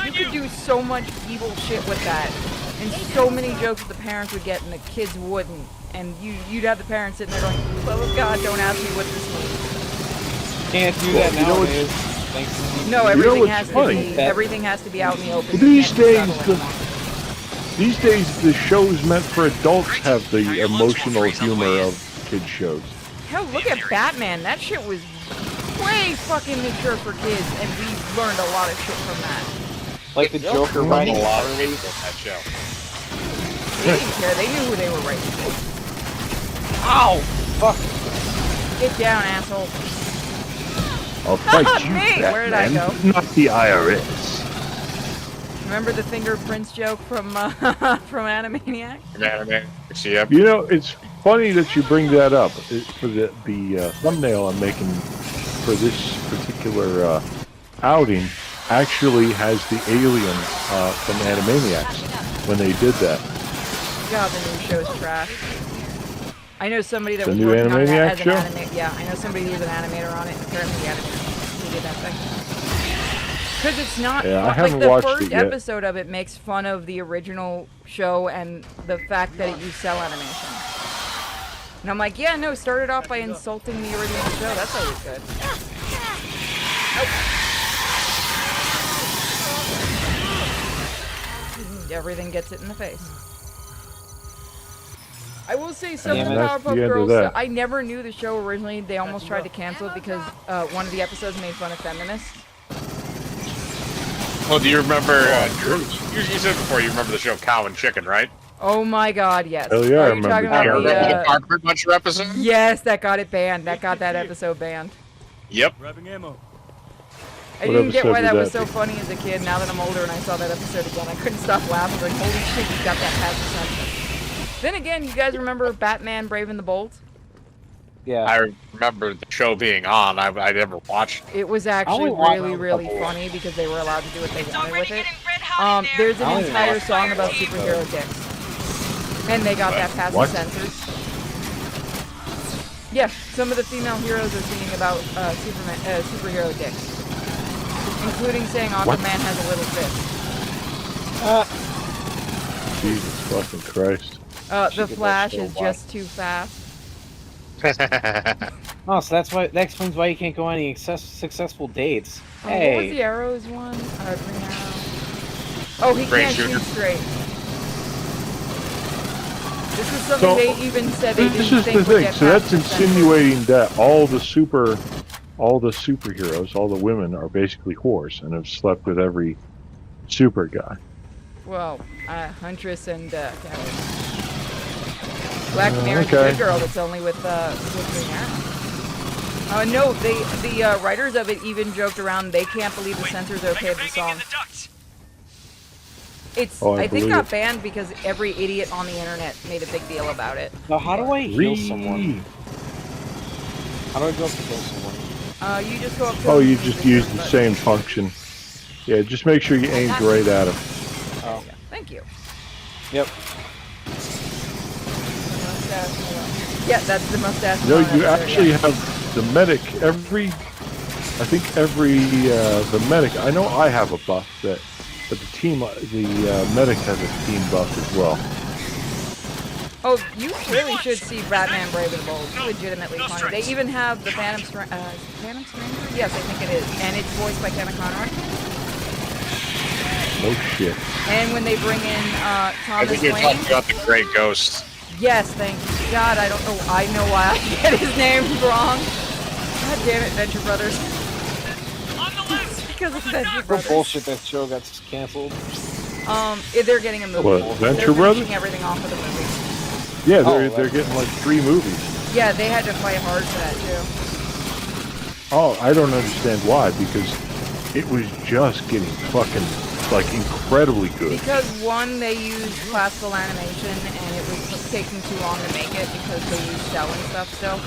you could do so much evil shit with that, and so many jokes that the parents would get and the kids wouldn't, and you'd have the parents sitting there going, "Well, God, don't ask me what this means." Can't do that nowadays. No, everything has to be out in the open. These days, the shows meant for adults have the emotional humor of kids shows. Hell, look at Batman. That shit was way fucking mature for kids, and we learned a lot of shit from that. Like the Joker writing a lot of that show. They didn't care. They knew who they were writing to. Ow! Fuck. Get down, asshole. I'll fight you, Batman. Where did I go? Not the IRS. Remember the fingerprints joke from Animaniacs? Yep. You know, it's funny that you bring that up. For the thumbnail I'm making for this particular outing actually has the alien from Animaniacs when they did that. God, the new show's trash. I know somebody that the was new working on it Animaniacs as show? an animator. Yeah, I know somebody who was an animator on it. Apparently, the animator who did that thing. Because it's not like the first episode of it makes fun of the original show and the fact that it used cell animation. And I'm like, yeah, no, started off by insulting the original show. That's always good. Nope. Everything gets it in the face. I will say some of the Powerpuff Girls, I never knew the show originally. They almost tried to cancel it because one of the episodes made fun of feminists. Well, do you remember, you said before you remember the show Cow and Chicken, right? Oh my god, yes. Hell yeah, I remember the Carpet Muncher episode? Yes, that got it banned. That got that episode banned. Yep. I didn't get why that was so funny as a kid. Now that I'm older and I saw that episode again, I couldn't stop laughing. Like, holy shit, you got that past the sentence. Then again, you guys remember Batman Brave and the Bold? Yeah. I remember the show being on. I never watched it. It was actually really funny because they were allowed to do what they wanted with it. There's an entire song about superhero dicks. And they got that past the censors. Yeah, some of the female heroes are singing about superhero dicks. Including saying Aquaman has a little fist. Jesus fucking Christ. The Flash is just too fast. Oh, so that explains why you can't go on any successful dates. Hey. What was the arrows one? Green arrow. Oh, he can't shoot straight. This is something they even said they didn't think would get past So that's insinuating that all the superheroes, all the women are basically whores and have slept with every super guy. Well, Huntress and Black Mary's a good girl that's only with Green Arrow. No, the writers of it even joked around they can't believe the censors okayed the song. I think got banned because every idiot on the internet made a big deal about it. Now, how do I heal someone? How do I go up to heal someone? You just go up to you just use the same function. Yeah, just make sure you aim right at him. Oh. Thank you. Yep. Yeah, that's the mustache. No, you actually have the medic. The medic. I know I have a buff but the medic has a team buff as well. Oh, you really should see Batman Brave and the Bold. It's legitimately funny. They even have the Phantom Stranger? Yes, I think it is. And it's voiced by Kevin Conroy. No shit. And when they bring in Thomas I think you're talking about the Grey Ghost. Yes, thank God. I don't know. I know why I get his name wrong. God damn it, Venture Brothers. Because of Venture Brothers. What bullshit that show got canceled? They're getting a movie. What, Venture they're Brothers? finishing everything off of the movie. Yeah, they're getting like 3 movies. Yeah, they had to fight hard for that too. Oh, I don't understand why, because it was just getting fucking like incredibly good. Because one, they used classical animation and it was taking too long to make it because they used cell and stuff still.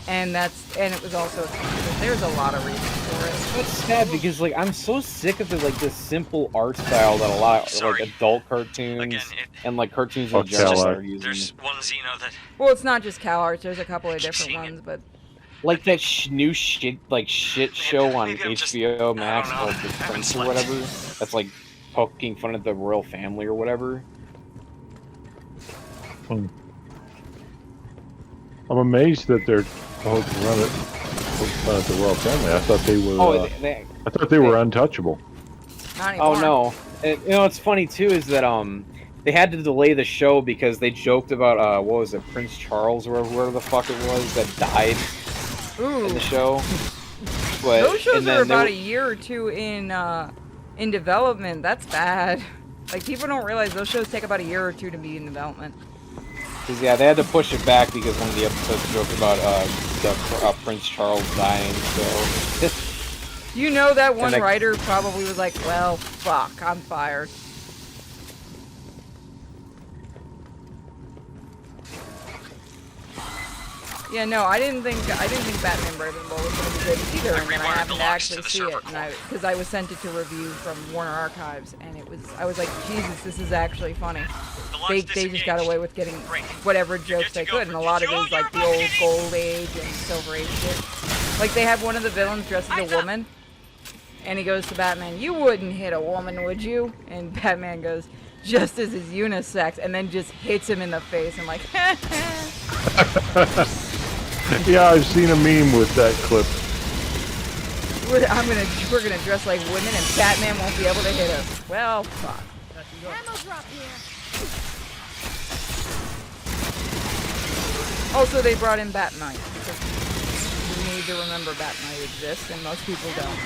And it was also expensive. There's a lot of reasons for it. It's sad because like I'm so sick of the simple art style that a lot of like adult cartoons and like cartoons in general are using. There's one Xeno that. Well, it's not just Cal Arts. There's a couple of different ones, but like that new shit show on HBO Max called The Prince or whatever. That's like poking fun at the royal family or whatever. I'm amazed that they're supposed to run it at the royal family. I thought they were. I thought they were untouchable. Not anymore. Oh no! And, what's funny too is that they had to delay the show because they joked about what was it, Prince Charles or whatever the fuck it was that died in the show. But, those shows are about a year or two in development. That's bad. Like people don't realize those shows take about a year or two to be in development. Cause yeah, they had to push it back because one of the episodes joked about Prince Charles dying. So you know that one writer probably was like, "Well, fuck, I'm fired." Yeah, no, I didn't think Batman Brave and the Bold was going to be good either, and then I happened to actually see it, and because I was sent it to review from Warner Archives, and I was like, Jesus, this is actually funny. They just got away with getting whatever jokes they could, and a lot of it is like the old Gold Age and Silver Age shit. Like they have one of the villains dressed as a woman, and he goes to Batman, "You wouldn't hit a woman, would you?" And Batman goes, "Just as is unisex," and then just hits him in the face. I'm like, yeah, I've seen a meme with that clip. We're gonna dress like women, and Batman won't be able to hit us. Well, fuck. Ammo drop here. Also, they brought in Bat Knight because we need to remember Bat Knight exists, and most people don't.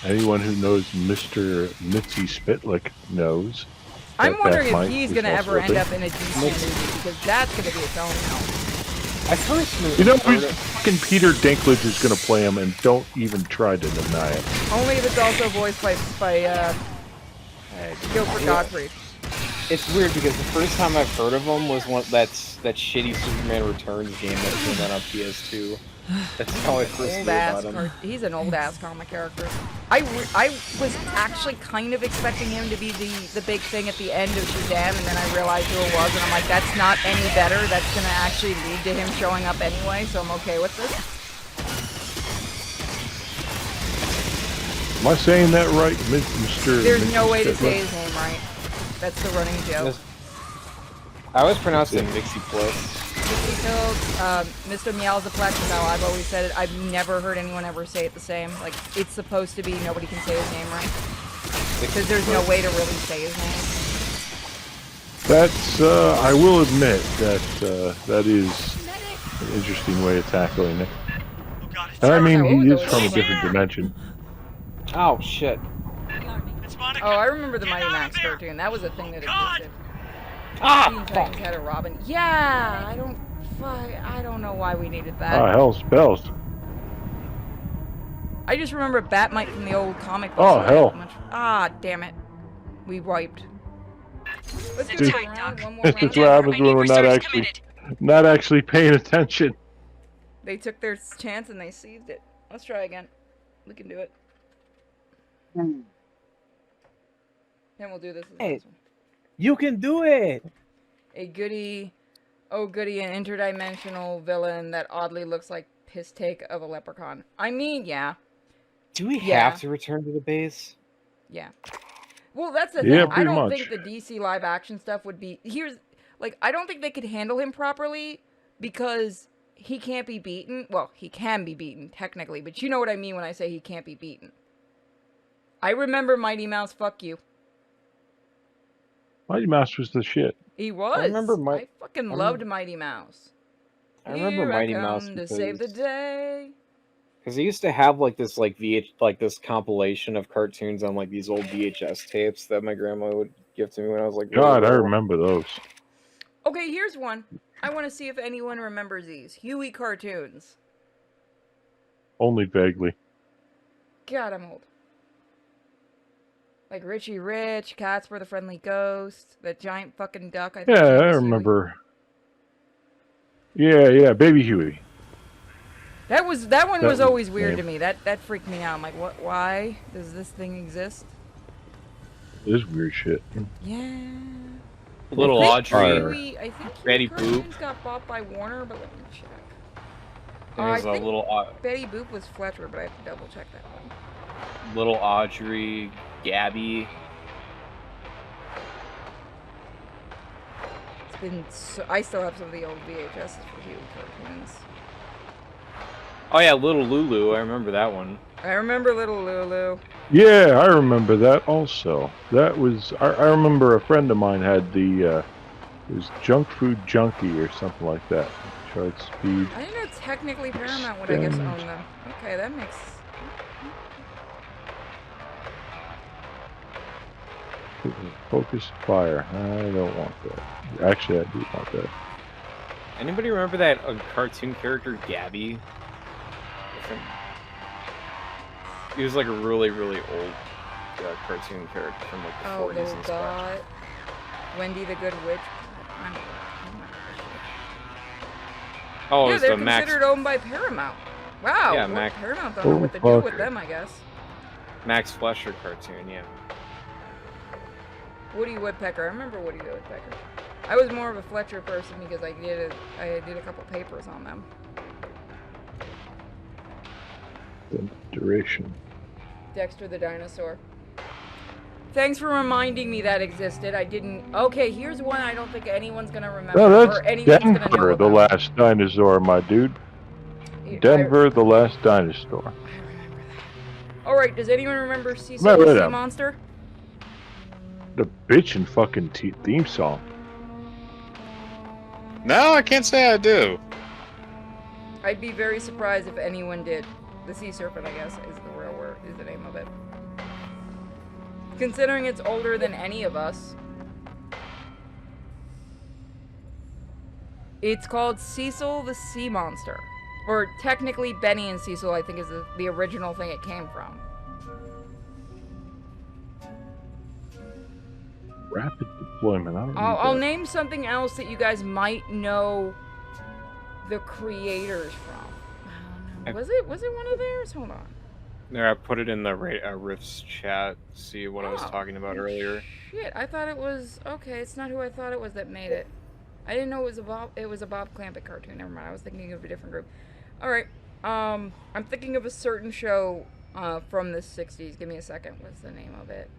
Anyone who knows Mr. Mitzi Spitlick knows. I'm wondering if he's going to ever end up in a DC movie, because that's going to be its own help. You know, fucking Peter Dinklage is going to play him, and don't even try to deny it. Only if it's also voiced by Gilbert Gottfried. It's weird because the first time I've heard of him was that shitty Superman Returns game that came out on PS2. That's how I first knew about him. He's an old-ass comic character. I was actually kind of expecting him to be the big thing at the end of Shazam, and then I realized who it was, and I'm like, that's not any better. That's going to actually lead to him showing up anyway, so I'm okay with this. Am I saying that right, Mr. There's no way to say his name right. That's the running joke. I always pronounce it Mixie Plus. Mr. Meowsaplex, no, I've always said it. I've never heard anyone ever say it the same. Like, it's supposed to be nobody can say his name right. Because there's no way to really say his name. That's, I will admit that that is an interesting way of tackling it. And I mean, he is from a different dimension. Oh, shit. Oh, I remember the Mighty Max cartoon. That was a thing that existed. Ah, fuck. Had a Robin. Yeah, I don't know why we needed that. Ah, hell's bells. I just remember Batmite from the old comic. Oh, hell. Ah, damn it. We wiped. Let's do This one more round. is what happens when we're not actually paying attention. They took their chance and they seized it. Let's try again. We can do it. And we'll do this as Hey, this one. you can do it! A goody, oh goody, an interdimensional villain that oddly looks like piss take of a leprechaun. I mean, yeah. Do we have to return to the base? Yeah. Well, that's the thing. Yeah, I don't pretty think the DC live action stuff would be... I don't think they could handle him properly because he can't be beaten. Well, he can be beaten, technically, but you know what I mean when I say he can't be beaten. I remember Mighty Mouse, fuck you. Mighty Mouse was the shit. He was. I fucking loved Mighty Mouse. I remember Mighty Mouse to save the day. Because he used to have like this this compilation of cartoons on like these old VHS tapes that my grandma would give to me when I was like, God, I remember those. Okay, here's one. I want to see if anyone remembers these. Huey cartoons. Only vaguely. God, I'm old. Like Richie Rich, Casper the Friendly Ghost, that giant fucking duck. I think Yeah, I remember. Yeah, Baby Huey. That one was always weird to me. That freaked me out. I'm like, what? Why does this thing exist? It is weird shit. Yeah. Little Audrey. I think Betty Boop got bought by Warner, but let me check. There's a little Betty Boop was Fletcher, but I have to double check that one. Little Audrey, Gabby. It's been so, I still have some of the old VHSs for Huey cartoons. Oh yeah, Little Lulu. I remember that one. I remember Little Lulu. Yeah, I remember that also. That was I remember a friend of mine had the it was Junk Food Junkie or something like that. Tried Speed. I didn't know technically Paramount would I guess own them. Okay, that makes. Focus Fire. I don't want that. Actually, I do want that. Anybody remember that cartoon character Gabby? He was like a really, really old cartoon character from like the 40s and stuff. Wendy the Good Witch. Oh, yeah, it's they're the Max. considered owned by Paramount. Wow. Yeah, well, Paramount don't know what to do with them, I guess. Max Fleischer cartoon, yeah. Woody Woodpecker. I remember Woody the Woodpecker. I was more of a Fletcher person because I did a couple papers on them. The duration. Dexter the Dinosaur. Thanks for reminding me that existed. I didn't. Okay, here's one I don't think anyone's gonna remember. No, that's or anyone's gonna know Denver, the about. Last Dinosaur, my dude. Denver, the Last Dinosaur. All right, does anyone remember Cecil the Sea Monster? The bitchin' fucking theme song. No, I can't say I do. I'd be very surprised if anyone did. The Sea Serpent, I guess, is the real word, is the name of it. Considering it's older than any of us. It's called Cecil the Sea Monster. Or technically Benny and Cecil, I think, is the original thing it came from. Rapid deployment. I don't I'll name something else that you guys might know the creators from. I don't know. Was it one of theirs? Hold on. There, I put it in the Riffs chat. See what I was talking about earlier. Shit, I thought it was okay. It's not who I thought it was that made it. I didn't know it was a Bob Clampett cartoon. Never mind. I was thinking of a different group. All right. I'm thinking of a certain show from the '60s. Give me a second. What's the name of it?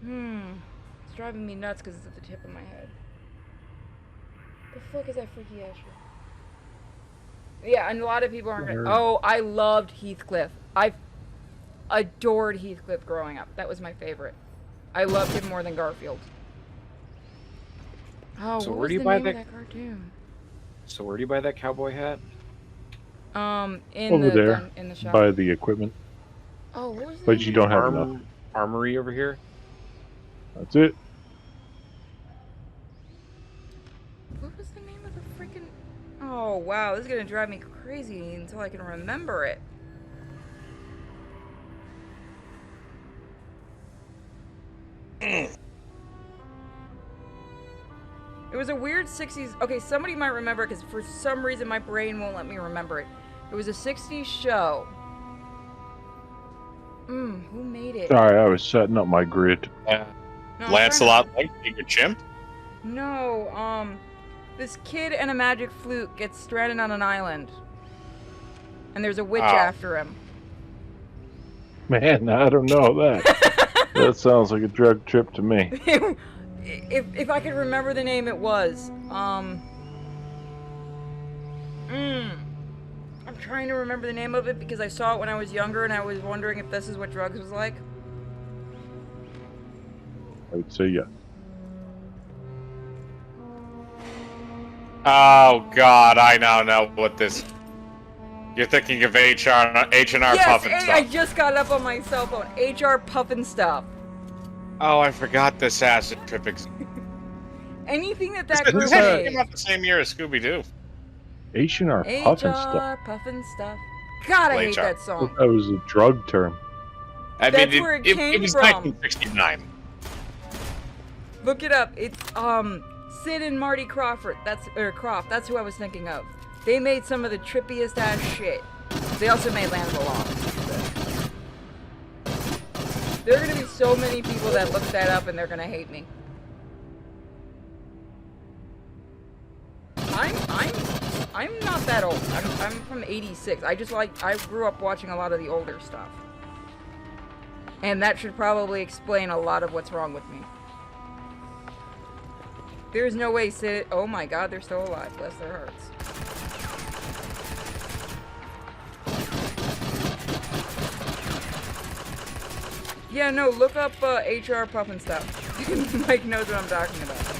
It's driving me nuts because it's at the tip of my head. The fuck is that freaky ass shit? Yeah, and a lot of people aren't gonna... Oh, I loved Heathcliff. I adored Heathcliff growing up. That was my favorite. I loved him more than Garfield. Oh, so what where was do you the buy name that? of that cartoon? So where do you buy that cowboy hat? In over the there, in the shop. by the equipment. Oh, what was the But name you of don't that? have enough. Armory over here. That's it. What was the name of the freaking... Oh, wow, this is gonna drive me crazy until I can remember it. It was a weird 60s... Okay, somebody might remember it because for some reason my brain won't let me remember it. It was a 60s show. Who made it? Sorry, I was setting up my grid. Yeah. No, Lancelot Link being a chimp? No, this kid and a magic flute gets stranded on an island. And there's a witch after him. Man, I don't know that. That sounds like a drug trip to me. If I could remember the name, it was. I'm trying to remember the name of it because I saw it when I was younger and I was wondering if this is what drugs was like. I would say yes. Oh God, I now know what this. You're thinking of H&R Puffin Yes, stuff. I just got it up on my cell phone. HR Puffin stuff. Oh, I forgot this acid trip. Anything that This group came made. out the same year as Scooby Doo. H&R Puffin stuff. HR Puffin stuff. God, I hate HR. that song. That was a drug term. I That's mean, where it came it was from. 1969. Look it up. It's Sid and Marty Crawford. Croft. That's who I was thinking of. They made some of the trippiest ass shit. They also made Land of the Lost. There are gonna be so many people that look that up and they're gonna hate me. I'm not that old. I'm from '86. I grew up watching a lot of the older stuff. And that should probably explain a lot of what's wrong with me. There's no way Sid... Oh my god, they're still alive. Bless their hearts. Yeah, no, look up HR Puffin stuff. Mike knows what I'm talking about.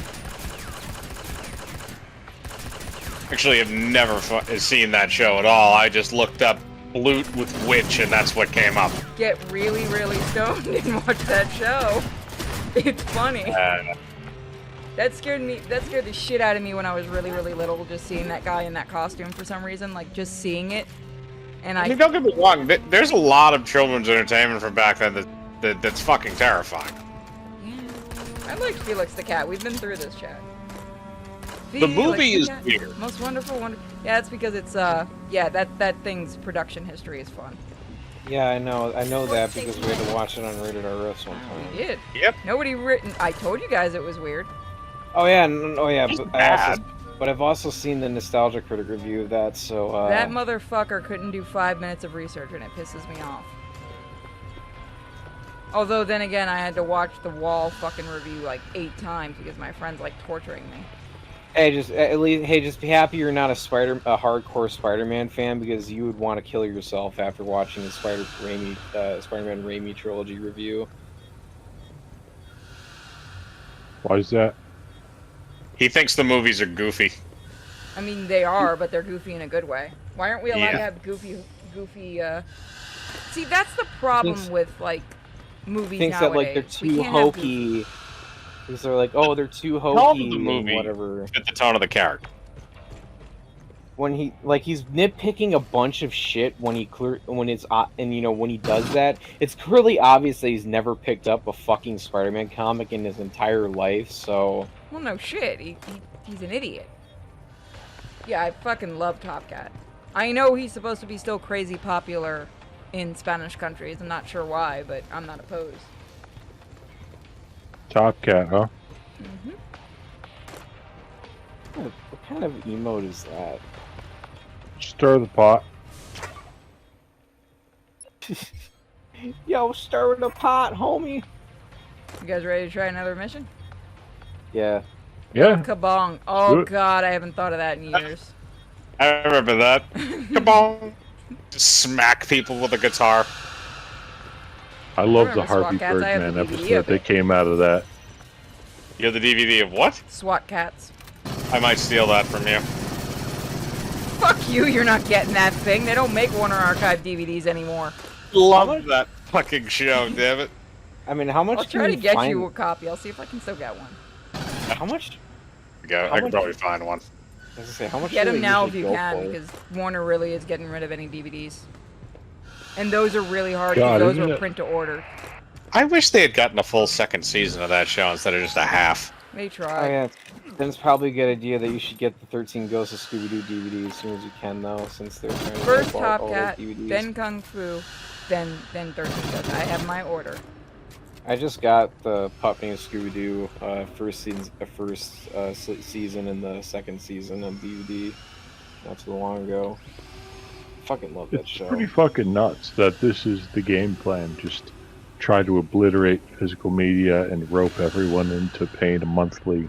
Actually, I've never seen that show at all. I just looked up Blute with Witch, and that's what came up. Get really, really stoned and watch that show. It's funny. That scared the shit out of me when I was really, really little, just seeing that guy in that costume for some reason, like just seeing it. And I mean, don't get me wrong, there's a lot of children's entertainment from back then that's fucking terrifying. I liked Felix the Cat. We've been through this, chat. The movie is weird. Most wonderful wonder. Yeah, it's because it's yeah, that thing's production history is fun. Yeah, I know that because we had to watch it on Rated RS one time. We did. Yep. Nobody written. I told you guys it was weird. Oh yeah, but I've also seen the Nostalgia Critic review of that. So that motherfucker couldn't do 5 minutes of research, and it pisses me off. Although then again, I had to watch the Wall fucking review like 8 times because my friend's like torturing me. Hey, just be happy you're not a hardcore Spider-Man fan because you would want to kill yourself after watching the Spider-Man Raimi trilogy review. Why is that? He thinks the movies are goofy. I mean, they are, but they're goofy in a good way. Why aren't we allowed to have goofy? See, that's the problem with like movies thinks nowadays. That like they're too hokey. Because they're like, oh, they're too hokey. The movie whatever. Fit the tone of the character. When he's nitpicking a bunch of shit when he when he does that, it's clearly obvious that he's never picked up a fucking Spider-Man comic in his entire life. So. Well, no shit. He's an idiot. Yeah, I fucking love Top Cat. I know he's supposed to be still crazy popular in Spanish countries. I'm not sure why, but I'm not opposed. Top Cat, huh? Mm-hmm. What kind of emote is that? Stir the pot. Yo, stir the pot, homie. You guys ready to try another mission? Yeah. Yeah. Kabong. Oh god, I haven't thought of that in years. I remember that. Kabong! Just smack people with a guitar. I love the Harvey Birdman episode that came out of that. You have the DVD of what? SWAT Cats. I might steal that from you. Fuck you, you're not getting that thing. They don't make Warner Archive DVDs anymore. Love that fucking show, damn it. I mean, how much I'll try to get you a copy. I'll see if I can still get one. How much? I can probably find one. I was gonna say, how much Get do them they now if usually you go can, for? because Warner really is getting rid of any DVDs. And those are really hard, God, because those isn't were it? print to order. I wish they had gotten a full second season of that show instead of just a half. They Oh, try. yeah. Then it's probably a good idea that you should get the 13 Ghosts of Scooby-Doo DVD as soon as you can, though, since they're trying to First rip Top all the Cat, DVDs. then Kung Fu, then 13 Ghosts. I have my order. I just got the Puppy and Scooby-Doo first season and the second season on DVD not too long ago. Fucking love that It's show. pretty fucking nuts that this is the game plan. Just try to obliterate physical media and rope everyone into paying a monthly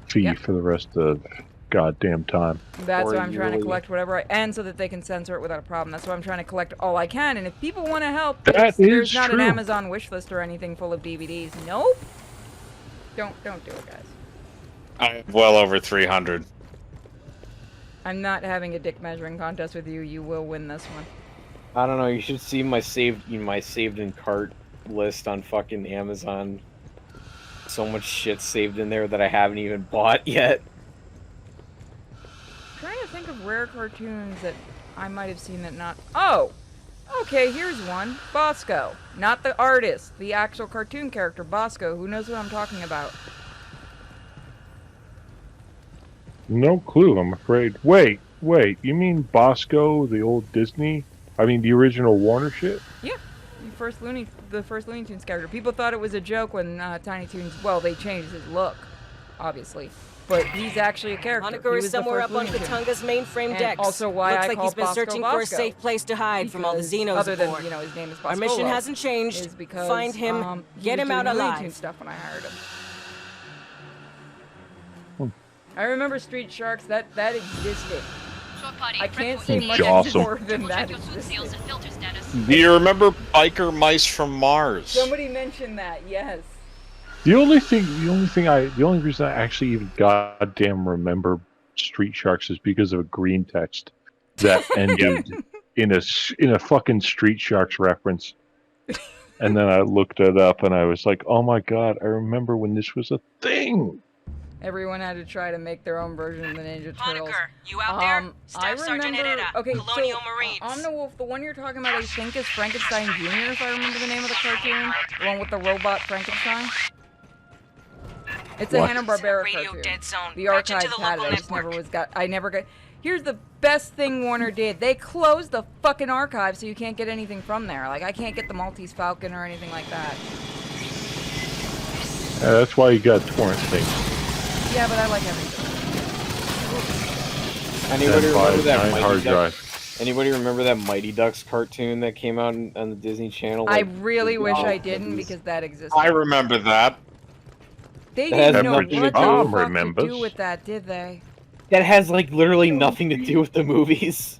fee for the rest of goddamn time. That's Or why I'm trying to yearly. collect whatever and so that they can censor it without a problem. That's why I'm trying to collect all I can. And if people want to help, there's not an Amazon wish list or anything full of DVDs. Nope. Don't do it, guys. I have well over 300. I'm not having a dick measuring contest with you. You will win this one. I don't know. You should see my saved in cart list on fucking Amazon. So much shit saved in there that I haven't even bought yet. I'm trying to think of rare cartoons that I might have seen that not. Oh, okay. Here's one. Bosco, not the artist, the actual cartoon character Bosco. Who knows what I'm talking about? No clue, I'm afraid. Wait. You mean Bosco, the old Disney? I mean, the original Warner shit? Yeah, the first Looney Tunes character. People thought it was a joke when Tiny Toons. Well, they changed his look, obviously, but he's actually a character. Honecker He is was the somewhere first up on Looney Tunes. Katunga's mainframe And decks. also why Looks I like call he's been Bosco searching for a Bosco. safe place to hide from all the Because Xenos other than, aboard. you know, his name is Bosco. Our mission hasn't changed. Is because, Find him, he get was him out doing Looney alive. Tunes stuff when I hired him. I remember Street Sharks. That existed. I can't say much Awesome. more than that existed. Do you remember Biker Mice from Mars? Somebody mentioned that. Yes. The only reason I actually even goddamn remember Street Sharks is because of a green text that ended in a fucking Street Sharks reference. And then I looked it up and I was like, oh my god, I remember when this was a thing. Everyone had to try to make their own version of the Ninja Turtles. Honecker, you out there? I Staff Sergeant remember. Herrera, Okay, Colonial so Marines. Omnivulf, the one you're talking about, I think is Frankenstein Jr. If I remember the name of the cartoon, the one with the robot Frankenstein. It's a What? Hanna-Barbera Radio cartoon. dead zone. The Patch archives into the had it. local I just never network. I never got. Here's the best thing Warner did. They closed the fucking archive so you can't get anything from there. Like I can't get the Maltese Falcon or anything like that. Yeah, that's why you got torrent things. Yeah, but I like everything. Anybody remember that hard Mighty drive. Ducks? Anybody remember that Mighty Ducks cartoon that came out on the Disney Channel? I like, really wish I wow, didn't movies? because that existed. I remember that. They That has didn't know what nothing the to do- Tom fuck to remembers. do with that, did they? That has like literally nothing to do with the movies.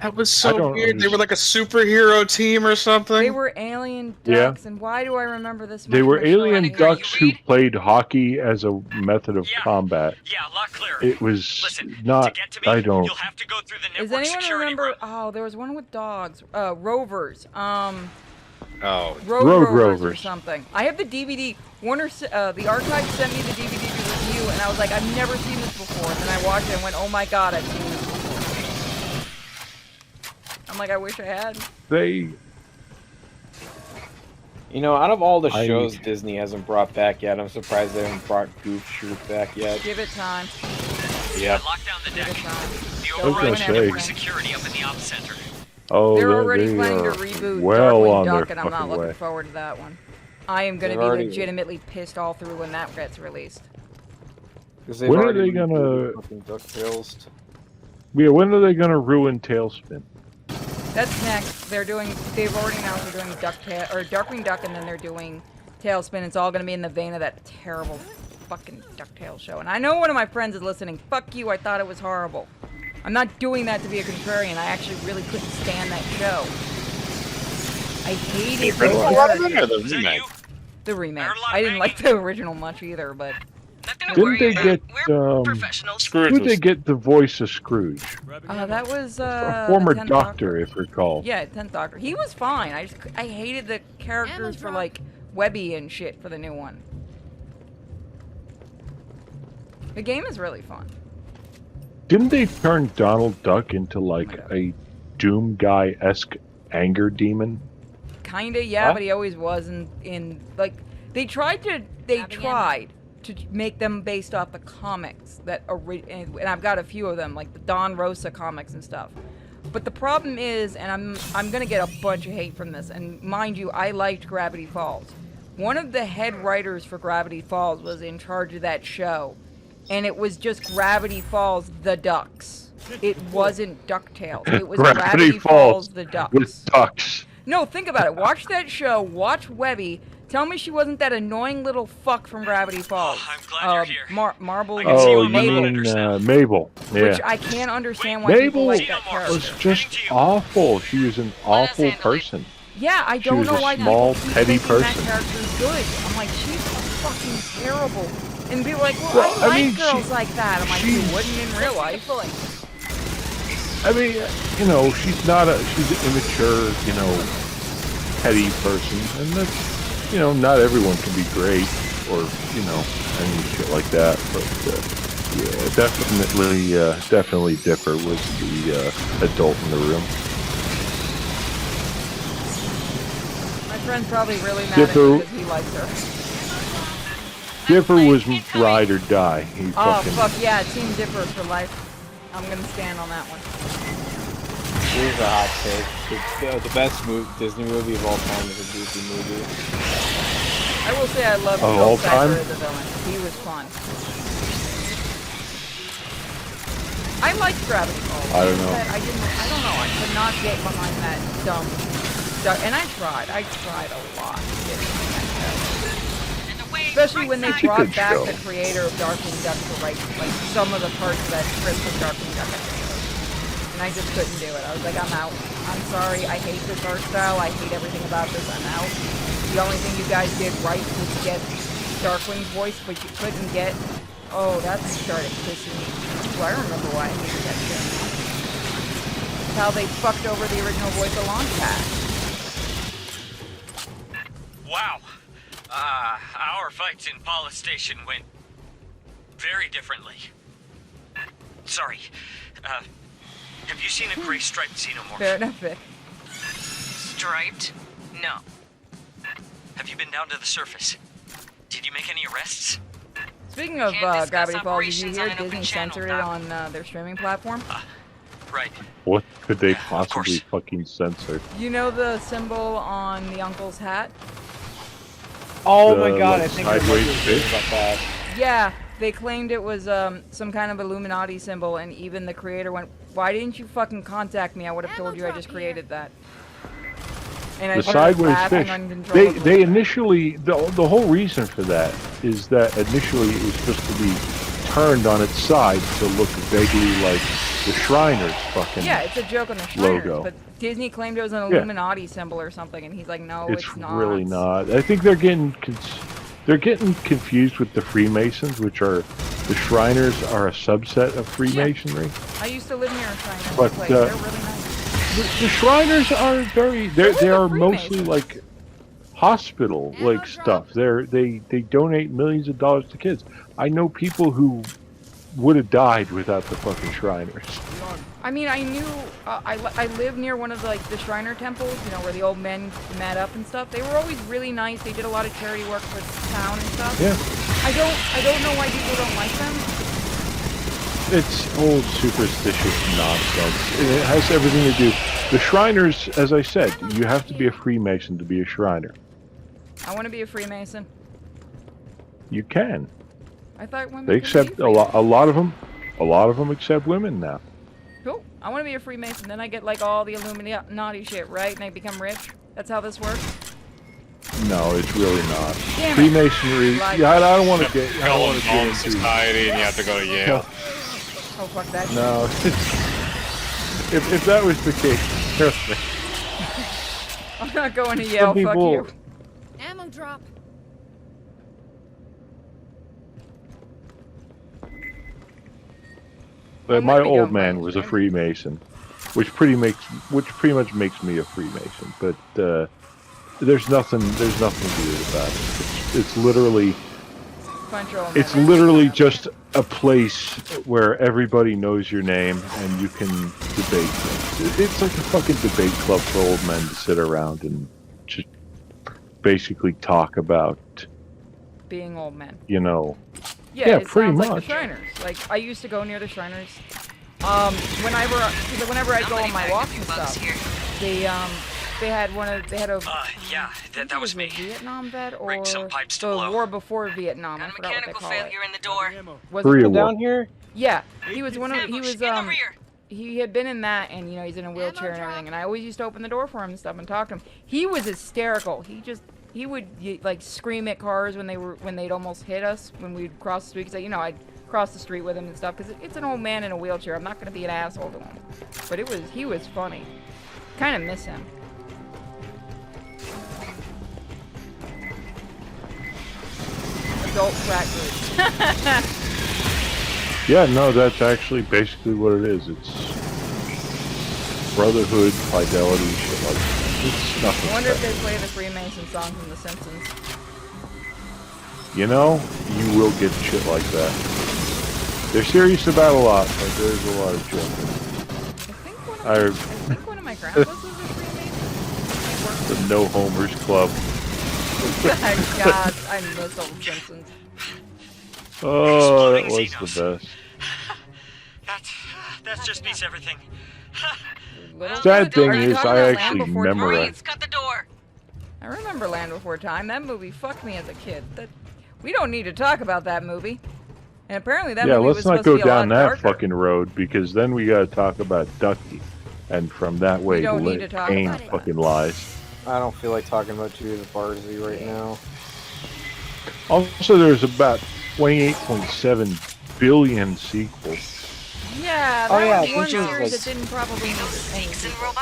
That was I so don't weird. They were like a superhero team or something. They were alien Yeah. ducks, and why do I remember this? They much were of a show? alien ducks who played hockey as a method of combat. Yeah, a lot clearer. It was Listen, not. to get to me, I don't. you'll have to go through the Does network anyone security remember? room. Oh, there was one with dogs. Rovers. Oh, Road Road Rovers or Rovers. something. I have the DVD. Warner, the archive sent me the DVD to review, and I was like, I've never seen this before. And then I watched it and went, oh my god, I've seen this before. I'm like, I wish I had. They. You know, out of all the I- shows Disney hasn't brought back yet, I'm surprised they haven't brought Goof Troop back yet. Give it time. yeah. Lock down the Give deck. it time. The They're override doing say. network everything. security up in the ops center. Oh, They're already they planning to are reboot well Darkwing on Duck, their and I'm not fucking looking way. forward to that one. I am going to They've be already- legitimately pissed all through when that gets released. 'Cause they've When are already they gonna- rebooted fucking DuckTales. Yeah, when are they gonna ruin Tailspin? That's next. They've already announced they're doing Darkwing Duck, and then they're doing Tailspin. It's all gonna be in the vein of that terrible fucking DuckTales show. And I know one of my friends is listening. Fuck you, I thought it was horrible. I'm not doing that to be a contrarian. I actually really couldn't stand that show. I hated the remake. The remake. I didn't like the original much either, but... Didn't they get, who'd they get the voice of Scrooge? That was, a former doctor, if recall. Yeah, 10th Doctor. He was fine. I hated the characters for, like, Webby and shit for the new one. The game is really fun. Didn't they turn Donald Duck into, like, a Doom Guy-esque anger demon? Kinda, yeah, but he always was in like, they tried to make them based off the comics that and I've got a few of them, like the Don Rosa comics and stuff. But the problem is, and I'm gonna get a bunch of hate from this, and mind you, I liked Gravity Falls. One of the head writers for Gravity Falls was in charge of that show, and it was just Gravity Falls the Ducks. It wasn't DuckTales. It was Gravity Falls the Ducks. With ducks. No, think about it. Watch that show. Watch Webby. Tell me she wasn't that annoying little fuck from Gravity Falls. I'm glad you're here. Marble. Oh, you mean Mabel? Yeah. Which I can't understand why people like that character. Was just awful. She was an awful person. Yeah, I don't know why small, people keep petty thinking person. that character's good. I'm like, she's fucking terrible. And people are like, well, I like girls like that. I'm like, you wouldn't in real life. I mean, you know, she's an immature, you know, petty person, and that's, you know, not everyone can be great, or, you know, any shit like that, but, yeah, definitely Dipper was the adult in the room. My friend's probably really mad at me because he likes her. Dipper was ride or die. Fuck yeah, Team Dipper for life. I'm gonna stand on that one. Here's a hot take. The best Disney movie of all time is a Goofy movie. I will say I love all time as a villain. He was fun. I liked Gravity Falls. I don't know. I don't know. I could not get behind that dumb stuff. And I tried a lot to get behind that show. Especially when they brought back the creator of Darkwing Duck to write like some of the parts of that script of Darkwing Duck. And I just couldn't do it. I was like, I'm out. I'm sorry. I hate this art style. I hate everything about this. I'm out. The only thing you guys did right was get Darkwing's voice, but you couldn't get... Oh, that started pissing me. Oh, I remember why I hated that shit. That's how they fucked over the original voice of Launchpad. Wow. Our fights in Paula Station went very differently. Sorry. Have you seen a gray striped xenomorph? Fair enough, Vic. Striped? No. Have you been down to the surface? Did you make any arrests? Speaking of Gravity Falls, did you hear Disney censored it on their streaming platform? Right. What could they possibly fucking censor? You know the symbol on the uncle's hat? Oh my god, I think I sideways remember about that. Yeah, they claimed it was some kind of Illuminati symbol, and even the creator went, "Why didn't you fucking contact me? I would have told you I just created that." And The sideways fish. They initially, the whole reason for that is that initially it was supposed to be turned on its side to look vaguely like the Shriners fucking yeah, it's a joke on the Shriners, logo. but Disney claimed it was an Illuminati symbol or something, and he's like, no, it's not. It's really not. I think they're getting confused with the Freemasons, which are the Shriners are a subset of Freemasonry. I used to live near a Shriners But, place. They're really nice. The Shriners are they are mostly like hospital like stuff. They donate millions of dollars to kids. I know people who would have died without the fucking Shriners. I mean, I knew I lived near one of the Shriner temples, you know, where the old men met up and stuff. They were always really nice. They did a lot of charity work for the town and stuff. Yeah. I don't know why people don't like them. It's old superstitious nonsense. It has everything to do. The Shriners, as I said, you have to be a Freemason to be a Shriner. I want to be a Freemason. You can. I thought women. They accept a lot of them. A lot of them accept women now. Cool. I want to be a Freemason. Then I get like all the Illuminati shit, right? And I become rich. That's how this works. No, it's really not. Damn it. Freemasonry. Yeah, I don't want to get. I don't Go want to get in into. society, and you have to go to Yale. Oh fuck that. No. if that was the case, I'm not going to Yale. Fuck people- you. Ammo drop. but I'm my gonna be old going man by was a this, right? Freemason, which pretty much makes me a Freemason. But there's nothing weird about it. It's literally. Punch roll. It's literally just a place where everybody knows your name and you can debate things. It's like a fucking debate club for old men to sit around and just basically talk about, being old men. you know. Yeah, it pretty sounds much. like the Shriners. Like, I used to go near the Shriners. Whenever I go on my walks and stuff, they had a Yeah, that was me. Vietnam vet or Rig some pipes to the blow. war before Vietnam. I forgot what they Mechanical call failure it. in the door. Was Korea it? War. Down here? Yeah, he was one of he was Get over here. he had been in that, and you know he's in a wheelchair and everything. And I always used to open the door for him and stuff and talk to him. He was hysterical. He would like scream at cars when they'd almost hit us when we'd cross the street. Cause you know I'd cross the street with him and stuff. Cause it's an old man in a wheelchair. I'm not gonna be an asshole to him. But he was funny. Kind of miss him. Adult frat group. Yeah, no, that's actually basically what it is. It's brotherhood, fidelity, shit like that. It's nothing I wonder if special. they play the Freemason song from The Simpsons. You know, you will get shit like that. They're serious about a lot, but there's a lot of joking. I think one of my grandpas was a Freemason. The No Homers Club. God, I miss old Simpsons. Oh, that was the best. That just beats everything. Sad thing Are you is, talking I about Land actually Before Time? memorized. Cut the door. I remember Land Before Time. That movie fucked me as a kid. We don't need to talk about that movie. And apparently that Yeah, movie let's was not supposed go to be a lot down that darker. fucking road because then we gotta talk about Ducky, and from that way, don't need to talk Kane about it. fucking lies. I don't feel like talking about Judy the Barzy right now. Also, there's about 28.7 billion sequels. Yeah, that Oh, yeah, was I one think it was, series like- that didn't probably need any sequels.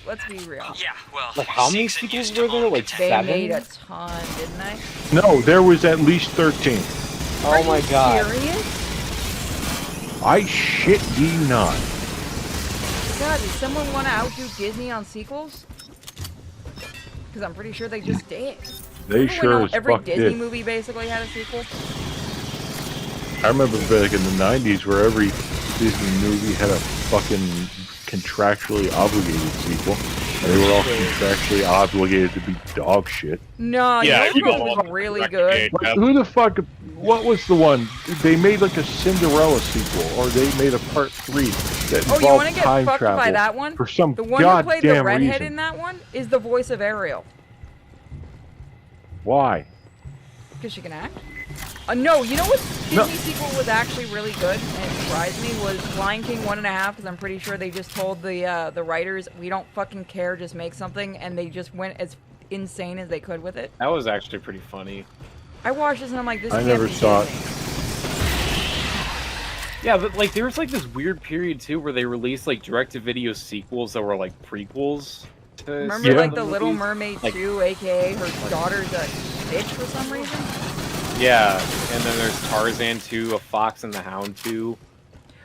Let's be real. Yeah, well. Like, how many Seegson sequels used to were there? own Like, Nintendo. They made a ton, didn't they? No, there was at least 13. Oh my god. Serious? I shit ye not. God, does someone want to outdo Disney on sequels? Because I'm pretty sure they just did. They Remember sure when as every fuck Disney did. movie basically had a sequel? I remember back in the 90s where every Disney movie had a fucking contractually obligated sequel. And they were all contractually obligated to be dog shit. No, Yeah, the you movie know, was really good. Like, who the fuck? What was the one? They made like a Cinderella sequel, or they made a part 3 that Oh, involved you want to get time fucked travel by that one? for some The one who played the goddamn redhead reason. in that one is the voice of Ariel. Why? Because she can act. No, you know what Disney sequel was actually really good and it surprised me was Lion King 1.5 because I'm pretty sure they just told the writers we don't fucking care, just make something, and they just went as insane as they could with it. That was actually pretty funny. I watched this and I'm like, this I can't never be saw it. Disney. Yeah, but like there was like this weird period too where they released like direct-to-video sequels that were like prequels. To Remember some like of the Little movies. Mermaid Like- 2, aka her daughter's a bitch for some reason? Yeah, and then there's Tarzan 2, A Fox and the Hound 2.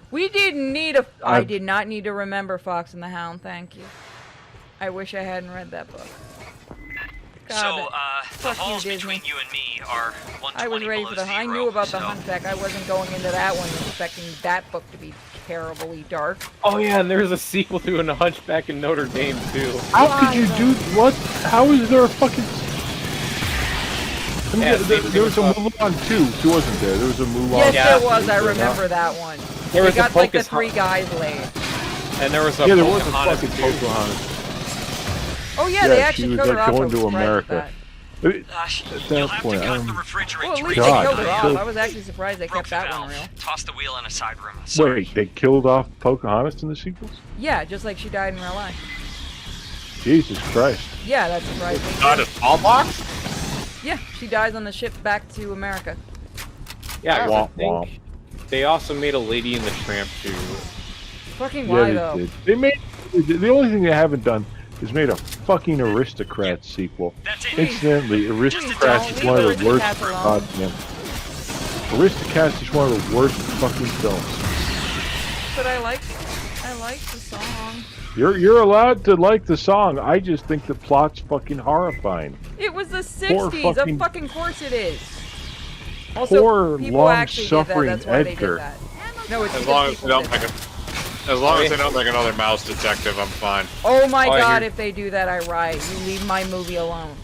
We didn't need a. I did not need to remember Fox and the Hound. Thank you. I wish I hadn't read that book. God, So, the fuck you, halls Disney. between you and me are 120 I was ready for the. I knew about the Hunchback. I wasn't going into that one expecting that book to be terribly dark. Oh yeah, and there's a sequel to A Hunchback in Notre Dame too. How could you do what? How is there a fucking? I mean, Yeah, there was a Mulan 2, wasn't there? There was a Mulan. Yes, Yeah. there was. I remember that one. There They was a got like the Pocahontas- 3 guys laid. And there was a Yeah, there was a Pocahontas fucking too. Pocahontas. Oh yeah, they she actually was killed her like off. I going was to surprised with America. that. At You'll that have point, to cut the refrigerator. Well, at least God, they killed her they off. killed- I was actually surprised they Broke kept the that valve. one real. Toss the wheel in a side room. Sorry. Wait, they killed off Pocahontas in the sequels? Yeah, just like she died in real life. Jesus Christ. Yeah, that surprised me. Not a smallpox? Yeah, she dies on the ship back to America. Yeah, 'cause I Womp think womp. they also made a Lady in the Tramp too. Fucking Yeah, why they though? did. They made the only thing they haven't done is made a fucking Aristocrats sequel. Incidentally, Aristocrats is one of the worst. Goddamn. Aristocrats is one of the worst fucking films. But I like the song. You're allowed to like the song. I just think the plot's fucking horrifying. It was the Poor 60s. fucking- Of fucking course it is. Also, Poor people actually did that. long-suffering That's why they Edgar. did that. No, it's As because long as people they don't did make that. as long as they don't make another Mouse Detective, I'm fine. Oh my Oh, I god, hear- if they do that, I riot. You leave my movie alone.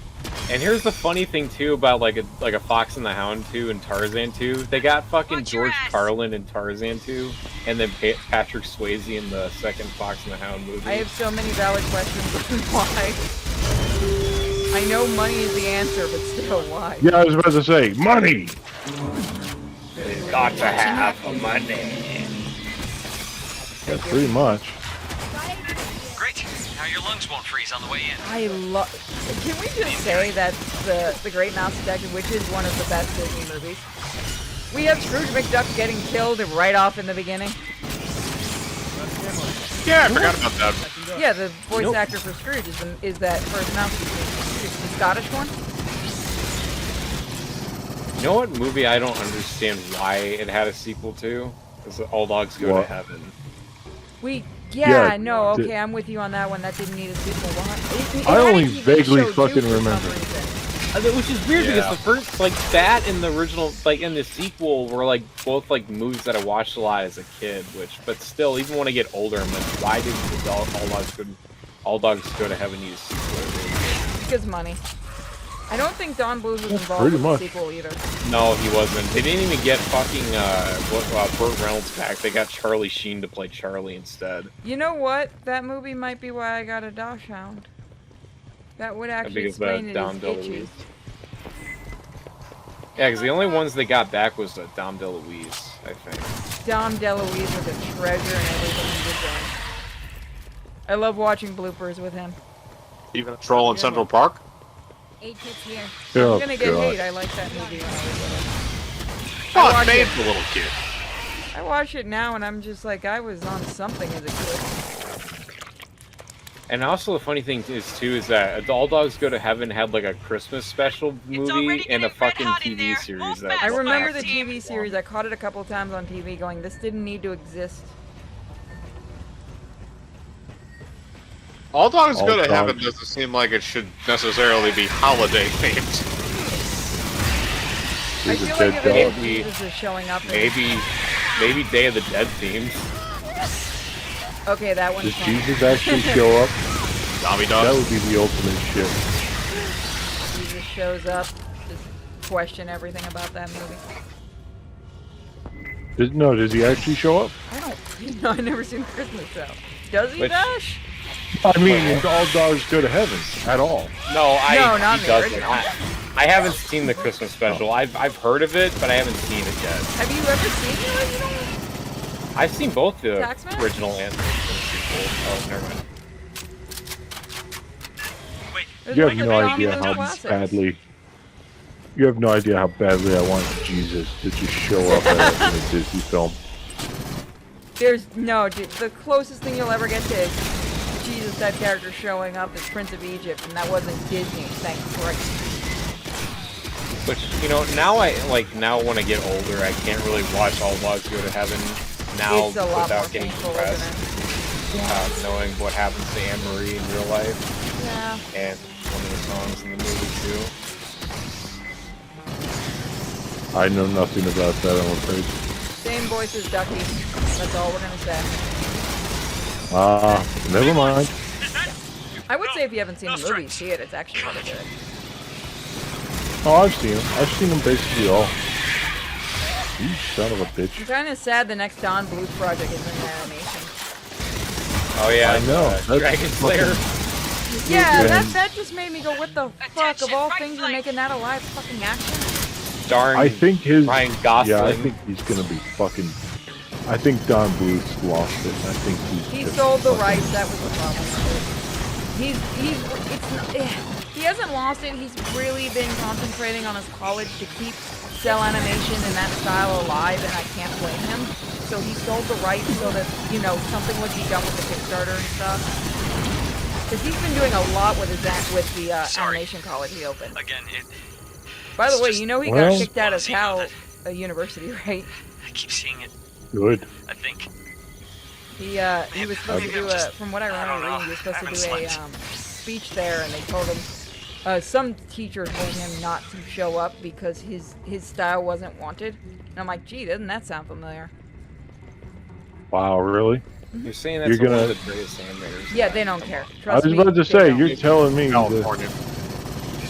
And here's the funny thing too about like a Fox and the Hound 2 and Tarzan 2. They got fucking George Carlin in Tarzan 2, and then Patrick Swayze in the second Fox and the Hound movie. I have so many valid questions on why. I know money is the answer, but still, why? Yeah, I was about to say money. Got to have the money. Yeah, pretty much. Great. Now your lungs won't freeze on the way in. I love. Can we just say that's the Great Mouse Detective, which is one of the best Disney movies? We have Scrooge McDuck getting killed right off in the beginning. Yeah, I forgot about that. Yeah, the voice actor for Scrooge is that first mouse you see. It's the Scottish one. You know what movie I don't understand why it had a sequel to? Is All Dogs Go to Heaven. Yeah, no, okay, I'm with you on that one. That didn't need a sequel. It I had a only TV vaguely show, too, fucking for some remember. reason. Which is weird because the first, like, that and the original, like, in the sequel were, like, both, like, movies that I watched a lot as a kid, but still, even when I get older, I'm like, why did All Dogs Go to Heaven use sequel? Because money. I don't think Don Bluth was involved pretty with much. the sequel either. No, he wasn't. They didn't even get fucking, Burt Reynolds back. They got Charlie Sheen to play Charlie instead. You know what? That movie might be why I got a Dachshund. That would actually Because explain it Dom as itchy. DeLuise. Yeah, because the only ones they got back was Dom DeLuise, I think. Dom DeLuise was a treasure in everything he was doing. I love watching bloopers with him. Even a troll in Central Park. 8 kids here. Oh, I'm gonna get God. hate. I like that movie when I was little. Oh, I it's watch made it- for little kids. I watch it now and I'm just like, I was on something as a kid. And also the funny thing is that All Dogs Go to Heaven had like a Christmas special movie and a fucking TV series. That I remember the Fireteam. TV series. I caught it a couple times on TV going, this didn't need to exist. All Dogs All Go to Dogs. Heaven doesn't seem like it should necessarily be holiday themed. I He's a feel dead like if dog. Jesus is showing up in Maybe Day of the Dead themed. Okay, that one's Does fun. Jesus actually show up? Zombie That dogs. would be the ultimate shit. Jesus shows up, just question everything about that movie. Does he actually show up? I don't know, I've never seen the Christmas show. Does he, Which- Dash? I mean, all dogs go to heaven at all. No, No, not he in the doesn't. original. I haven't seen the Christmas special. I've heard of it, but I haven't seen it yet. Have you ever seen the original? I've seen both the Taxman? original and the sequel. Oh, never mind. There's You like have the no John idea Lewis how classics. badly. You have no idea how badly I want Jesus to just show up in a Disney film. There's no, dude, the closest thing you'll ever get to Jesus type character showing up is Prince of Egypt, and that wasn't Disney, thank Christ. Which, you know, now when I get older, I can't really watch All Dogs Go to Heaven now It's a lot more without getting painful, depressed. isn't it? Knowing what happens to Anne Marie in real life. Yeah. And one of the songs in the movie, too. I know nothing about that, I'm afraid. Same voice as Ducky. That's all we're gonna say. Never mind. I would say if you haven't seen the movie, see it. It's actually really good. Oh, I've seen them. I've seen them basically all. You son of a bitch. I'm kind of sad the next Don Bluth project is in animation. Oh yeah, I know. That's Dragon Slayer. Yeah, And- that just made me go, what the fuck? Of all things, you're making that a live fucking action? Darn. I think his. Ryan Gosling. Yeah, I think he's gonna be fucking. I think Don Bluth's lost it. I think He just sold the fucking- rights. That was the problem. It's He hasn't lost it. He's really been concentrating on his college to keep cell animation and that style alive, and I can't blame him. So he sold the rights so that, you know, something would be done with the Kickstarter and stuff. Because he's been doing a lot with the animation college he opened. Again, By the way, you know he got kicked out of Cal University, right? I keep seeing it. Good. I think. He was supposed to do from what I remember reading, he was supposed to do a speech there, and they told him, some teacher told him not to show up because his style wasn't wanted. And I'm like, gee, doesn't that sound familiar? Wow, really? You're saying that's one of the greatest animators. Yeah, they don't care. I was about to say, you're telling me that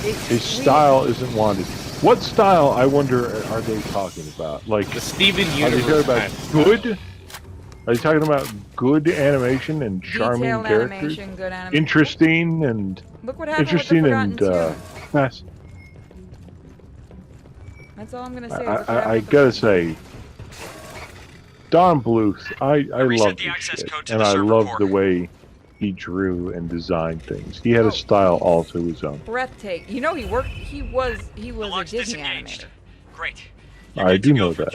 his style isn't wanted. What style, I wonder, are they talking about? Like the Steven Universe. Are they talking about good? Are they talking about good animation and charming Detailed characters? Animation, good animation. Interesting and look what happened interesting with the and fast. That's all I'm gonna say. I gotta say, Don Bluth, I love this shit, and I love the way he drew and designed things. He had a style all to his own. Breathtaking. You know, he was a Disney animator. Great. I do know that.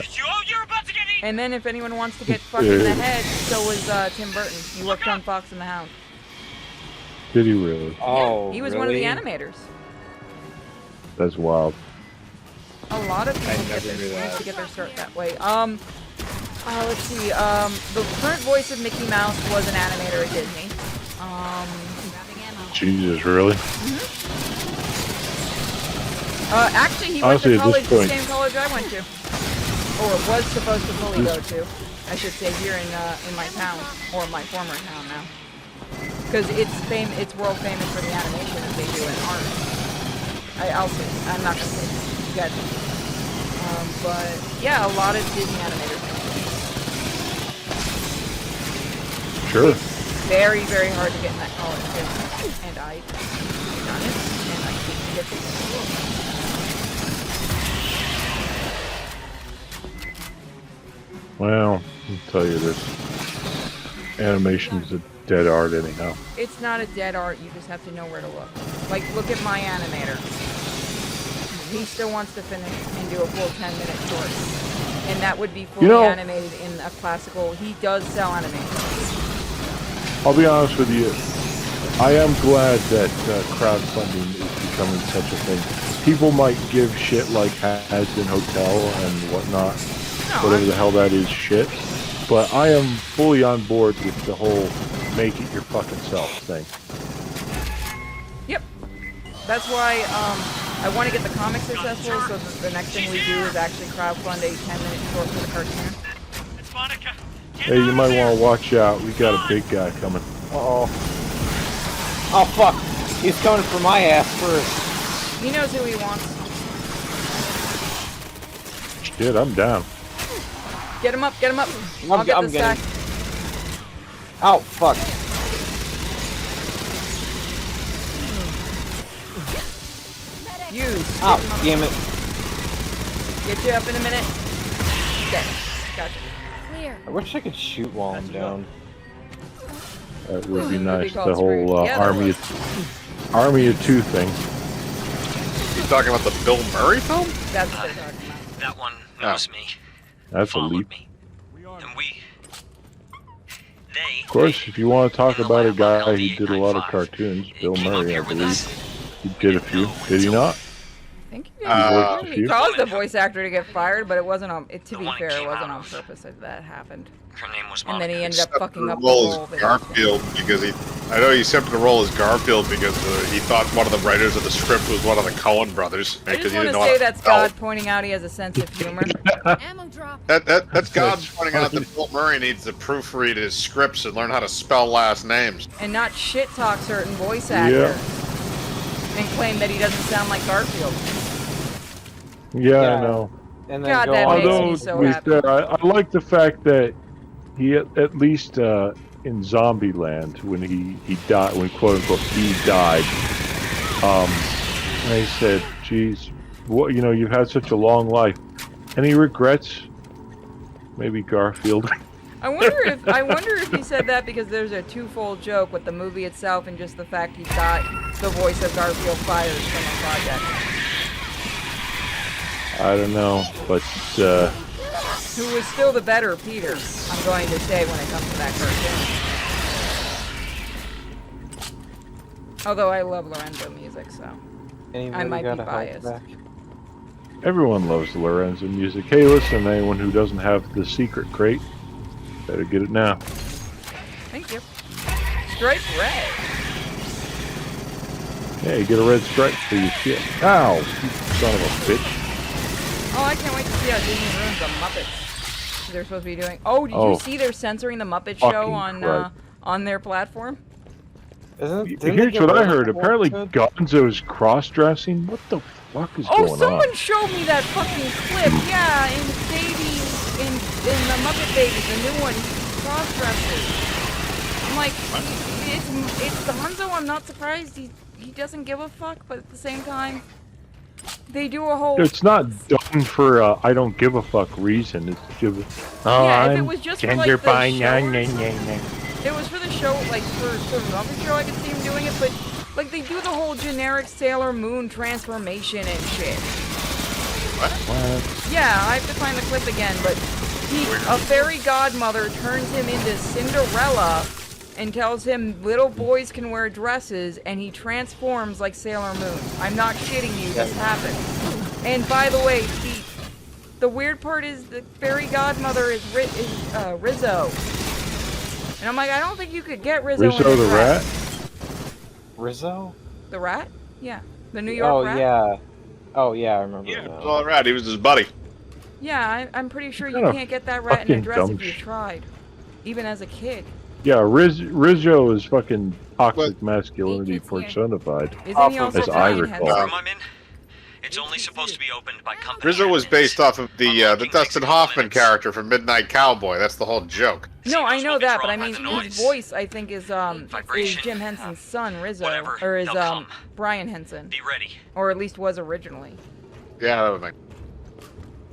And then if anyone wants to get fucked in the head, so was Tim Burton. He worked on Fox and the Hound. Did he really? Oh, yeah, he was one of the animators. That's wild. A lot of people used to get their start that way. Let's see. The current voice of Mickey Mouse was an animator at Disney. Jesus, really? Actually, he went to college, the same college I went to, or was supposed to fully go to. I should say here in my town, or my former town now, because it's world famous for the animation that they do in art. I'm not gonna say you guys. But yeah, a lot of Disney animators. Sure. It's very, very hard to get in that college too, and I done it, and I didn't get this. Well, I'll tell you this. Animation's a dead art anyhow. It's not a dead art, you just have to know where to look. Like, look at my animator. He still wants to finish and do a full 10-minute short. And that would be fully animated in a classical. He does sell animation. I'll be honest with you. I am glad that crowdfunding is becoming such a thing. People might give shit like Has-Been Hotel and whatnot. Whatever the hell that is shit. But I am fully on board with the whole make it your fucking self thing. Yep. That's why I want to get the comic successful, so the next thing we do is actually crowdfund a 10-minute short for the cartoon. Hey, you might want to watch out. We got a big guy coming. Uh-oh. Oh, fuck. He's coming for my ass first. He knows who he wants. Shit, I'm down. Get him up, get him up. I'll get the stack. Ow, fuck. Use. Oh, damn it. Get you up in a minute. Okay, gotcha. Clear. I wish I could shoot while I'm down. That would be nice. The whole Army of Two thing. You talking about the Bill Murray film? That's what they're talking about. That one knows me. That's a leap. And Of course, if you want to talk about a guy who did a lot of cartoons, Bill Murray, I believe. He did a few. Did he not? I think he did. He caused the voice actor to get fired, but it wasn't on. To be fair, it wasn't on purpose that that happened. Her name was and then he ended up fucking up the role role. as Garfield because I know he accepted the role as Garfield because he thought one of the writers of the script was one of the Coen brothers. I just want to say that's God pointing out he has a sense of humor. Ammo drop. That's God pointing out that Bill Murray needs to proofread his scripts and learn how to spell last names. And not shit talk certain voice actors. And claim that he doesn't sound like Garfield. Yeah, I know. And God, that makes me so happy. I like the fact that he at least in Zombieland when he died, when quote unquote he died, they said, "Geez, what you've had such a long life," and he regrets maybe Garfield I wonder if he said that because there's a twofold joke with the movie itself and just the fact he got the voice of Garfield fired from a project. I don't know, but who was still the better Peter, I'm going to say when it comes to that cartoon. Although I love Lorenzo music, so I might be biased. everyone loves the Lorenzo music. Hey, listen, anyone who doesn't have the secret crate, better get it now. Thank you. Stripe red. Yeah, you get a red stripe for your shit. Ow, you son of a bitch. Oh, I can't wait to see how Disney ruins the Muppets. They're supposed to be doing. Oh, did you see they're censoring the Muppet Show on their platform? Here's what I heard. Apparently, Gonzo is cross-dressing. What the fuck is going on? Oh, someone showed me that fucking clip. Yeah, in the Muppet Babies, the new one, cross-dresses. I'm like, it's Gonzo. I'm not surprised. He doesn't give a fuck, but at the same time, they do a whole. It's not done for I don't give a fuck reason. It's just yeah, if it was just for like the show. It was for the show, like for the Muppet Show, I could see him doing it, but like they do the whole generic Sailor Moon transformation and shit. What? Yeah, I have to find the clip again, but a fairy godmother turns him into Cinderella and tells him little boys can wear dresses, and he transforms like Sailor Moon. I'm not shitting you, this happened. And by the way, the weird part is the fairy godmother is Rizzo. And I'm like, I don't think you could get Rizzo in the rat? Rizzo? The rat? Yeah. The New York rat? Yeah. Oh, yeah, I remember that. Yeah, all right, he was his buddy. Yeah, I'm pretty sure you can't get that rat in a dress if you tried. Even as a kid. Yeah, Rizzo is fucking toxic masculinity personified. Isn't he also as I recall. It's only supposed to be opened by company. Rizzo was based off of the Dustin Hoffman character from Midnight Cowboy. That's the whole joke. No, I know that, but I mean, his voice, I think, is Jim Henson's son, Rizzo, or is Brian Henson. Be ready. Or at least was originally. Yeah, that would make.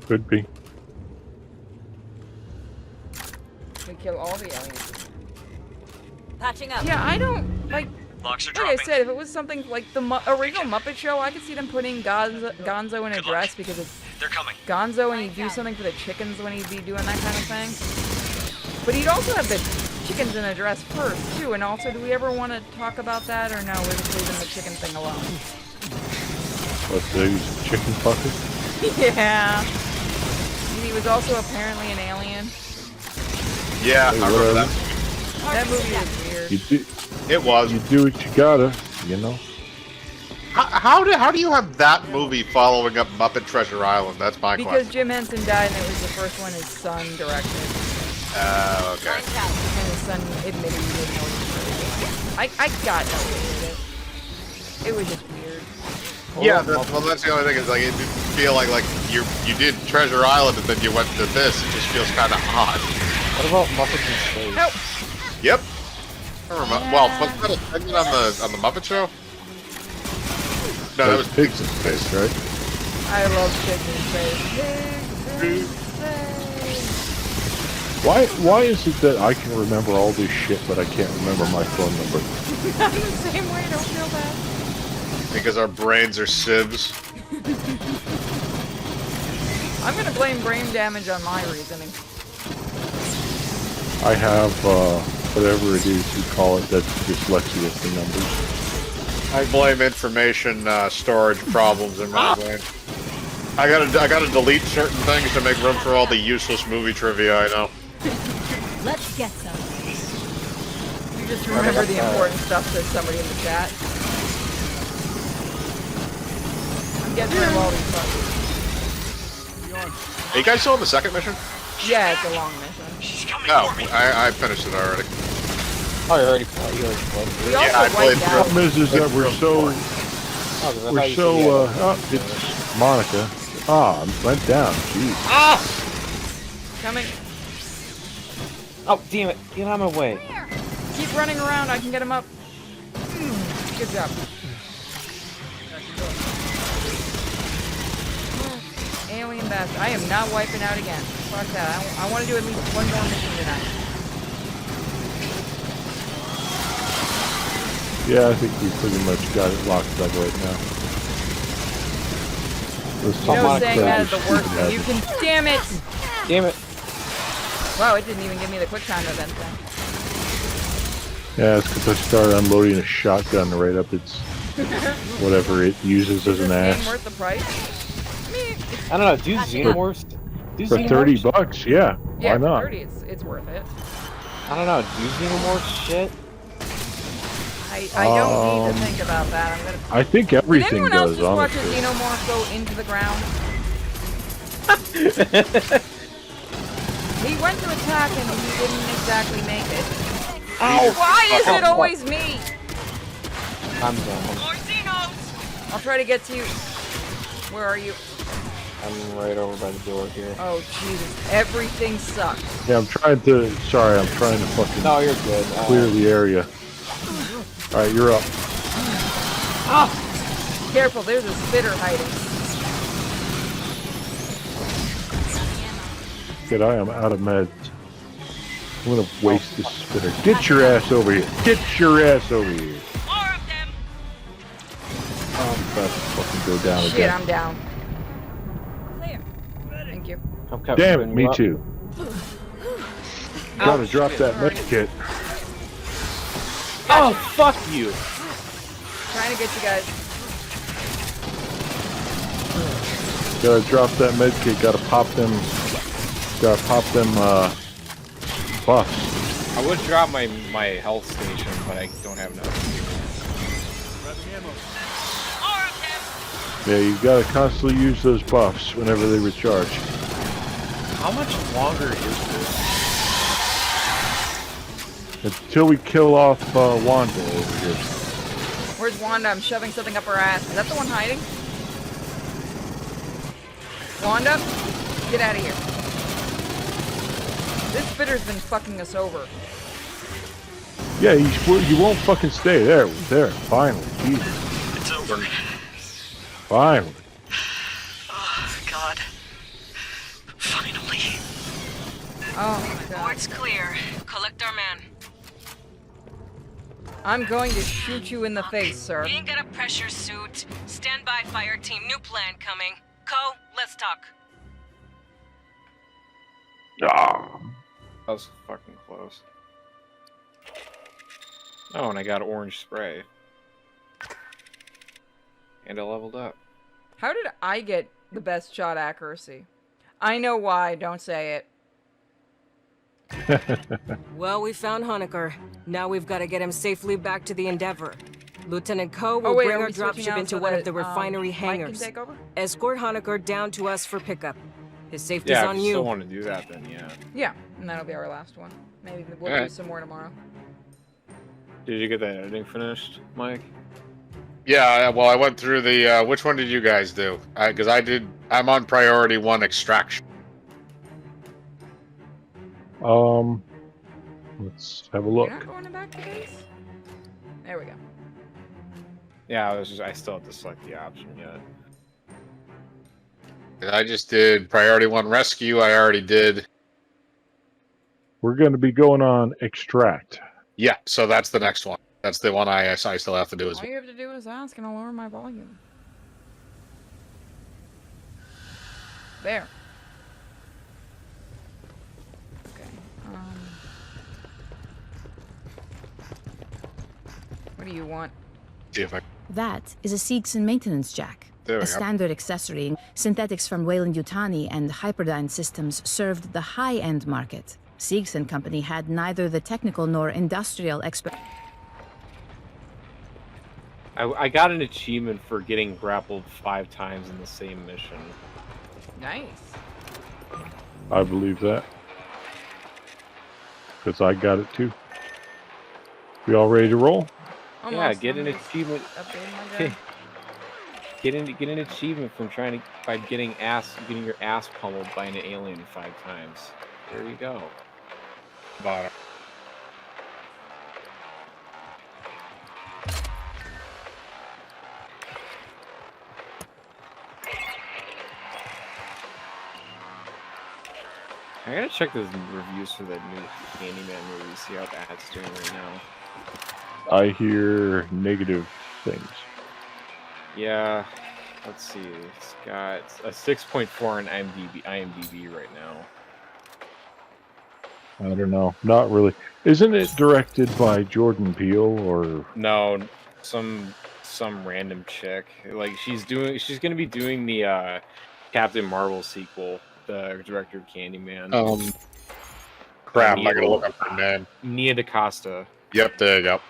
Could be. We kill all the aliens. Patching up. Yeah, I don't like. Locks are like I said, if it was something like the original Muppet Show, I could see them putting Gonzo in a dress because it's Gonzo, and he'd do something for the chickens when he'd be doing that kind of thing. But he'd also have the chickens in a dress first too. And also, do we ever want to talk about that, or no? We're just leaving the chicken thing alone. What, these chicken fuckers? Yeah. And he was also apparently an alien. Yeah, I remember that. That movie was weird. It was. You do what you gotta, you know. How do you have that movie following up Muppet Treasure Island? That's my question. Because Jim Henson died, and it was the first one his son directed. Oh, okay. And his son admitted he didn't know what he was doing. I got no with it. It was just weird. Yeah, that's the only thing is like it didn't feel like you did Treasure Island and then you went to this. It just feels kind of odd. What about Muppets in Space? Nope. Yep. Well, was that a segment on the Muppet Show? No, that was Pigs in Space, right? I love Pigs in Space. Pigs in Space. Why is it that I can remember all this shit, but I can't remember my phone number? I'm the same way. Don't feel bad. Because our brains are sieves. I'm gonna blame brain damage on my reasoning. I have whatever it is you call it, that's dyslexia for numbers. I blame information storage problems in my brain. I gotta delete certain things to make room for all the useless movie trivia I know. Let's get some. You just remember the important stuff, said somebody in the chat. I'm getting rid of all these fuckers. Are you guys still on the second mission? Yeah, it's a long mission. No, I finished it already. Oh, you already played. We also The problem is that we're so it's Monica. Went down. Jeez. Ah! Coming. Oh, damn it. Get out of my way. Keep running around. I can get him up. Good job. Alien best. I am not wiping out again. Fuck that. I want to do at least one more mission tonight. Yeah, I think we pretty much got it locked up right now. Saying that is the worst thing. You can. Damn it! Damn it. Wow, it didn't even give me the quick time event then. Yeah, it's because I started unloading a shotgun right up its whatever it uses as an ass. Worth the price? I don't know. Do xenomorphs? For $30, yeah. Yeah, why not? For 30, it's worth it. I don't know. Do xenomorphs shit? I don't need to think about that. I'm gonna. I think everything Did anyone else does. just watch a Honestly. xenomorph go into the ground? He went to attack and he didn't exactly make it. Ow! Why is it always me? I'm done. I'll try to get to you. Where are you? I'm right over by the door here. Oh Jesus! Everything sucks. Yeah, I'm trying to. Sorry, I'm trying to fucking. No, you're good. Clear the area. All right, you're up. Ah! Careful, there's a spitter hiding. Good, I am out of meds. I'm gonna waste this spitter. Get your ass over here. Get your ass over here. I'm about to fucking go down Shit, again. I'm down. Clear. Thank you. Damn it, me too. Gotta drop shit, that med kit. Oh, fuck you. Trying to get you guys. Gotta drop that med kit. Gotta pop them. Gotta pop them buffs. I would drop my health station, but I don't have enough. Yeah, you gotta constantly use those buffs whenever they recharge. How much longer is this? Until we kill off Wanda over here. Where's Wanda? I'm shoving something up her ass. Is that the one hiding? Wanda? Get out of here. This spitter's been fucking us over. Yeah, you won't fucking stay there. There, finally. Jesus. It's over. Finally. Oh, God. Finally. Oh, my God. Board's clear. Collect our man. I'm going to shoot you in the face, sir. You ain't got a pressure suit. Stand by, Fireteam. New plan coming. Co, let's talk. Ah. That was fucking close. Oh, and I got orange spray. And I leveled up. How did I get the best shot accuracy? I know why, don't say it. Well, we found Honecker. Now we've got to get him safely back to the Endeavor. Lieutenant Ko will bring our dropship into one of the refinery hangars. Escort Honecker down to us for pickup. His safety's yeah, on if you. you still want to do that, then yeah. Yeah, and that'll be our last one. Maybe we'll do some more tomorrow. Did you get that editing finished, Mike? Yeah, well, I went through the. Which one did you guys do? Because I'm on priority 1 extraction. Let's have a look. You're not going back to base? There we go. Yeah, I still have to select the option yet. I just did priority 1 rescue. I already did. We're going to be going on extract. Yeah, so that's the next one. That's the one I still have to do as well. All you have to do is ask and I'll lower my volume. There. Okay. What do you want? See if I... That is a Seegson maintenance jack. There we A go. standard accessory. Synthetics from Weyland-Yutani and Hyperdyne Systems served the high-end market. Seegson Company had neither the technical nor industrial expert. I got an achievement for getting grappled 5 times in the same mission. Nice. I believe that. Because I got it too. We all ready to roll? Yeah, get an achievement. Updating my Get an achievement from getting your ass pummeled by an alien 5 times. There you go. Bottom. I gotta check the reviews for the new Candyman movie, see how that's doing right now. I hear negative things. Yeah, let's see. It's got a 6.4 on IMDb right now. I don't know. Not really. Isn't it directed by Jordan Peele or? No, some random chick. Like she's gonna be doing the Captain Marvel sequel. The director of Candyman. Crap! I gotta look up her name. Nia DaCosta. Yep, there you go.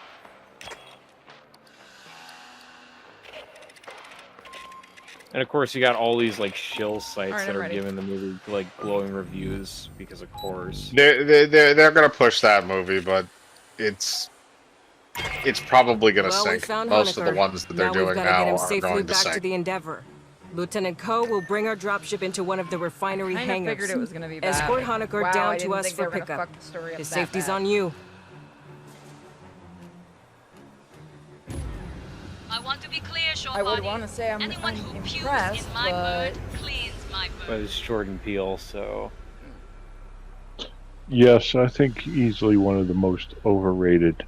And of course, you got all these like shill sites Alright, that I'm are ready. giving the movie like glowing reviews because, of course, They're gonna push that movie, but it's probably gonna Well, we sink. found Most of the Honecker. ones that they're Now we've doing gotta now get him are safely going to back to sink. the Endeavor. Lieutenant Ko will bring our dropship into one of the refinery Kinda hangars. figured it was gonna be bad. Escort Honecker Wow, I down to didn't us think they for were gonna pickup. fuck the story up His that safety's bad. on you. I want to be clear, Sean I would Body. want to say I'm Anyone who pews impressed, in my but bird cleans my bird. but it's Jordan Peele, so Yes, I think easily one of the most overrated.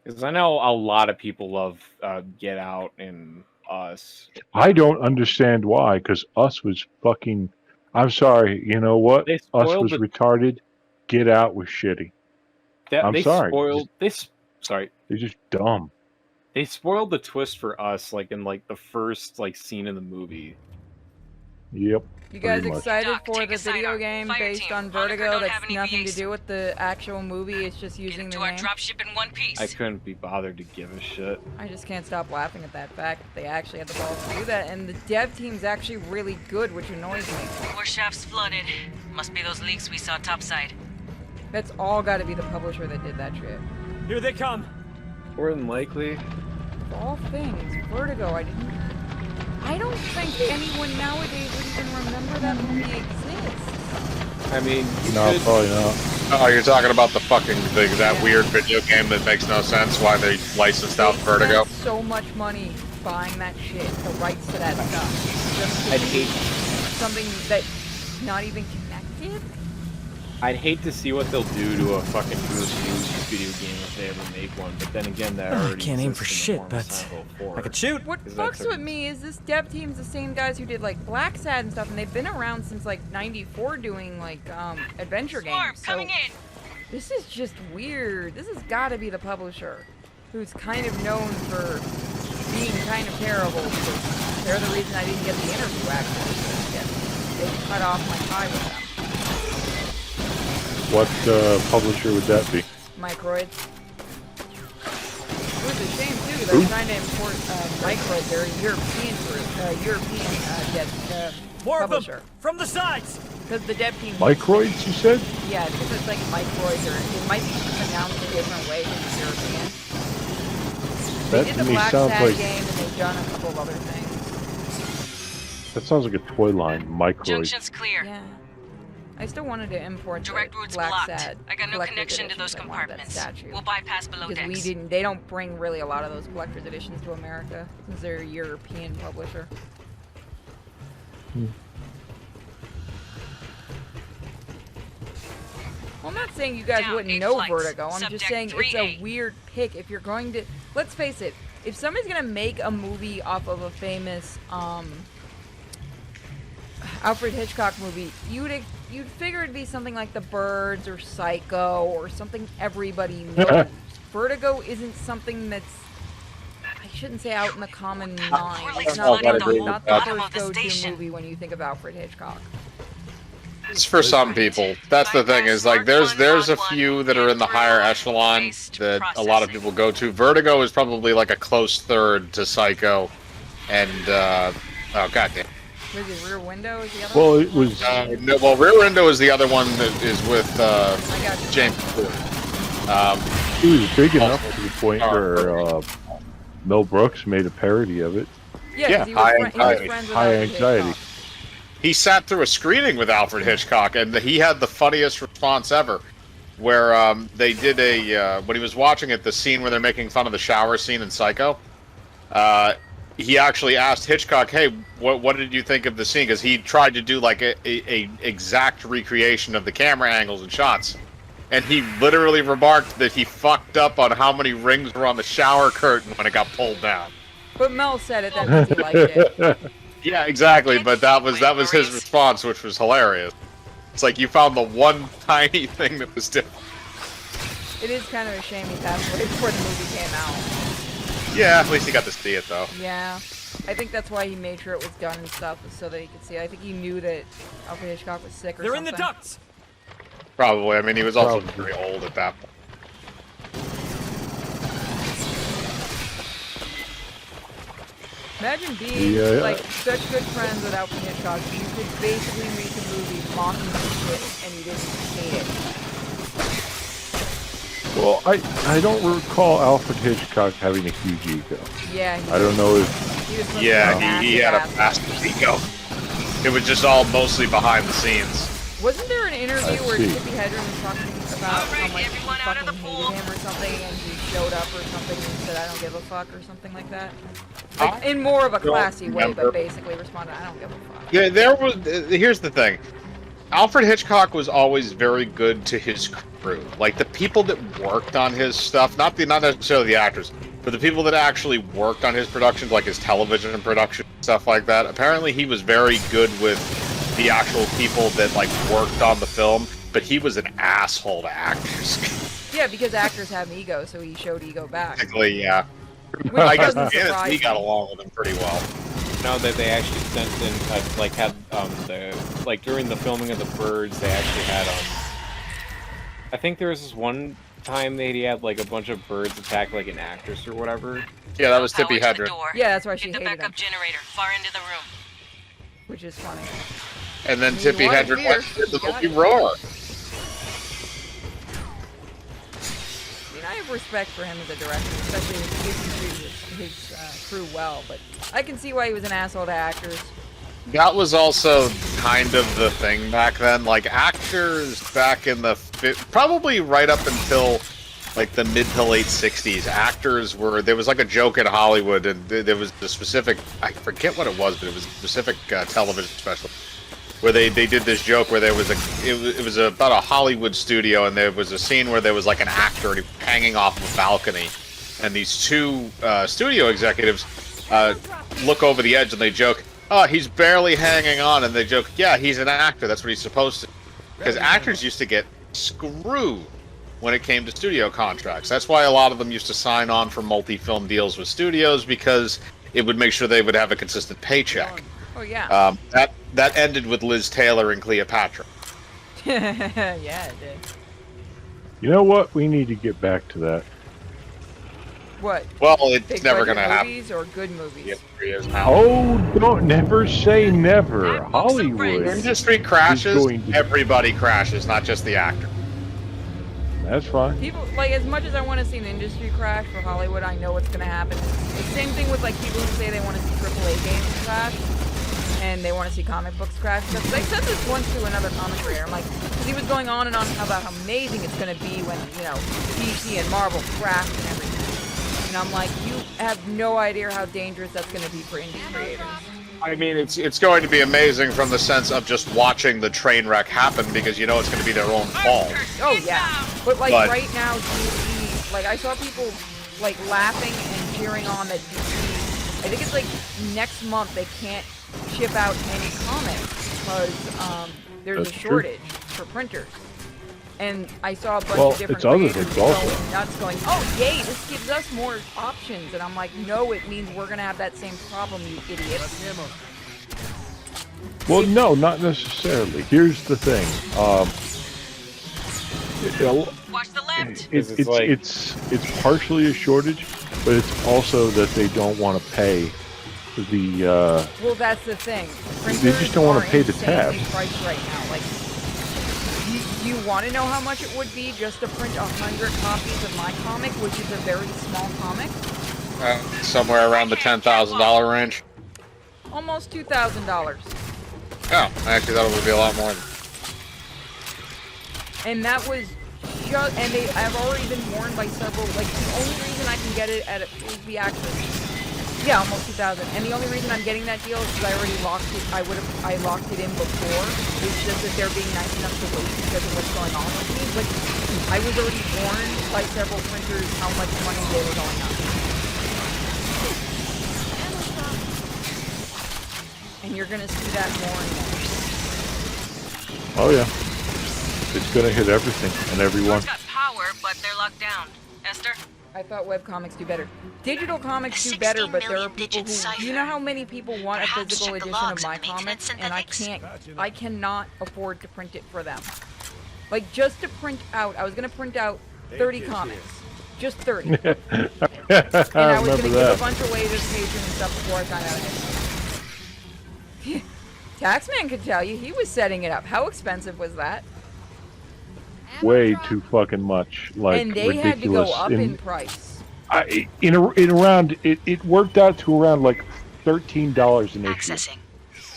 because I know a lot of people love Get Out and Us. I don't understand why, because Us was fucking. I'm sorry, you know what? They Us spoiled was the- retarded. Get Out was shitty. I'm They sorry. spoiled. Sorry. They're just dumb. They spoiled the twist for Us, like in like the first like scene in the movie. Yep. you guys pretty much. excited Doc, for take the a side video arc. game Fireteam. based on Honecker Vertigo don't that's have any nothing to VAs. do with the actual movie? It's just Get using into the our name. dropship in one piece. I couldn't be bothered to give a shit. I just can't stop laughing at that fact that they actually had the balls to do that, and the dev team's actually really good, which annoys me. Core shaft's flooded. Must be those leaks we saw topside. That's all got to be the publisher that did that shit. Here they come. More than likely. Of all things, Vertigo. I don't think anyone nowadays would even remember that movie exists. I mean, you No, could- probably not. Oh, you're talking about the fucking that weird video game that makes no sense. Why they licensed out They Vertigo? spent so much money buying that shit, the rights to that stuff. Just to I'd do hate- something that's not even connected. I'd hate to see what they'll do to a fucking video game if they ever make one. But then again, that I already can't aim for exists in the shit, form of but Silent Hill 4. I could shoot. What Is that fucks the- with me is this dev team's the same guys who did like Black Sad and stuff, and they've been around since like '94 doing like adventure Swarm, games. coming in. This is just weird. This has got to be the publisher, who's kind of known for being kind of terrible. Because they're the reason I didn't get the interview. Actually, they cut off my tie with them. What publisher would that be? Microids. It was a shame too. They're trying to import Microids. They're a European group, More of publisher. them from the sides. Because the dev team. Microids, you said? Yeah, because it's like Microids, or it might be pronounced a different way because it's European. That They to did the me Black sounds Sad like game, and they've done a couple of other things. that sounds like a toy line. Microids. Junction's clear. Yeah. I still wanted to import Direct the route's Black blocked. Sad I got no collector's connection to editions. those I wanted that compartments. statue. We'll bypass below Because decks. they don't bring really a lot of those collector's editions to America, since they're a European publisher. Well, I'm not saying you guys Down, wouldn't 8 know flights. Vertigo. I'm just Subdeck saying it's a 3A. weird pick if you're going to. Let's face it. If somebody's gonna make a movie off of a famous Alfred Hitchcock movie, you'd figure it'd be something like The Birds or Psycho or something everybody knows. Vertigo isn't something that's. I shouldn't say out in the common mind. It's not the first go-to movie when you think of Alfred Hitchcock. It's for some people. That's the thing, is like there's a few that are in the higher echelon that a lot of people go to. Vertigo is probably like a close third to Psycho, and oh goddamn. Was it Rear Window? Is the other Well, one? it was. No, well, Rear Window is the other one that is with James Stewart. It was big enough to the point where Mel Brooks made a parody of it. Yeah, he was High he was Anxiety. friends with High Alfred Anxiety. Hitchcock. He sat through a screening with Alfred Hitchcock, and he had the funniest response ever. Where they did when he was watching it, the scene where they're making fun of the shower scene in Psycho. he actually asked Hitchcock, "Hey, what did you think of the scene?" Because he tried to do like a exact recreation of the camera angles and shots, and he literally remarked that he fucked up on how many rings were on the shower curtain when it got pulled down. But Mel said it. That means he liked it. Yeah, exactly. But that was his response, which was hilarious. It's like you found the one tiny thing that was different. It is kind of a shame he passed away before the movie came out. Yeah, at least he got to see it, though. Yeah. I think that's why he made sure it was done and stuff, so that he could see it. I think he knew that Alfred Hitchcock was sick or something. They're in the ducts! Probably. I mean, he was also very old at that point. Imagine being, like, such good friends with Alfred Hitchcock. You could basically make a movie mocking his shit, and you didn't hate it. Well, I don't recall Alfred Hitchcock having a huge ego. Yeah. I don't know if... He had a massive ego. It was just all mostly behind the scenes. Wasn't there an interview where Tippi Hedren was talking about how much he fucking hated him or something, and he showed up or something and said, I don't give a fuck, or something like that? Like, in more of a classy way, but basically responded, I don't give a fuck. Yeah, there was... Here's the thing. Alfred Hitchcock was always very good to his crew. Like, the people that worked on his stuff, not necessarily the actors, but the people that actually worked on his productions, like his television production, stuff like that, apparently he was very good with the actual people that, like, worked on the film, but he was an asshole to actors. Yeah, because actors have ego, so he showed ego back. Basically, yeah. Which I guess he got along with him pretty well. Now that they actually sent in, like, had, during the filming of The Birds, they actually had, I think there was this one time that he had, like, a bunch of birds attack, like, an actress or whatever. Yeah, that was Tippi Hedren. Yeah, that's why she hated the backup him. generator far into the room. Which is funny. And then Tippi Hedren went to the movie Roar. I mean, I have respect for him as a director, especially if he treated his crew well, but I can see why he was an asshole to actors. That was also kind of the thing back then. Like, actors back in the... probably right up until, like, the mid to late 60s, actors were... There was, like, a joke in Hollywood, and there was a specific... I forget what it was, but it was a specific television special, where they did this joke where there was it was about a Hollywood studio, and there was a scene where there was, like, an actor and he was hanging off of a balcony, and these two studio executives look over the edge and they joke, "Oh, he's barely hanging on," and they joke, "Yeah, he's an actor. That's what he's supposed to." Because actors used to get screwed when it came to studio contracts. That's why a lot of them used to sign on for multi-film deals with studios, because it would make sure they would have a consistent paycheck. Oh yeah. That ended with Liz Taylor and Cleopatra. Yeah, it did. You know what? We need to get back to that. What? Well, it's Big never budget going to happen. Movies or good movies? Yeah, 3 years now. Oh, don't never say never. Hollywood. Industry crashes. Everybody crashes, not just the actor. That's fine. People, like, as much as I want to see an industry crash for Hollywood, I know what's going to happen. The same thing with, like, people who say they want to see AAA games crash, and they want to see comic books crash. Because I said this once to another comic creator. I'm like, because he was going on and on about how amazing it's going to be when, you know, DC and Marvel crash and everything. And I'm like, you have no idea how dangerous that's going to be for indie creators. I mean, it's going to be amazing from the sense of just watching the train wreck happen, because you know it's going to be their own fault. Oh yeah, but like right now, DC, like I saw people like laughing and cheering on that DC. I think it's like next month they can't ship out any comics because there's a shortage for printers. And I saw a bunch of different creators going nuts, going, "Oh, yay! This gives us more options." And I'm like, "No, it means we're gonna have that same problem, you idiots." Well, no, not necessarily. Here's the thing. Watch the left. It's partially a shortage, but it's also that they don't want to pay the. Well, that's the thing. They just don't want to pay the tab. Priced right now, like. You want to know how much it would be just to print 100 copies of my comic, which is a very small comic? Somewhere around the $10,000 range. Almost $2,000. Oh, I actually thought it would be a lot more. And that was just, and I've already been warned by several, like, the only reason I can get it at it is the actors. Yeah, almost 2,000. And the only reason I'm getting that deal is because I already locked it. I locked it in before. It's just that they're being nice enough to wait because of what's going on with me. But I was already warned by several printers how much money they were going up. And you're gonna see that more and more. Oh yeah, it's gonna hit everything and everyone. Got power, but they're locked down. Esther? I thought webcomics do better. Digital comics do better, but there are people who... You know how many people want a physical edition of my comics, and I cannot afford to print it for them. Like, just to print out, I was going to print out 30 comics. Just 30. And I was going to give a bunch away to patrons and stuff before I got out of it. Taxman could tell you, he was setting it up. How expensive was that? Way too fucking much, like and they ridiculous. Had to go up in price. It worked out to around like $13 an issue.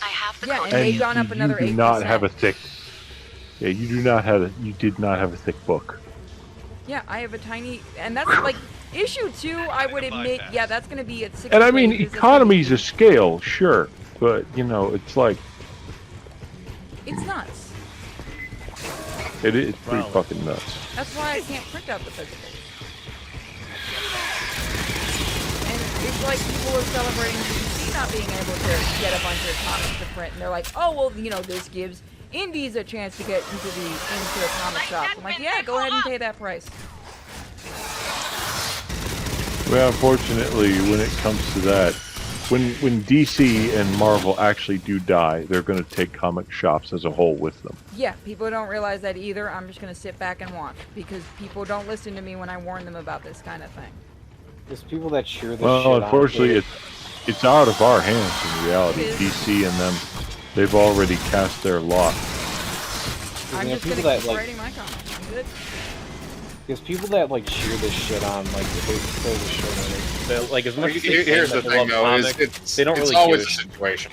I have the code. And they've gone up another 8%. You do not have a thick. Yeah, you do not have a. You did not have a thick book. Yeah, I have a tiny, and that's like issue 2. I would admit, yeah, that's going to be at 60. And I mean, economies of scale, sure, but you know, it's like. It's nuts. It's pretty fucking nuts. That's why I can't print out the physicals. And it's like people are celebrating DC not being able to get a bunch of comics to print, and they're like, oh, well, you know, this gives indies a chance to get into a comic shop. I'm like, yeah, go ahead and pay that price. Well, unfortunately, when it comes to that, when DC and Marvel actually do die, they're going to take comic shops as a whole with them. Yeah, people don't realize that either. I'm just going to sit back and watch because people don't listen to me when I warn them about this kind of thing. There's people that cheer this shit Well, on unfortunately, it's out of our hands in reality. DC and them, they've already cast their lot. I'm just going to keep writing my comics. I'm good. There's people that like cheer this shit on, like they throw this shit on it. Like as much as Here's the thing, though, comics, they don't really always a situation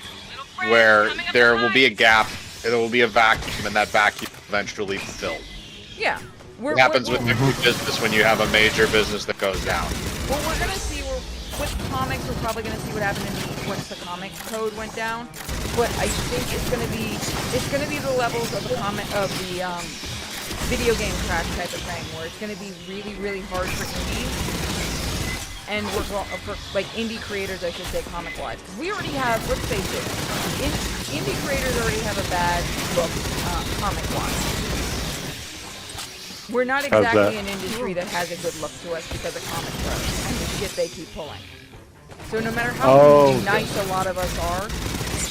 where there will be a gap, there will be a vacuum, and that vacuum eventually filled. Yeah. It happens with every business when you have a major business that goes down. Well, we're gonna see. With comics, we're probably gonna see what happened once the comic code went down. But I think it's gonna be the levels of the video game crash type of thing, where it's going to be really, really hard for indies, and for like indie creators, I should say, comic-wise, because we already have. Let's face it, indie creators already have a bad look, comic-wise. We're not exactly an industry that has a good look to us because of comic books and the shit they keep pulling. So no matter how nice a lot of us are,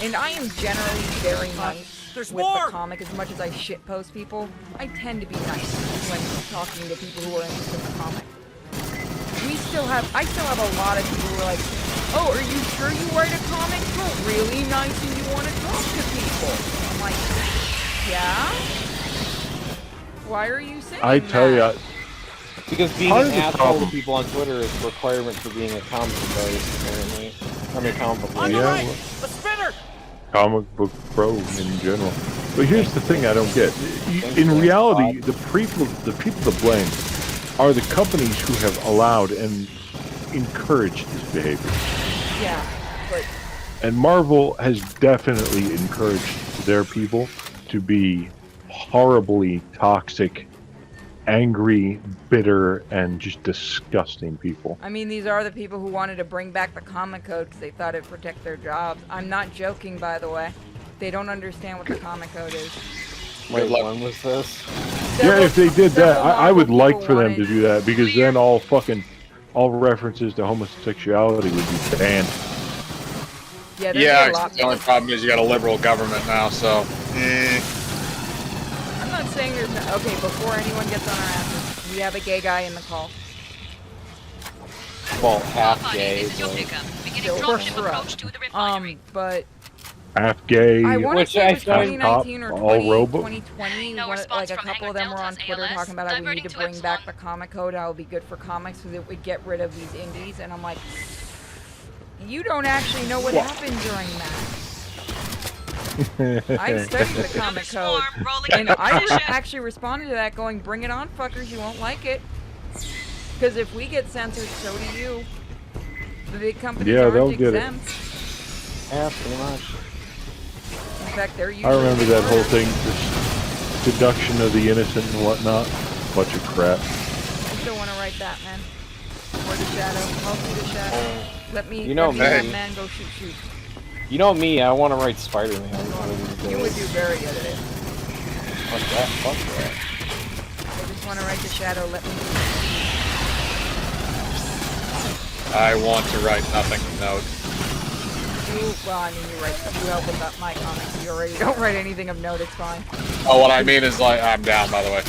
and I am generally very nice. With the comic, as much as I shitpost people, I tend to be nice when talking to people who are interested in the comic. I still have a lot of people who are like, oh, are you sure you write a comic? You're really nice and you want to talk to people. I'm like, yeah? Why are you saying that? I tell you, because being an asshole to people on Twitter is a requirement for being a comic book artist, apparently. I mean, comic book artist. The spinner! Comic book pro in general. But here's the thing I don't get. In reality, the people to blame are the companies who have allowed and encouraged this behavior. Yeah, but... And Marvel has definitely encouraged their people to be horribly toxic, angry, bitter, and just disgusting people. I mean, these are the people who wanted to bring back the comic code because they thought it'd protect their jobs. I'm not joking, by the way. They don't understand what the comic code is. Wait, when was this? Yeah, if they did that, I would like for them to do that, because then all references to homosexuality would be banned. Yeah, the only problem is you got a liberal government now, so... I'm not saying there's no... Okay, before anyone gets on our asses, we have a gay guy in the call. Well, half gay, but... Half gay, I want to say it was 2019 or 2020, No like a couple of them were on Twitter talking about how we need to bring back the comic code, how it would be good for comics because it would get rid of these indies, and I'm like, you don't actually know what happened during that. I studied the comic code, and I actually responded to that going, bring it on, fuckers, you won't like it. Because if we get censored, so do you. The big companies Yeah, they'll aren't get it. exempt. Yeah, pretty much. In fact, they're usually. I remember that whole thing, this deduction of the innocent and whatnot. Bunch of crap. I still want to write Batman. Or the Shadow. I'll see the Shadow. Let me. You know me. Batman go shoot. You know me, I want to write Spider-Man. You would do very good at it. Fuck that, fuck that. I just want to write the Shadow. Let me. I want to write nothing. No. Well, I mean, you help with my comments. You already don't write anything of note. It's fine. Oh, what I mean is like I'm down, by the way.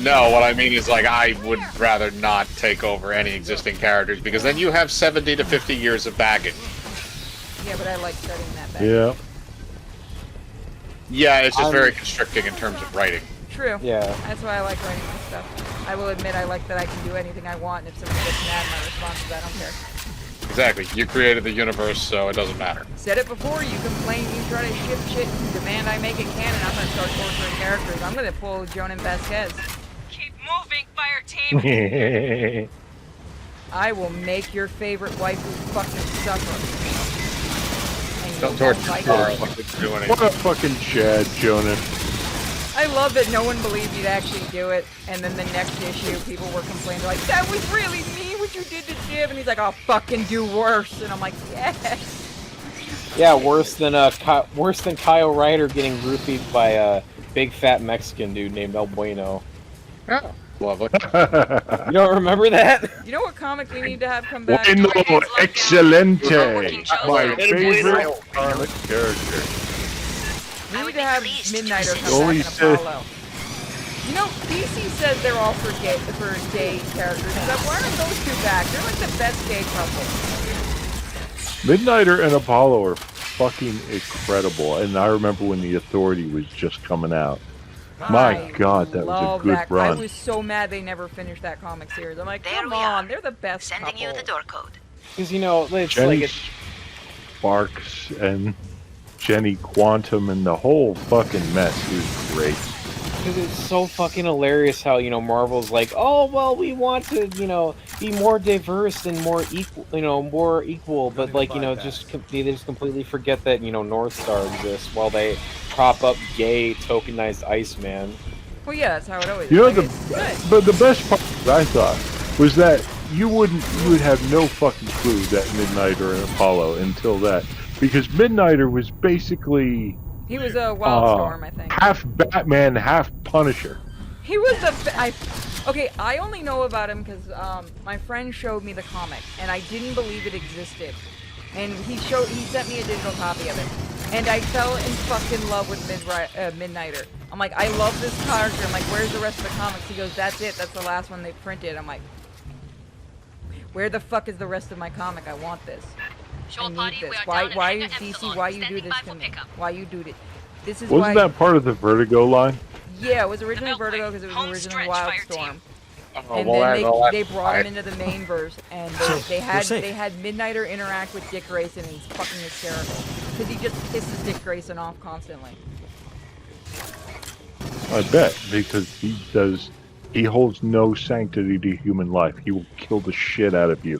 No, what I mean is like I would rather not take over any existing characters because then you have 70 to 50 years of baggage. Yeah, but I like studying that back. Yeah. Yeah, it's just very constricting in terms of writing. True. Yeah. That's why I like writing my stuff. I will admit I like that I can do anything I want, and if somebody gets mad, my response is I don't care. Exactly. You created the universe, so it doesn't matter. Said it before, you complain, you try to ship shit, and demand I make it canon, I'm gonna start torturing characters. I'm gonna pull Jonan Vasquez. Keep moving, Fireteam! I will make your favorite waifu fucking suffer. Don't torture Carl. What a fucking Chad, Jonan. I love that no one believed you'd actually do it, and then the next issue, people were complaining, like, that was really me, what you did to Jib, and he's like, I'll fucking do worse, and I'm like, yes. Yeah, worse than Kyle Ryder getting roofied by a big fat Mexican dude named El Bueno. Oh, lovely. You don't remember that? You know what comic we need to have come back? Bueno, excelente. My favorite comic character. We need to have Midnighter come back in Apollo. You know, DC says they're all for gay characters, but why aren't those two back? They're like the best gay couple. Midnighter and Apollo are fucking incredible, and I remember when The Authority was just coming out. My God, that was a good run. I was so mad they never finished that comic series. I'm like, come on, they're the best Sending couple. you the door code. Because, you know, it's Jenny like... Sparks and Jenny Quantum and the whole fucking mess is great. Because it's so fucking hilarious how, you know, Marvel's like, oh, well, we want to, you know, be more diverse and more equal, but, like, you know, they just completely forget that, you know, North Star exists while they prop up gay tokenized Iceman. Well, yeah, that's how it always is. You know, but the best part, I thought, was that you would have no fucking clue that Midnighter and Apollo until that. Because Midnighter was basically... He was a Wildstorm, I think. Half Batman, half Punisher. He was okay, I only know about him because my friend showed me the comic, and I didn't believe it existed. And he sent me a digital copy of it. And I fell in fucking love with Midnighter. I'm like, I love this character. I'm like, where's the rest of the comics? He goes, that's it. That's the last one they printed. I'm like, where the fuck is the rest of my comic? I want this. I need this. Why DC? Why you do this to me? Why you do this? This is Wasn't that part of the Vertigo line? Yeah, it was originally Vertigo because it was originally Wildstorm. Oh, And well, then they brought him into the main verse, and they had Midnighter interact with Dick Grayson, and he's fucking hysterical because he just pisses Dick Grayson off constantly. I bet, because he holds no sanctity to human life. He will kill the shit out of you.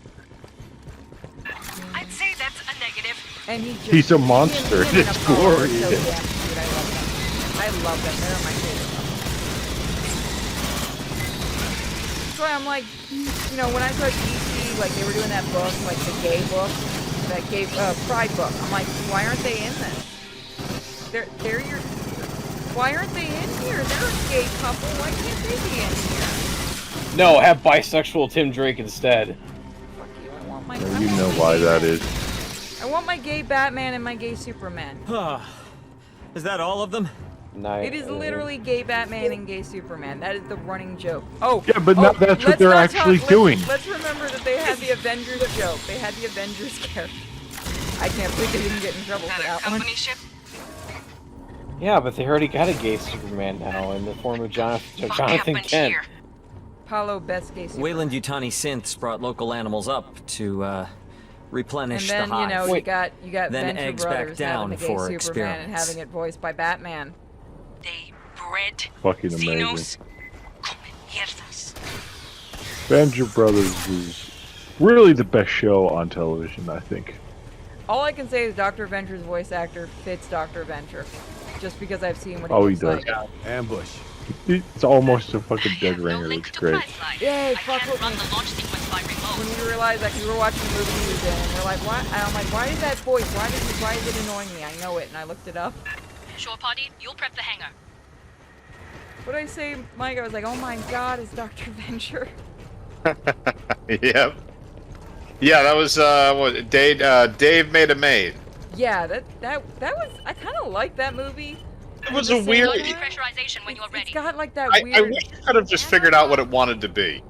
I'd say that's a negative. And he's a monster. It's glorious. So damn cute. I love them. They're my favorite. That's why I'm like, you know, when I saw DC, like they were doing that book, like the gay book, that gay Pride book. I'm like, why aren't they in this? They're your. Why aren't they in here? They're a gay couple. Why can't they be in here? No, have bisexual Tim Drake instead. Fuck you. I want my. You know why that is. I want my gay Batman and my gay Superman. Is that all of them? Nice. It is literally gay Batman and gay Superman. That is the running joke. Oh, yeah, but that's what they're actually doing. Let's remember that they had the Avengers joke. They had the Avengers character. I can't believe they didn't get in trouble for that one. Ship? Yeah, but they already got a gay Superman now in the form of Jonathan Kent. Apollo, best gay Superman. Wayland Yutani synths brought local animals up to replenish the hive. And then, you know, you got then Venture eggs Brothers back down having the for gay Superman and experiments. having it voiced by Batman. They bred Fucking amazing. xenos come mierdas. Venture Brothers is really the best show on television, I think. All I can say is Dr. Venture's voice actor fits Dr. Venture. Just because I've seen what he Oh, he looks does. like. Yeah. Ambush. It's almost a fucking dead ringer. It's great. Yay, fuck with me. When we realized that we were watching the movie he was in, and we're like, what? And I'm like, why is that voice? Why is it annoying me? I know it, and I looked it up. Shore party, you'll prep the hangar. What did I say, Mike? I was like, oh my god, it's Dr. Venture. Yep. Yeah, that was what Dave made a maid. Yeah, that was. I kind of liked that movie. It was a weird. Pressurization when you're ready. It's got like that weird. I wish you could have just figured out what it wanted to be.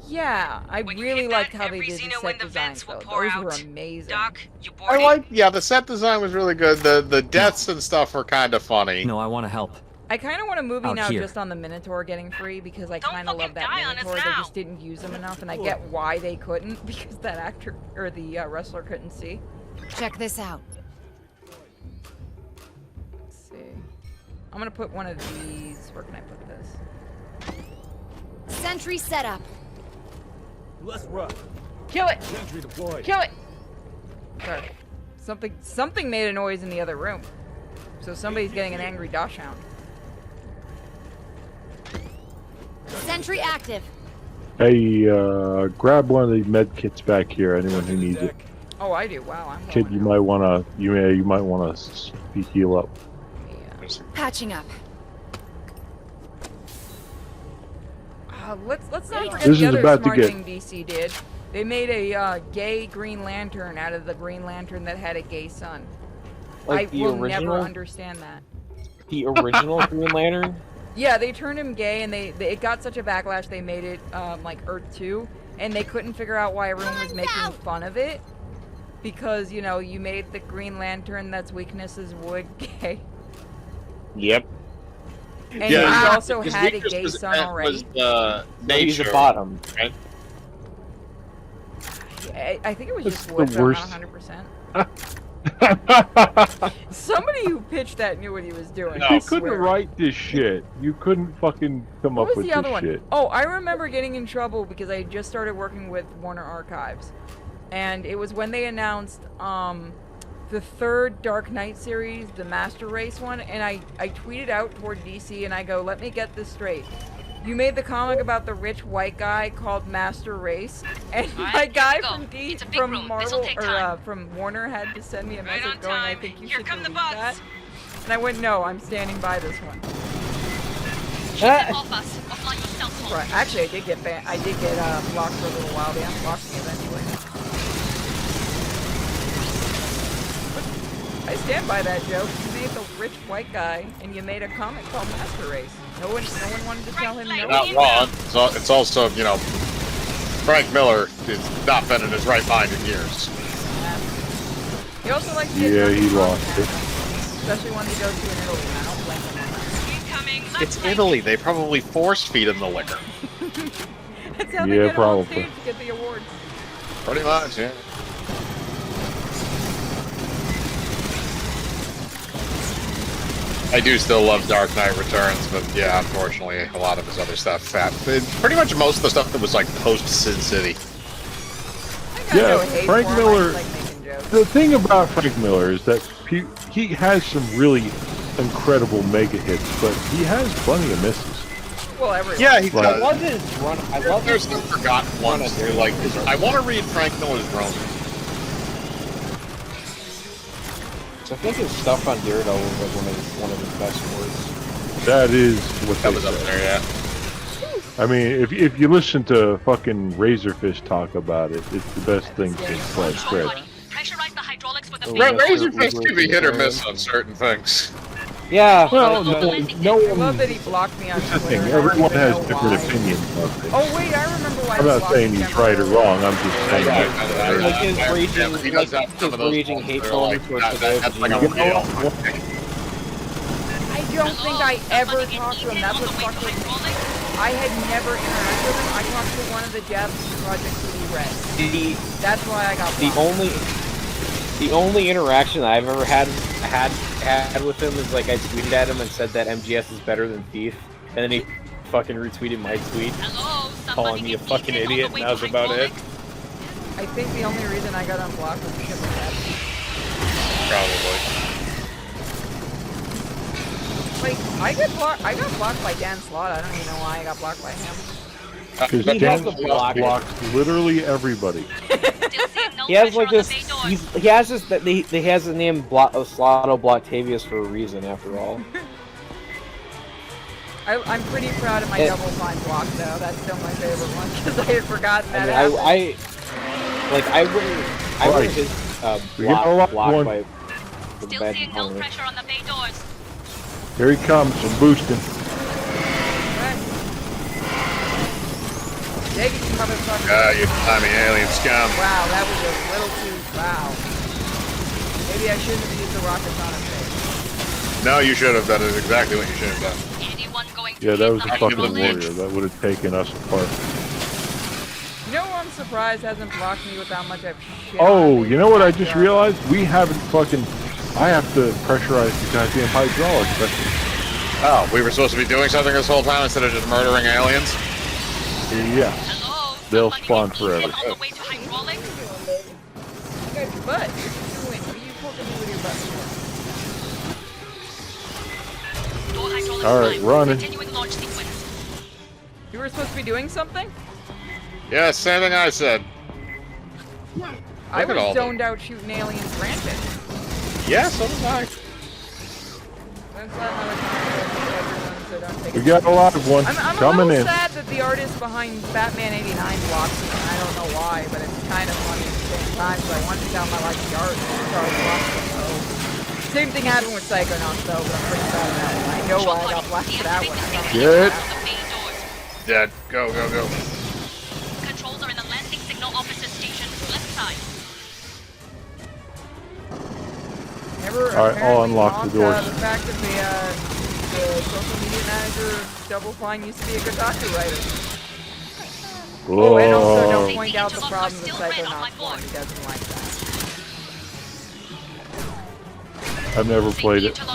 Yeah, I really liked how they did the set designs though. Those were amazing. Doc, you I like. Yeah, the set design was really good. The deaths and stuff were kind of funny. No, I want to help. I kind of want a movie Out now here. just on the Minotaur getting free because I kind of love that die on us Minotaur. They now. just didn't use him enough, and I get why they couldn't because that actor or the wrestler couldn't see. Check this out. Let's see. I'm gonna put one of these. Where can I put this? Sentry setup. Let's run. Kill it! Sentry deployed. Kill it! Sorry. Something made a noise in the other room. So somebody's getting an angry dachshund. Sentry active. Hey, grab one of the med kits back here. Anyone who needs it. Oh, I do. Wow, I'm Kid, you might wanna heal up. Patching up. Let's not forget This the is other about to smart get- thing DC did. They made a gay Green Lantern out of the Green Lantern that had a gay son. Like I the will original? never understand that. The original Green Lantern? Yeah, they turned him gay, and it got such a backlash. They made it like Earth 2, and they couldn't figure out why everyone was making fun of it because you made the Green Lantern that's weakness is wood gay, Yep. and he also his had a weakness gay was- son already. Was He's nature. the bottom, right? I think it was It's just the wood, but I'm worst. not 100%. Somebody who pitched that knew what he was doing. You couldn't write this shit. You couldn't fucking come What up was with the other this one? shit. Oh, I remember getting in trouble because I just started working with Warner Archives. And it was when they announced the third Dark Knight series, the Master Race one, and I tweeted out toward DC and I go, let me get this straight. You made the comic about the rich white guy called Master Race, and my guy from Marvel or from Warner had to send me a message going, I think you should delete that. And I went, no, I'm standing by this one. Right. Actually, I did get blocked for a little while. They unblocked me eventually. But I stand by that joke. You made the rich white guy, and you made a comic called Master Race. No one wanted to tell him no. You're not wrong. It's also, Frank Miller has not been in his right mind in years. He also likes to Yeah, he lost it. especially when he goes to an Italy, and I don't blame him on that. It's Italy. They probably force feed him the liquor. That's how they Yeah, get him on probably. stage to get the awards. Pretty much, yeah. I do still love Dark Knight Returns, but yeah, unfortunately, a lot of his other stuff. Pretty much most of the stuff that was like post Sin City. Yeah, Frank Miller. The thing about Frank Miller is that he has some really incredible mega hits, but he has plenty of misses. Well, everyone. Yeah, he Right. does. I love his run. I love There's some forgotten ones too. Like, I want to read Frank Miller's Rome. I think his stuff on Daredevil was like one of his best works. That is what That they was up say. there, yeah. I mean, if you listen to fucking Razorfish talk about it, it's the best thing since sliced bread. Pressurize the hydraulics with a Razorfish can be hit or miss on certain things. Yeah. Well, no I love one. that he blocked me on That's the Twitter. thing. and I don't Everyone even has know different why. opinions of it. Oh wait, I remember why. I'm he not blocked saying me he's right or wrong. I'm just saying Like that. his raging, He does have some of those raging ones that are hateful like, towards that's like a the real. I don't think I ever talked to him. That's what fucked with me. I had never interacted with him. I talked to one of the devs for Project CD Red. That's why I got blocked. The only interaction I've ever had with him is like I tweeted at him and said that MGS is better than Thief, and then he fucking retweeted my tweet, calling me a fucking idiot, and that was about it. I think the only reason I got unblocked was because of that. Probably. Like, I got blocked by Dan Slott. I don't even know why I got blocked by him. Because Dan blocks literally everybody. He has like this. He has this that he has the name Slotto Blocktavius for a reason. After all. I'm pretty proud of my double fine block though. That's still my favorite one because I had forgotten that. I wouldn't his block by the bad opponent. Here he comes and boosting. You tiny alien scum. Wow, that was a little too. Wow. Maybe I shouldn't have used the rockets on his face. No, you should have. That is exactly what you should have done. Yeah, that was a fucking warrior. That would have taken us apart. You know who I'm surprised hasn't blocked me with how much I've shit Oh, on you know what I just realized? We haven't fucking... I have to pressurize the goddamn hydraulic system. Oh, we were supposed to be doing something this whole time instead of just murdering aliens? Yes. They'll spawn forever. But what are you poking me with your butt? Alright, running. You were supposed to be doing something? Yeah, same thing I said. I was zoned out shooting aliens rampant. Yeah, so was I. We got a lot of ones I'm coming a little in. sad that the artist behind Batman 89 blocks it, and I don't know why, but it's kind of funny at the same time, so I wanted to tell my like the art and start blocking it, so... Same thing happened with Psychonauts though, but I'm pretty proud of that one. I know why I got blocked for that one. Get. Dead. Go, go, go. Controls are in the landing signal officer station, left side. Alright, I'll unlock the doors. The fact that the social media manager Double Fine used to be a Kotaku writer. Whoa. Oh, and also don't point out the problem with Psychonauts 1. He doesn't like that. I've never played it. I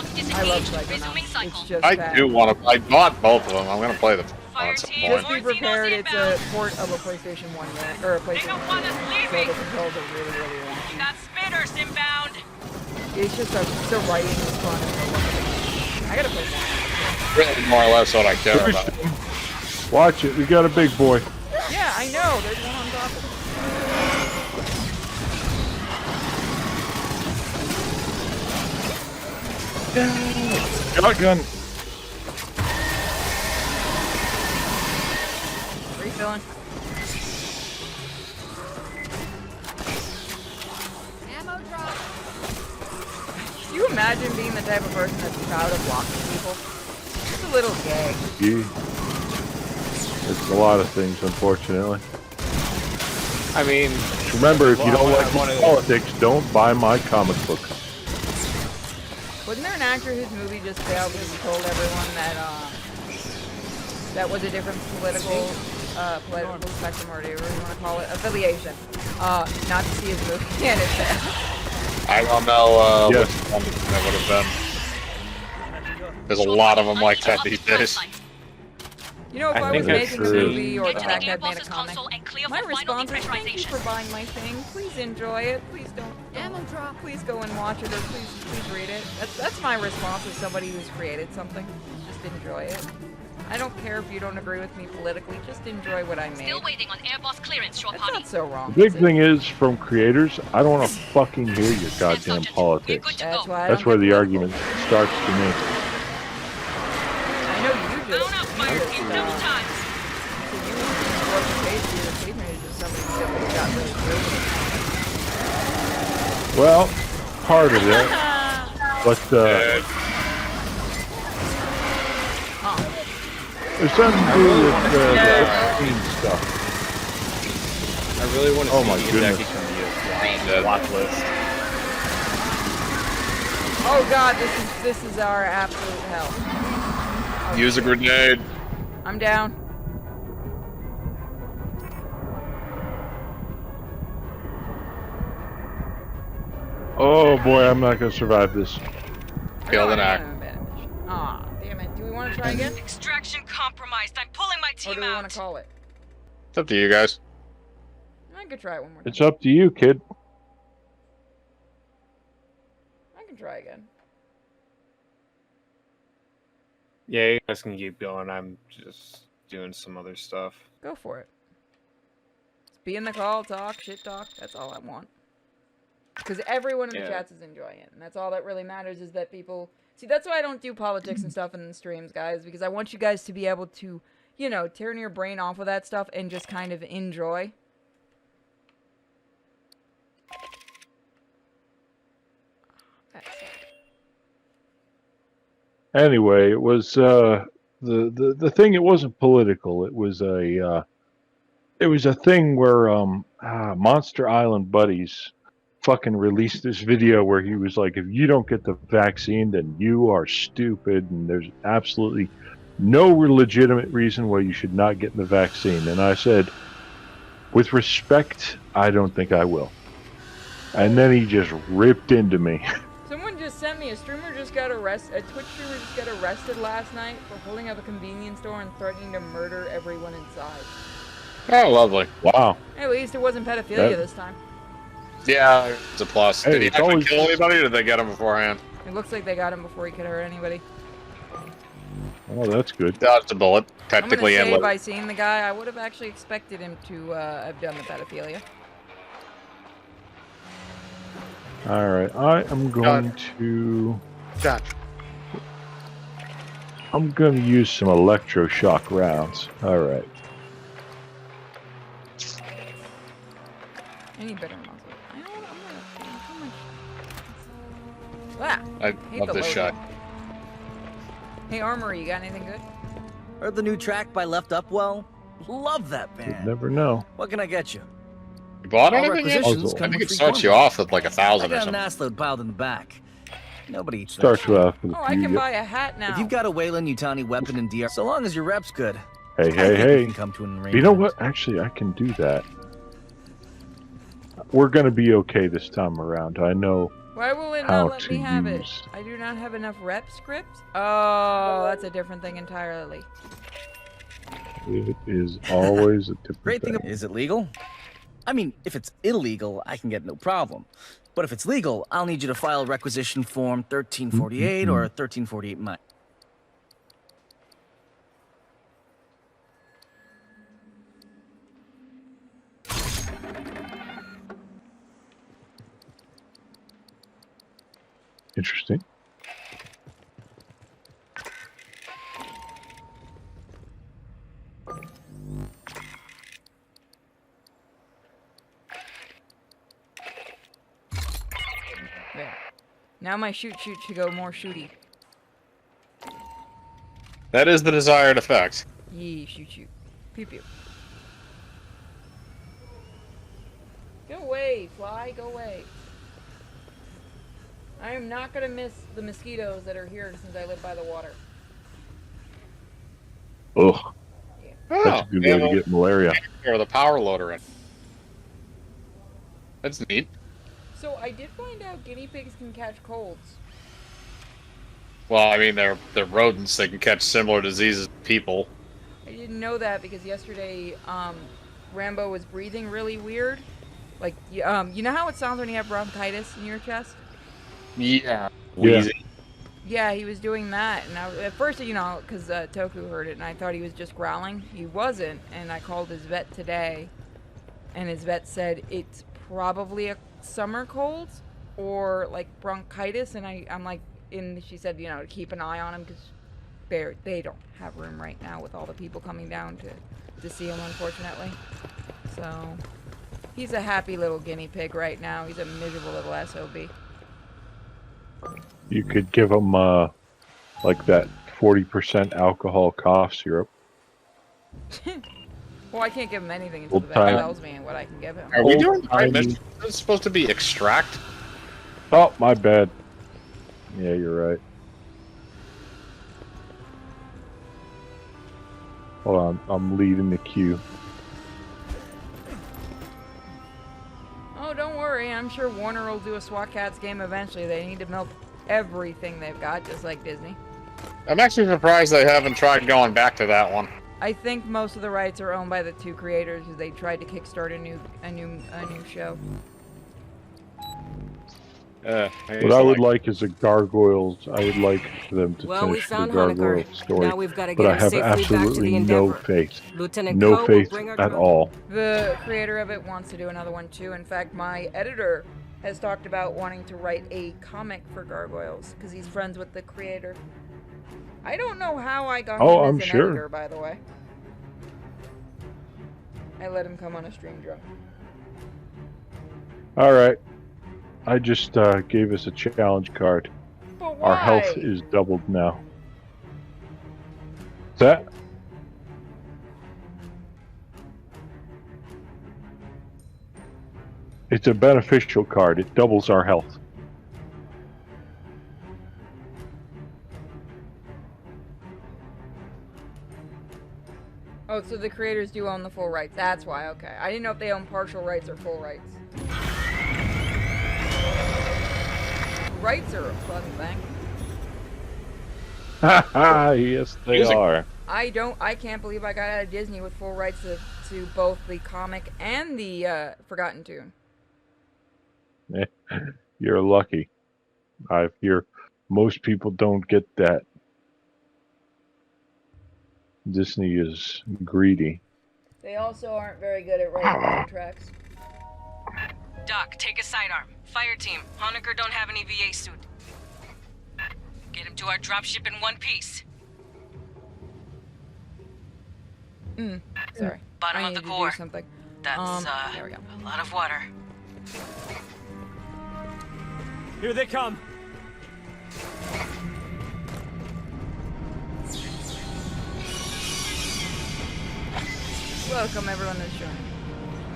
love Psychonauts. It's just I bad. do want to. I bought both of them. I'm going to play them at some point. Just be prepared, it's a port of a PlayStation 1 game, or a PlayStation 2 game, so the controls are really, really wonky. Got spinners inbound. It's just the writing is fun and the look of it. I gotta play more. Really, more or less what I care about. Watch it, we got a big boy. Yeah, I know, there's one on top of it. Shotgun. Refilling. Ammo drop. Can you imagine being the type of person that's proud of blocking people? It's a little gay. Yeah. It's a lot of things, unfortunately. I mean... Remember, if you don't like politics, don't buy my comic book. Wasn't there an actor whose movie just failed because he told everyone that that was a different political spectrum, or whatever you want to call it, affiliation, not to see his movie, and it failed. I don't know which one that would have been. There's a lot of them like that these days. You know, if I was making a movie or the fact I'd made a comic, my response is, thank you for buying my thing. Please enjoy it. Please don't. Ammo drop. Please go and watch it, or please read it. That's my response as somebody who's created something. Just enjoy it. I don't care if you don't agree with me politically. Just enjoy what I made. Still waiting on Airbus clearance, That's not so wrong. The big thing is, from creators, I don't want to fucking hear your goddamn politics. That's where the argument starts to me. I know you just. Well, part of it, but there's something to do with the vaccine stuff. I really want to Oh see my the goodness. Hideki come watch list. Oh god, this is our absolute hell. Use a grenade. I'm down. Oh boy, I'm not gonna survive this. Killed an act. Aw, damn it. Do we want to try again? Extraction compromised. I'm pulling my Or team do we out. want to call it? It's up to you guys. I could try it one more time. It's up to you, kid. I can try again. Yeah, you guys can keep going. I'm just doing some other stuff. Go for it. Just be in the call, talk, shit talk. That's all I want. Because everyone in the chats is enjoying it. And that's all that really matters is that people... See, that's why I don't do politics and stuff in the streams, guys. Because I want you guys to be able to, you know, turn your brain off of that stuff and just kind of enjoy. Anyway, it was the thing. It wasn't political. It was a thing where Monster Island Buddies fucking released this video where he was like, if you don't get the vaccine, then you are stupid, and there's absolutely no legitimate reason why you should not get the vaccine. And I said, with respect, I don't think I will. And then he just ripped into me. Someone just sent me a streamer just got arrested. A Twitch streamer just got arrested last night for holding up a convenience store and threatening to murder everyone inside. Oh, lovely. Wow. At least it wasn't pedophilia this time. Yeah, it's a plus. Hey, did he actually kill anybody, or did they get him beforehand? It looks like they got him before he could hurt anybody. Oh, that's good. Dodged a bullet, technically. I'm gonna say by seeing the guy, I would have actually expected him to have done the pedophilia. All right, I am going to. I'm going to use some electroshock rounds. All right. I need better muzzle. I know I'm gonna. I love this shot. Hey, Armory, you got anything good? Heard the new track by Left Upwell? Love that band. You never know. What can I get you? You bought All anything yet? requisitions I come think with it free starts you corn. off with like 1,000 I or got an something. ass load piled in the back. Nobody eats Starts that you shit. off with a Oh, I few. can buy a hat now. If you've got a Wayland-Yutani weapon in DR, so long as your rep's good. Hey, I hey, think we hey. can come to an You know arrangement. what? Actually, I can do that. We're going to be okay this time around. I know Why will it how not let to me have it? use. I do not have enough rep script? Oh, that's a different thing entirely. It is always a different Great thing. thing. Is it legal? I mean, if it's illegal, I can get no problem. But if it's legal, I'll need you to file requisition form 1348 or 1348 mine. Interesting. There. Now my shoot should go more shooty. That is the desired effect. Yee, shoot. Pew pew. Go away, fly, go away. I am not gonna miss the mosquitoes that are here since I live by the water. Ugh. That's a good way to get malaria. Or the power loader in. That's neat. So I did find out guinea pigs can catch colds. Well, I mean, they're rodents. They can catch similar diseases to people. I didn't know that because yesterday, Rambo was breathing really weird. Like, you know how it sounds when you have bronchitis in your chest? Yeah. Wheezy. Yeah, he was doing that, and at first, you know, because Toku heard it, and I thought he was just growling. He wasn't, and I called his vet today, and his vet said it's probably a summer cold or like bronchitis, and I'm like, and she said, you know, to keep an eye on him because they don't have room right now with all the people coming down to see him, unfortunately. So he's a happy little guinea pig right now. He's a miserable little SOB. You could give them like that 40% alcohol cough syrup. Well, I can't give him anything until the vet tells me what I can give him. Are we doing the right mission? It's supposed to be extract. Oh, my bad. Yeah, you're right. Hold on, I'm leading the queue. Oh, don't worry. I'm sure Warner will do a SWAT Cats game eventually. They need to milk everything they've got, just like Disney. I'm actually surprised they haven't tried going back to that one. I think most of the rights are owned by the two creators because they tried to kickstart a new show. What I would like is a Gargoyles. I would like for them to Well, we finish the found Gargoyles Honecker. story, Now we've got to but get I him have safely back to absolutely the no Endeavor. faith. Lieutenant No Ko will faith bring our at all. The creator of it wants to do another one too. In fact, my editor has talked about wanting to write a comic for Gargoyles because he's friends with the creator. I don't know how I got him as an editor, by the way. I let him come on a stream drunk. All right. I just gave us a challenge card. But Our health why? is doubled now. Is that? It's a beneficial card. It doubles our health. Oh, so the creators do own the full rights. That's why, okay. I didn't know if they own partial rights or full rights. Rights are a fun thing. Haha, yes they are. I can't believe I got out of Disney with full rights to both the comic and the Forgotten Tune. You're lucky. I hear most people don't get that. Disney is greedy. They also aren't very good at writing contracts. Doc, take a sidearm. Fireteam, Honecker don't have any VA suit. Get him to our dropship in one piece. Sorry. Bottom I of need the to core. do something. That's, there we go. a lot of water. Here they come. Welcome everyone to the show.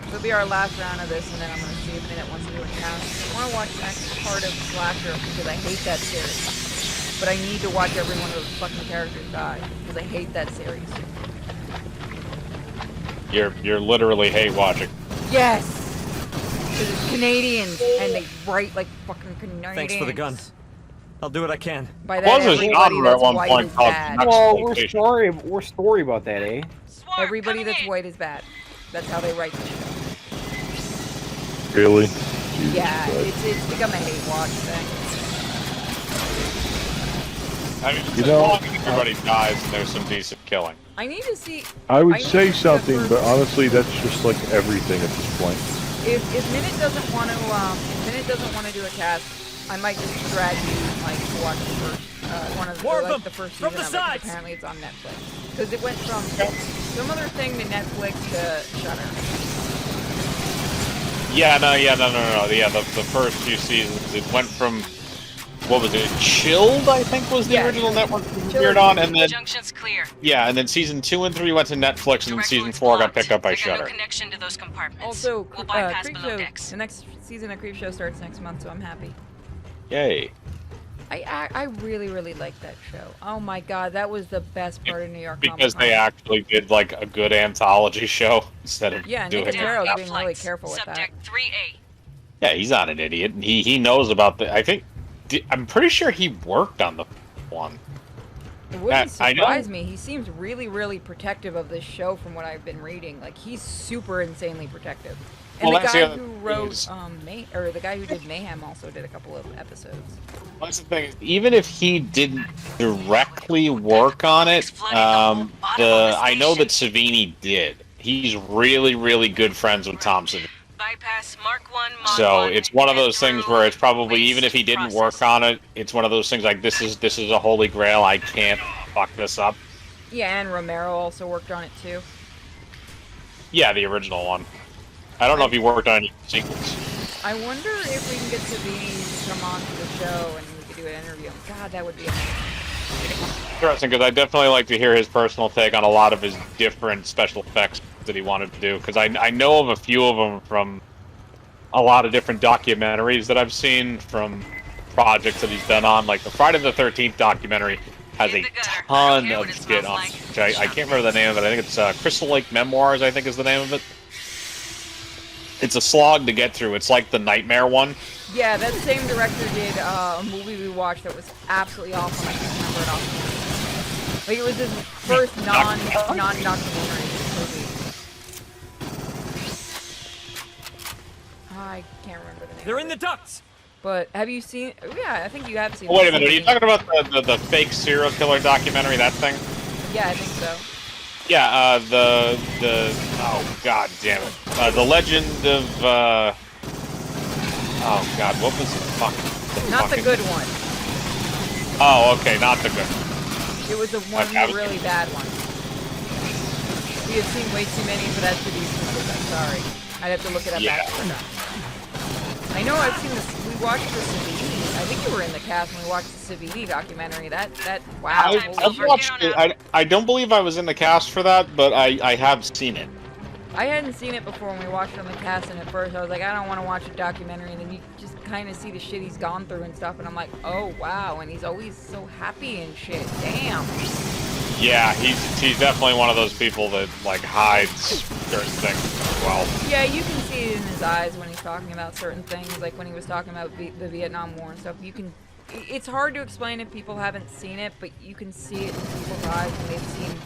This will be our last round of this, and then I'm going to see if Minute wants to do a cast. I want to watch the next part of Slasher because I hate that series. But I need to watch every one of those fucking characters die because I hate that series. You're literally hate watching. Yes! Because it's Canadians, and they write like fucking Canadians. Thanks for the gun. I'll do what I can. By that, everybody that's white is bad. Well, we're story about that, eh? Everybody that's white is bad. That's how they write the show. Really? Yeah, it's become a hate watch thing. I mean, You know, everybody dies and there's some decent killing. I need to see. I would say something, but honestly, that's just like everything at this point. If Minute doesn't want to do a cast, I might just drag you like to watch the first the first season of it. 'Cause apparently, it's on Netflix because it went from some other thing to Netflix to Shudder. Yeah, no. Yeah, the first few seasons, it went from, what was it, Chilled, I think was the original network it appeared on, and then... Junction's clear. Yeah, and then season 2 and 3 went to Netflix, and then season 4 got picked up by Shudder. Connection to those compartments. Also, we'll bypass Creep below Show, decks. the next season of Creep Show starts next month, so I'm happy. Yay. I really, really like that show. Oh my god, that was the best part of New York Because Comic-Con. they actually did, like, a good anthology show, instead of doing... Nick Atero's being really careful with that. Subject 3A. Yeah, he's not an idiot. He knows about the... I'm pretty sure he worked on the one. It wouldn't surprise me. He seems really, really protective of this show from what I've been reading. Like, he's super insanely protective. And Well, the that's guy the other who thing wrote, is- the guy who did Mayhem also did a couple of episodes. That's the thing. Even if he didn't directly work on it, I know that Savini did. He's really, really good friends with Tom Savini. Bypass Mark 1, Mod So 1, it's one of those things where it's probably, even if he didn't work on it, it's one of those things like, this is a holy grail, I can't fuck this up. Yeah, and Romero also worked on it too. Yeah, the original one. I don't know if he worked on any sequels. I wonder if we can get Savini to come on to the show and we could do an interview. God, that would be amazing. Interesting, because I definitely like to hear his personal take on a lot of his different special effects that he wanted to do, because I know of a few of them from a lot of different documentaries that I've seen from projects that he's been on. Like the Friday the 13th documentary has a ton of shit on, which I can't remember the name of it. I think it's Crystal Lake Memoirs, I think is the name of it. It's a slog to get through. It's like the Nightmare one. Yeah, that same director did a movie we watched that was absolutely awful. I can't remember it off. Like, it was his first non-documentary movie. I can't remember the name. They're in the ducts. But have you seen? Yeah, I think you have seen. Oh, wait a minute. Are you talking about the fake serial killer documentary? That thing? Yeah, I think so. Yeah. Oh god damn it. The Legend of. Oh god, what was the fucking? Not the good one. Oh, okay, not the good one. It was the one really bad one. We have seen way too many for that to be specific. I'm sorry. I'd have to look it up after that. I know I've seen this. We watched the Savini. I think you were in the cast when we watched the Savini documentary. Wow. I've watched it. I don't believe I was in the cast for that, but I have seen it. I hadn't seen it before when we watched it on the cast, and at first I was like, I don't want to watch a documentary, and then you just kind of see the shit he's gone through and stuff, and I'm like, oh wow, and he's always so happy and shit. Damn. Yeah, he's definitely one of those people that like hides certain things as well. Yeah, you can see it in his eyes when he's talking about certain things, like when he was talking about the Vietnam War and stuff. You can. It's hard to explain if people haven't seen it, but you can see it in people's eyes when they've seen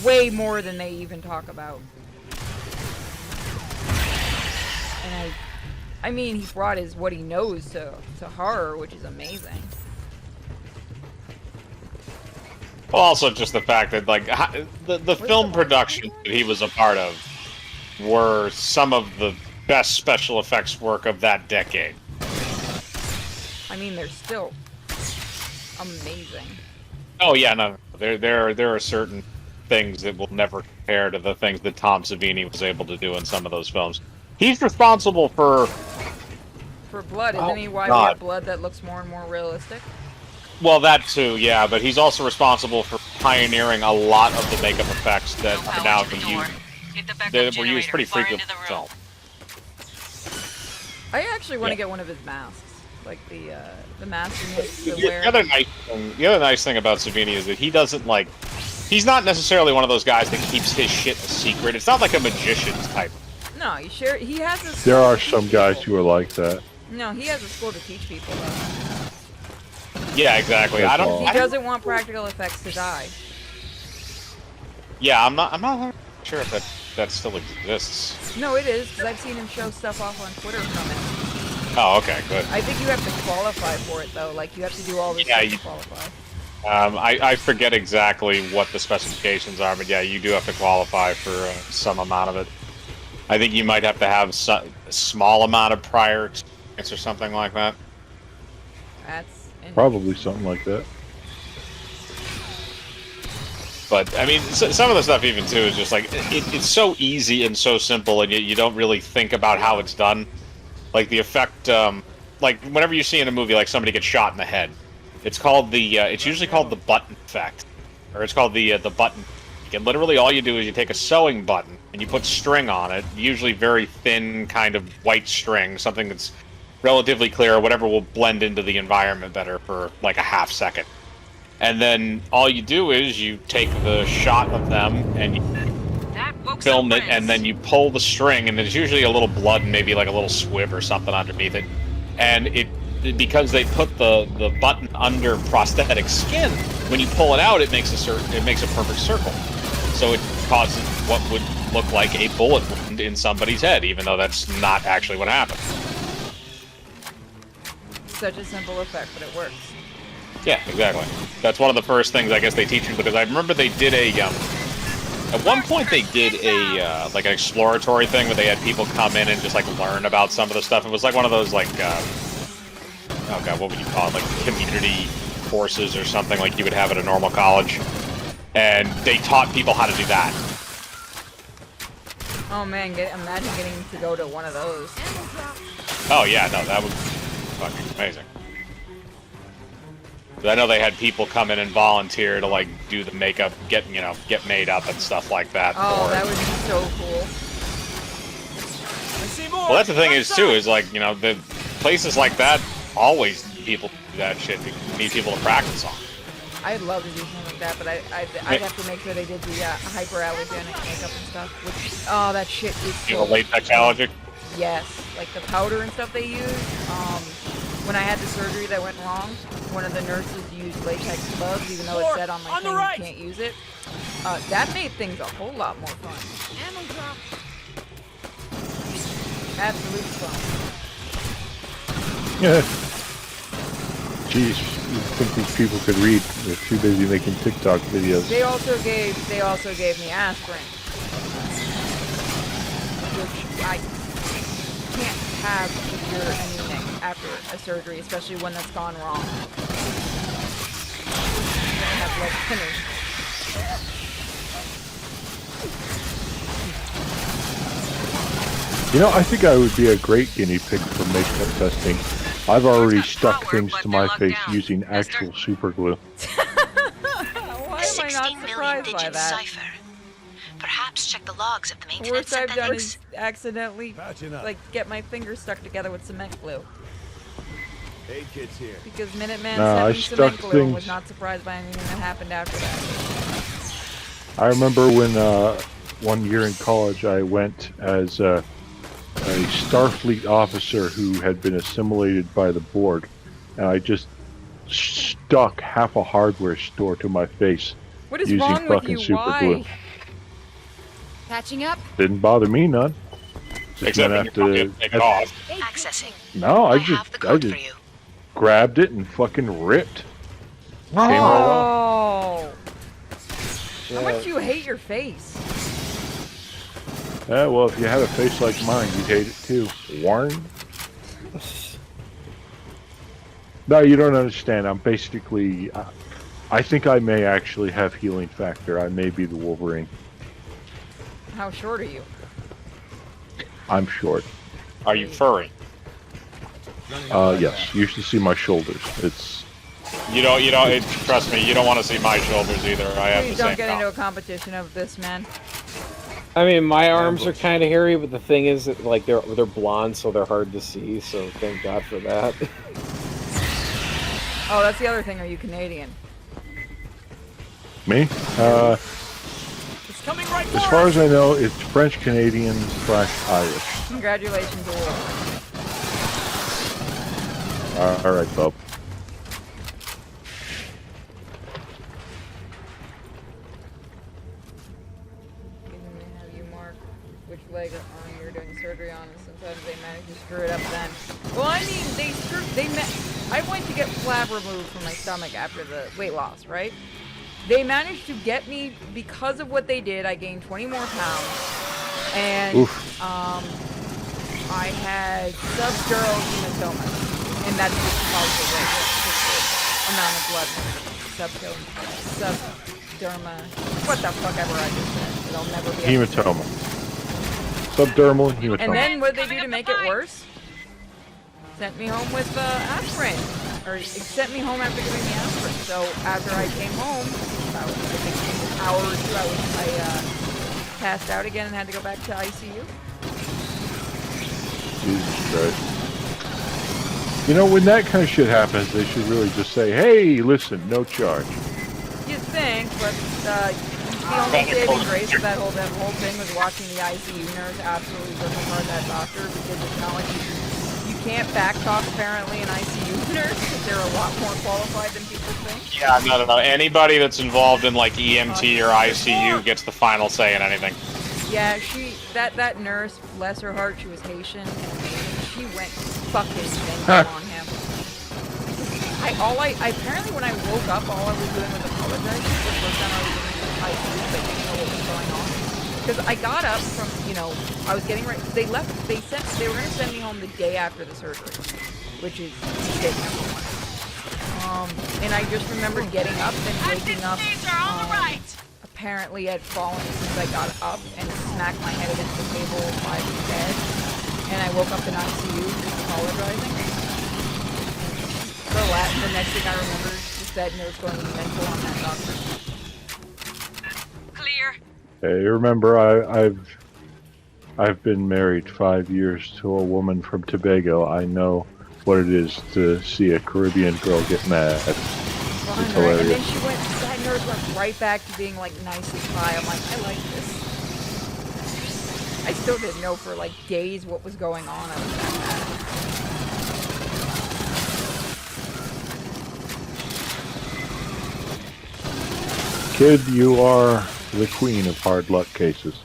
way more than they even talk about. And I mean, he brought what he knows to horror, which is amazing. Well, also just the fact that like the film production that he was a part of were some of the best special effects work of that decade. I mean, they're still amazing. Oh yeah, no, there are certain things that will never compare to the things that Tom Savini was able to do in some of those films. He's responsible for blood, isn't he? Why we have blood that looks more and more realistic? Well, that too, yeah, but he's also responsible for pioneering a lot of the makeup effects that are now being used. They were used pretty frequently in film. I actually want to get one of his masks, like the mask he makes to wear. The other nice thing about Savini is that he doesn't like. He's not necessarily one of those guys that keeps his shit a secret. It's not like a magician's type. No, he has a school. There are some guys who are like that. No, he has a school to teach people though. Yeah, exactly. He doesn't want practical effects to die. Yeah, I'm not sure if that still exists. No, it is, because I've seen him show stuff off on Twitter from it. Oh, okay, good. I think you have to qualify for it though. Like you have to do all this stuff to qualify. I forget exactly what the specifications are, but yeah, you do have to qualify for some amount of it. I think you might have to have a small amount of prior experience or something like that. That's probably something like that. But I mean, some of the stuff even too is just like it's so easy and so simple, and you don't really think about how it's done. Like the effect, like whenever you see in a movie like somebody gets shot in the head, it's called it's usually called the button effect, or it's called the button. And literally all you do is you take a sewing button and you put string on it, usually very thin kind of white string, something that's relatively clear, whatever will blend into the environment better for like a half second. And then all you do is you take the shot of them and you film it, and then you pull the string, and there's usually a little blood and maybe like a little squib or something underneath it. And because they put the button under prosthetic skin, when you pull it out, it makes a perfect circle. So it causes what would look like a bullet wound in somebody's head, even though that's not actually what happened. Such a simple effect, but it works. Yeah, exactly. That's one of the first things I guess they teach you, because I remember they did at one point they did like an exploratory thing where they had people come in and just like learn about some of the stuff. It was like one of those like oh god, what would you call it? Like community courses or something like you would have at a normal college. And they taught people how to do that. Oh man, imagine getting to go to one of those. Oh yeah, no, that would be fucking amazing. I know they had people come in and volunteer to like do the makeup, get made up and stuff like that. Oh, that would be so cool. Well, that's the thing is too, is like, the places like that always need people to do that shit. They need people to practice on. I'd love to do something like that, but I'd have to make sure they did the hyperallergenic makeup and stuff. Which, oh, that shit is so... latex allergic? Yes, like the powder and stuff they use. When I had the surgery that went wrong, one of the nurses used latex gloves, even though it said on my thing you can't use it. That made things a whole lot more fun. Ammo drop. Absolute fun. Yeah. Jeez, you'd think these people could read. They're too busy making TikTok videos. They also gave me aspirin, which I can't have if you're anemic after a surgery, especially one that's gone wrong. I have blood thinners. You know, I think I would be a great guinea pig for makeup testing. I've already stuck things to my face using actual super glue. Why am I not surprised by that? Cipher. Perhaps check the logs of the The maintenance worst I've done synthetics. is accidentally, like, get my fingers stuck together with cement glue. Hey, kids here. Because Minuteman Nah, I sent me cement stuck glue and was things- not surprised by anything that happened after that. I remember when 1 year in college I went as a Starfleet officer who had been assimilated by the Borg, and I just stuck half a hardware store to my face What is using wrong with fucking you? super Why? glue. Patching up. Didn't bother me none. Just Except went when you're fucking take it off. Accessing. No, I have just the code for you. grabbed it and fucking ripped. Came right off. Oh! How much do you hate your face? Yeah, well, if you had a face like mine, you'd hate it too. Warren? No, you don't understand. I'm basically... I think I may actually have healing factor. I may be the Wolverine. How short are you? I'm short. Are you furry? Yes. You should see my shoulders. It's... Trust me, you don't want to see my shoulders either. I have Please the don't same get into problem. a competition of this, man. I mean, my arms are kind of hairy, but the thing is that, like, they're blonde, so they're hard to see. So thank God for that. Oh, that's the other thing. Are you Canadian? Me? It's coming right As far as I know, it's French Canadian / Irish. Congratulations, Wolf. All right, Bob. Have you mark which leg or arm you're doing surgery on, and sometimes they manage to screw it up then. Well, I mean, I went to get flab removed from my stomach after the weight loss, right? They managed to get me, because of what they did, I gained 20 more pounds, and I had subdural hematoma, and that's just probably the amount of blood. Subderma, what the fuck ever I just said. It'll never be Hematoma. Subdermal hematoma. And then what did they do to make it worse? Sent me home with aspirin. Or it sent me home after giving me aspirin. So after I came home, about, I think an hour or two, I passed out again and had to go back to ICU. Jesus Christ. You know, when that kind of shit happens, they should really just say, hey, listen, no charge. You'd think, but the only saving grace of that whole thing was watching the ICU nurse absolutely disregard that doctor, because it's not like you can't backtalk apparently an ICU nurse, because they're a lot more qualified than people think. Yeah, no. Anybody that's involved in like EMT or ICU gets the final say in anything. Yeah, that nurse, bless her heart, she was Haitian and amazing. She went fucking mental on him. Apparently when I woke up, all I was doing was apologizing. The first time I was in the ICU, but didn't know what was going on. Because I got up from, I was getting ready. They were going to send me home the day after the surgery, which is mistake number one. And I just remembered getting up and waking up. Apparently had fallen as soon as I got up and smacked my head against the table by the bed. And I woke up in ICU just apologizing. The next thing I remember is that nurse going mental on that doctor. Clear. Hey, remember, I've been married 5 years to a woman from Tobago. I know what it is to see a Caribbean girl get mad. It's hilarious. And then that nurse went right back to being like nice and shy. I'm like, I like this. I still didn't know for like days what was going on. I was that mad. Kid, you are the queen of hard luck cases.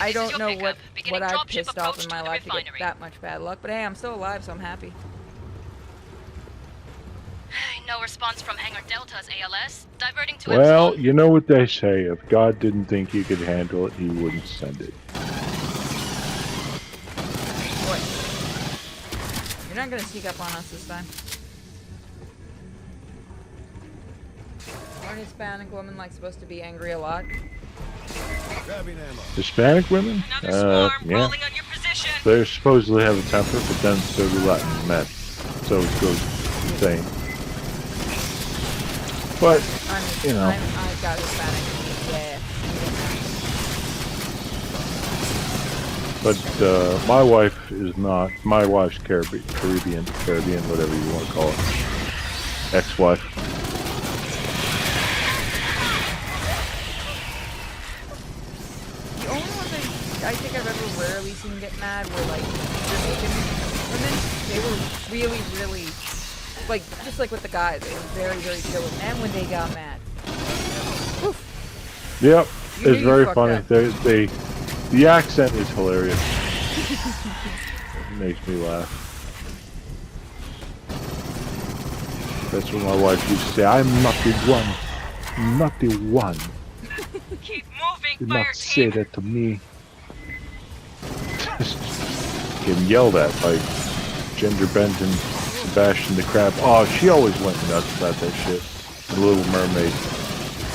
I don't know what I pissed off in my life to get that much bad luck, but hey, I'm still alive, so I'm happy. No response from Hangar Delta's ALS. Diverting to Well, Epsilon. you know what they say. If God didn't think you could handle it, he wouldn't send it. What? You're not gonna sneak up on us this time. Aren't Hispanic women like supposed to be angry a lot? Hispanic women? Yeah. They supposedly have a temper, but then so do Latin men. So it goes insane. But, you know. I got Hispanic. Yeah. But my wife is not. My wife's Caribbean, whatever you want to call it. Ex-wife. The only ones I think I've ever rarely seen get mad were like Jamaican women. They were really, really, like, just like with the guys, they were very, very chill. And when they got mad. Oof. Yep, You it's very funny. The accent is hilarious. It makes me laugh. That's what my wife used to say. I'm not the one. I'm not the one. Keep moving, Do not say that to me. Getting yelled at by Gender Bent and Sebastian the Crab. Oh, she always went nuts about that shit. The Little Mermaid.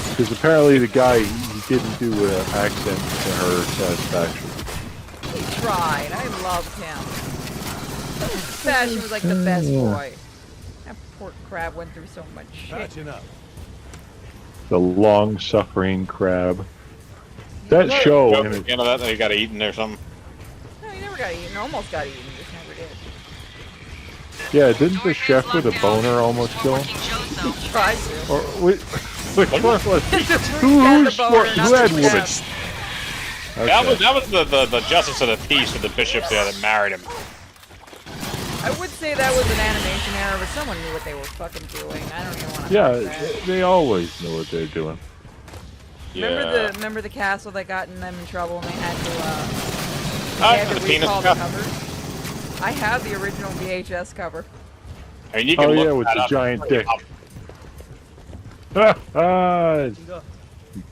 Because apparently the guy, he didn't do an accent to her satisfaction. He tried. I loved him. Sebastian was like the best boy. That poor crab went through so much shit. The long-suffering crab. That show... You know that he got eaten or something? No, he never got eaten. Almost got eaten. Just never did. Yeah, didn't the chef with a boner almost kill him? He tried to. Or which one was it? Who had women? Okay. That was the justice of the peace with the bishop there that married him. I would say that was an animation error, but someone knew what they were fucking doing. I don't even want to. Yeah, they always know what they're doing. Remember the castle that got them in trouble and they had to the penis recall the cup. covers? I have the original VHS cover. I mean, you can look with that the up. giant dick.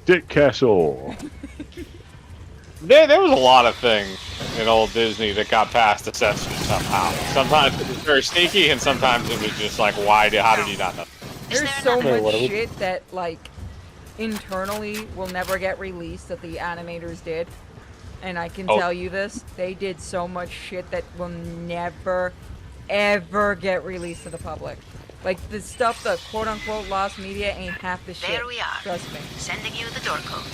Dick Castle. There was a lot of things in old Disney that got past the censors somehow. Sometimes it was very sneaky, and sometimes it was just like, how did you not know? There's so much shit that, like, internally will never get released that the animators did. And I can tell you this, they did so much shit that will never, ever get released to the public. Like, the stuff, the quote-unquote lost media ain't half the shit. There we are. Trust me. Sending you the door code.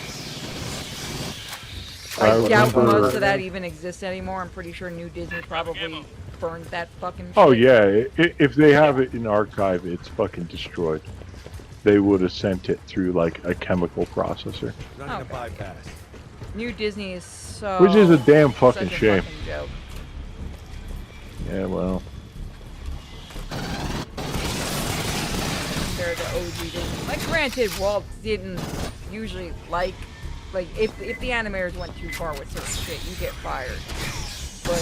I doubt most of that even exists anymore. I'm pretty sure New Disney probably burned that fucking shit. Oh yeah, if they have it in archive, it's fucking destroyed. They would have sent it through like a chemical processor. Okay. New Disney is so... Which is a damn fucking such a shame. fucking joke. Yeah, well. They're the OG Disney. Like, granted, Walt didn't usually like, if the animators went too far with certain shit, you get fired. But,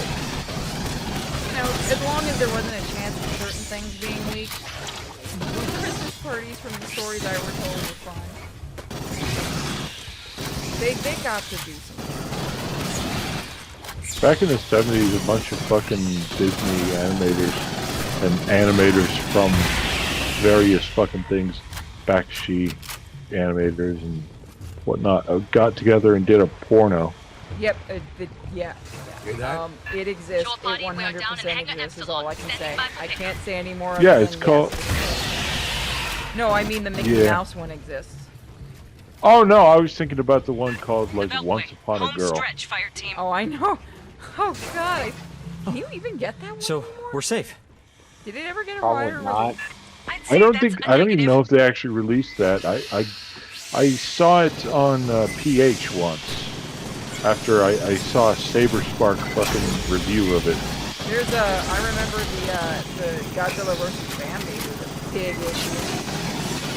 you know, as long as there wasn't a chance of certain things being leaked, Christmas parties from the stories I were told were fine. They got to do something. Back in the 70s, a bunch of fucking Disney animators and animators from various fucking things, Bakshi animators and whatnot, got together and did a porno. Yep, yeah. It exists. It 100% exists is all I can say. I can't say any more. Yeah, it's called... No, I mean the Mickey Mouse one exists. Oh no, I was thinking about the one called like Once Upon a Girl. Oh, I know. Oh god, can you even get that one? So we're safe. Did it ever get a Probably wire? not. I don't even know if they actually released that. I saw it on PH once. After I saw a Saber Spark fucking review of it. There's I remember the Godzilla vs. Bambi was a big issue.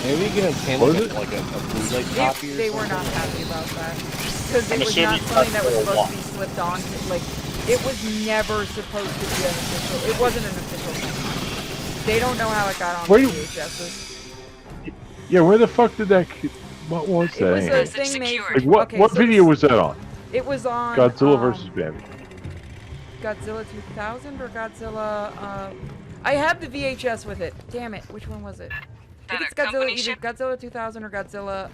Maybe we can obtain like a bootleg copy or They were not happy about that. Because it was not something that was supposed to be slipped on. Like, it was never supposed to be an official. It wasn't an official thing. They don't know how it got on VHSs. Yeah, where the fuck did that... What was that? It was anyway? a thing made for... Like, what video was that on? It was on... Godzilla vs. Bambi. Godzilla 2000 or Godzilla... I have the VHS with it. Damn it. Which one was it? I think it's Godzilla, either Godzilla 2000 or Godzilla,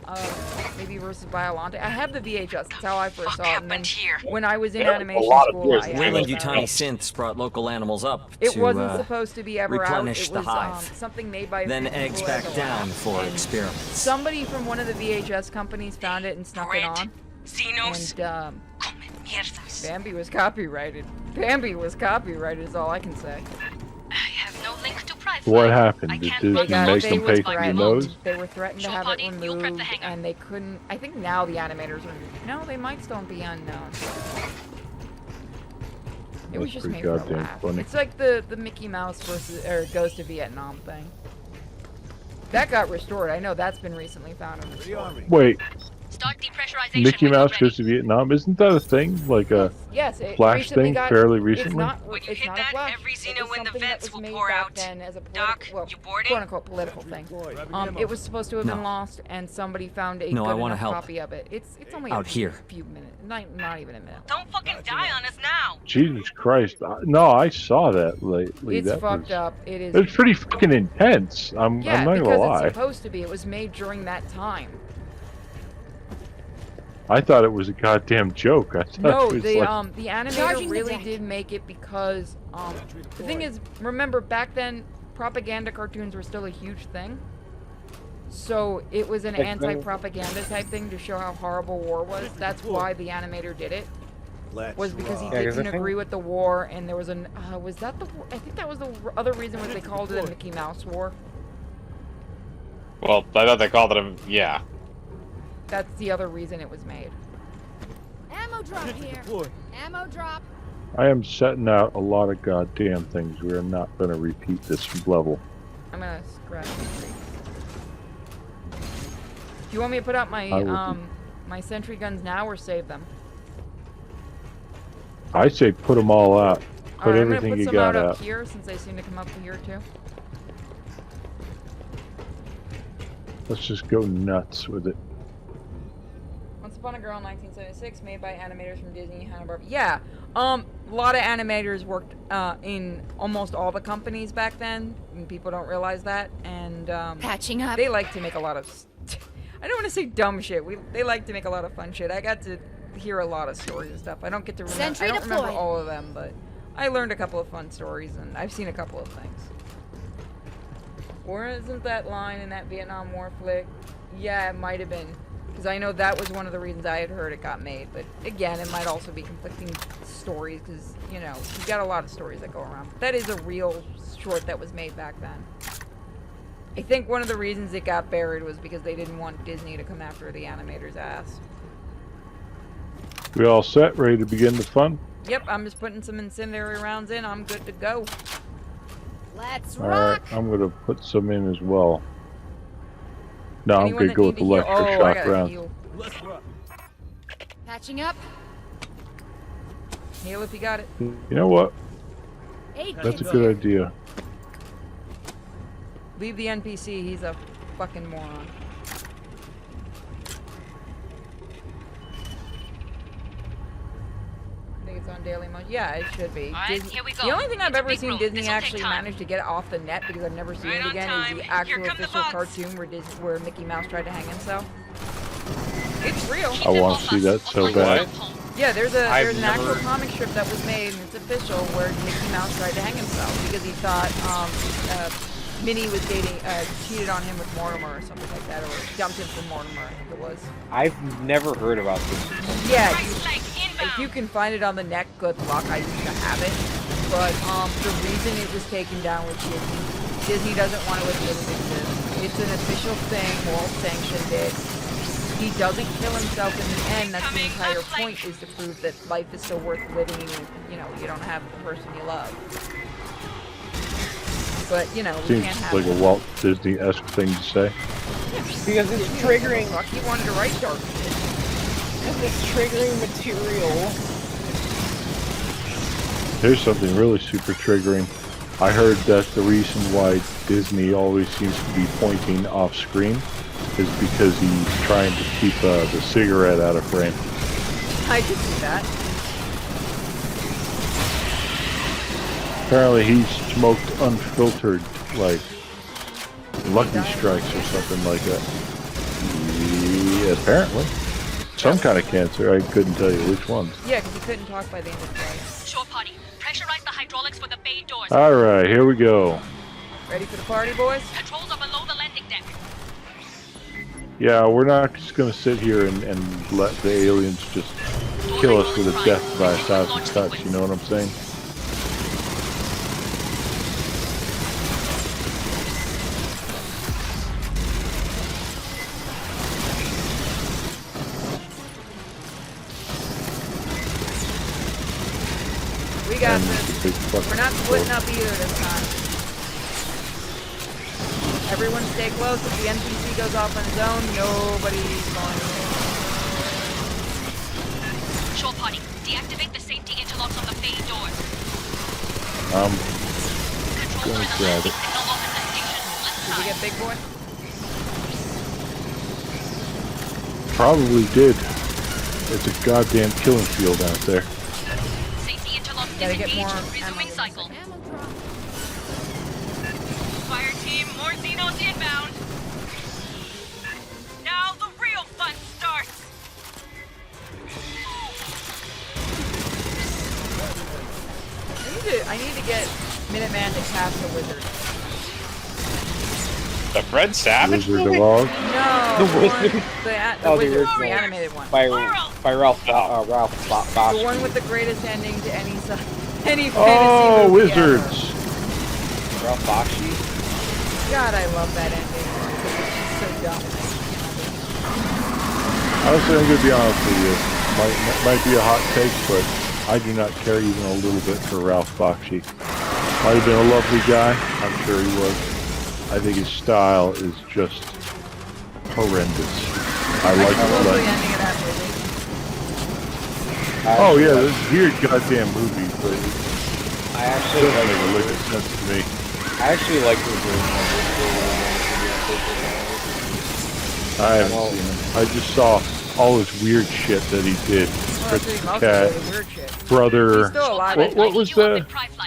maybe versus Biollante. I have the VHS. That's how I first saw it. And then when I was in animation school, Weyland-Yutani synths brought local animals up it wasn't supposed to be ever replenish out. It the was hive. something made by then eggs back down for experiments. Somebody from one of the VHS companies found it and snuck it on. And Bambi was copyrighted. Bambi was copyrighted is all I can say. I have no link to private. What happened? Did Disney make them pay for your nose? They were threatened to have it removed, and they couldn't. I think now the animators are. No, they might still be unknown. It was just made for a laugh. Funny. It's like the Mickey Mouse versus Goes to Vietnam thing. That got restored. I know that's been recently found and restored. Wait. Mickey Mouse Goes to Vietnam? Isn't that a thing? Like a Flash thing fairly recently? It's not a Flash. It was something that was made back then as a quote-unquote political thing. It was supposed to have been lost, and somebody found a good enough copy of it. It's only a few minutes. Not even a minute. Don't fucking die on us now! Jesus Christ. No, I saw that lately. It's fucked up. It is. It's pretty fucking intense. I'm not gonna lie. Because it's supposed to be. It was made during that time. I thought it was a goddamn joke. I thought No, it was the like... the animator really did make it because the thing is, remember back then propaganda cartoons were still a huge thing. So it was an anti-propaganda type thing to show how horrible war was. That's why the animator did it. Was because he didn't agree with the war, and there was an was that the I think that was the other reason was they called it a Mickey Mouse War. Well, I thought they called it a That's the other reason it was made. Ammo drop here. Ammo drop. I am setting out a lot of goddamn things. We are not going to repeat this level. I'm gonna scratch the tree. Do you want me to put out my my sentry guns now or save them? I say put them all out. Put everything you got out out. Here since they seem to come up here too. Let's just go nuts with it. Once Upon a Girl in 1976, made by animators from Disney, Hanna-Barbera. Yeah, a lot of animators worked in almost all the companies back then, and people don't realize that. And patching up. They like to make a lot of. I don't want to say dumb shit. They like to make a lot of fun shit. I got to hear a lot of stories and stuff. I don't get to remember. I don't remember all of them, but I learned a couple of fun stories, and I've seen a couple of things. Or isn't that line in that Vietnam War flick? Yeah, it might have been. Because I know that was one of the reasons I had heard it got made. But again, it might also be conflicting stories because, you know, you've got a lot of stories that go around. But that is a real short that was made back then. I think one of the reasons it got buried was because they didn't want Disney to come after the animator's ass. We all set? Ready to begin the fun? Yep, I'm just putting some incendiary rounds in. I'm good to go. Let's rock! Alright, I'm going to put some in as well. No, I'm going to go with electric shock rounds. patching up. Heal if you got it. You know what? That's a good idea. Leave the NPC, he's a fucking moron. I think it's on daily mode. Yeah, it should be. Here we go. The only thing I've ever seen road. Disney actually manage to get off the net because I've never seen it again is the actual official cartoon where Mickey Mouse tried to hang himself. It's real. I want to see that so bad. Yeah, there's an actual comic strip that was made, and it's official, where Mickey Mouse tried to hang himself because he thought Minnie was cheated on him with Mortimer or something like that, or dumped him for Mortimer, I think it was. I've never heard about this. Yeah, if you can find it on the net, good luck. I used to have it, but the reason it was taken down was Disney doesn't want to admit it exists. It's an official thing. Walt sanctioned it. He doesn't kill himself in the end. That's the entire point, is to prove that life is still worth living, and you don't have the person you love. But we Seems can't have like a Walt Disney-esque thing to say. Because it's triggering. Fuck, he wanted to write dark shit. Because it's triggering material. Here's something really super triggering. I heard that the reason why Disney always seems to be pointing off screen is because he's trying to keep the cigarette out of frame. I could see that. Apparently he smoked unfiltered, like, Lucky Strikes or something like that. Yeah, apparently. Some kind of cancer, I couldn't tell you which ones. Yeah, because he couldn't talk by the end of the day. Shore party, pressurize the hydraulics for the bay doors. Alright, here we go. Ready for the party, boys? Controls are below the landing deck. Yeah, we're not just going to sit here and let the aliens just kill us with a death by 1,000 cuts, you know what I'm saying? We got this. We're not splitting up either this time. Everyone stay close. If the NPC goes off on his own, nobody's going to. Shore party, deactivate the safety interlocks on the bay doors. Gonna grab it. Did we get big boy? Probably did. It's a goddamn killing field out there. Safety interlocks Gotta get more resuming cycle. Fireteam, more Xenos inbound. Now the real fun starts. I need to get Minuteman to cast a wizard. The Fred Savage Wizard movie? of Oz? No, The the wizard. one, the Oh, the wizard, original. the animated one. By Ralph Bosch. The one with the greatest ending to any fantasy Oh, movie wizards! ever. Ralph Bakshi. God, I love that ending. It's so dumb. Honestly, I'm going to be honest with you. Might be a hot take, but I do not care even a little bit for Ralph Bakshi. Might have been a lovely guy. I'm sure he was. I think his style is just horrendous. I like love the it. ending of that movie. Oh yeah, this weird goddamn movie, but it I actually doesn't like make a lick of sense to me. I actually like the version I haven't seen him. I just saw all this weird shit that he did. Fritz the Cat, Weird shit. Brother. He's still alive. What was the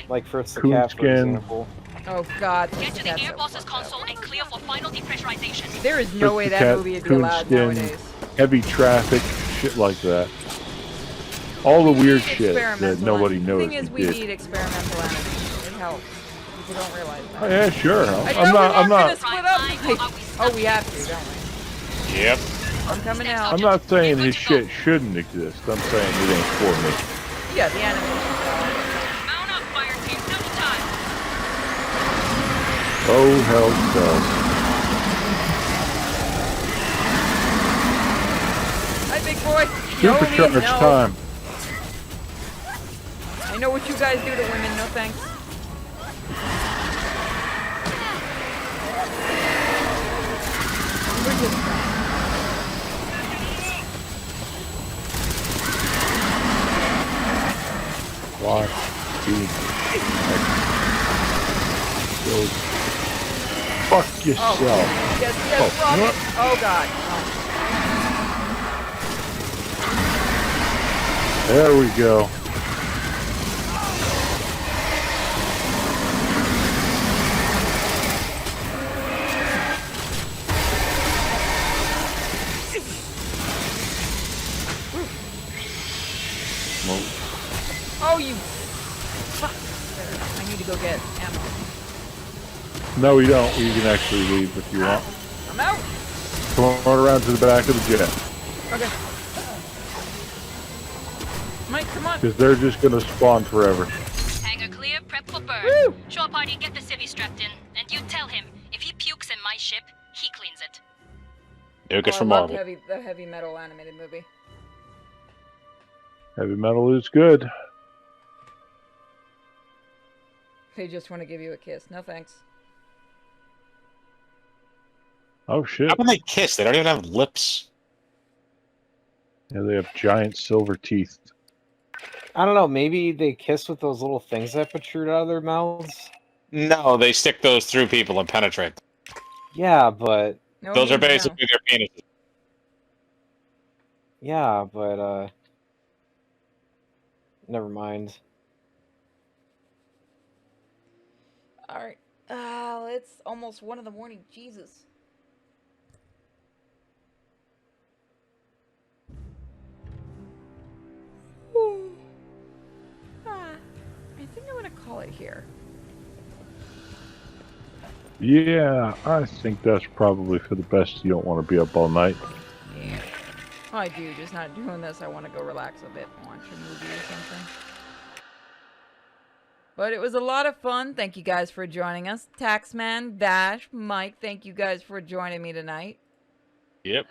like Fritz the Cat, for Coonskin? example. Oh God. Get to the air boss's console and clear for final depressurization. There is no way that movie would be allowed nowadays. Heavy Traffic, shit like that. All the weird shit that nobody knows The thing is, he we did. need experimental animation. It helps. People don't realize that. Oh, yeah, sure. I'm I'm gonna not. split up. Oh, we have to, don't we? Yep. I'm coming out. I'm not saying his shit shouldn't exist. I'm saying it ain't for me. Yeah, the animation. Mount up, Fireteam, double time. Oh hell no. Hi, big boy. No means Supercharged no. time. I know what you guys do to women. No thanks. We're just friends. Why? Fuck yourself. Oh, yes, rocket. Oh, God. Oh. There we go. Oh, you fuck. I need to go get ammo. No, we don't. You can actually leave if you want. I'm out. Come on around to the back of the jet. Okay. Mike, come on. Because they're just going to spawn forever. Hangar clear, prep for burn. Woo! Shore party, get the civvy strapped in, and you tell him if he pukes in my ship, he cleans it. Nuke is I from loved Marvel. the heavy metal animated movie. Heavy metal is good. They just want to give you a kiss. No thanks. Oh shit! How can they kiss? They don't even have lips. Yeah, they have giant silver teeth. I don't know. Maybe they kiss with those little things that protrude out of their mouths. No, they stick those through people and penetrate them. Yeah, but Those are basically their penises. Yeah, but never mind. All right. It's almost 1 in the morning. Jesus. I think I'm gonna call it here. Yeah, I think that's probably for the best. You don't want to be up all night. Yeah. Well, I do, just not doing this. I want to go relax a bit and watch a movie or something. But it was a lot of fun. Thank you guys for joining us. Taxman, Dash, Mike, thank you guys for joining me tonight. Yep.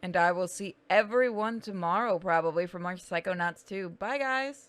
And I will see everyone tomorrow, probably, for more Psychonauts 2. Bye, guys.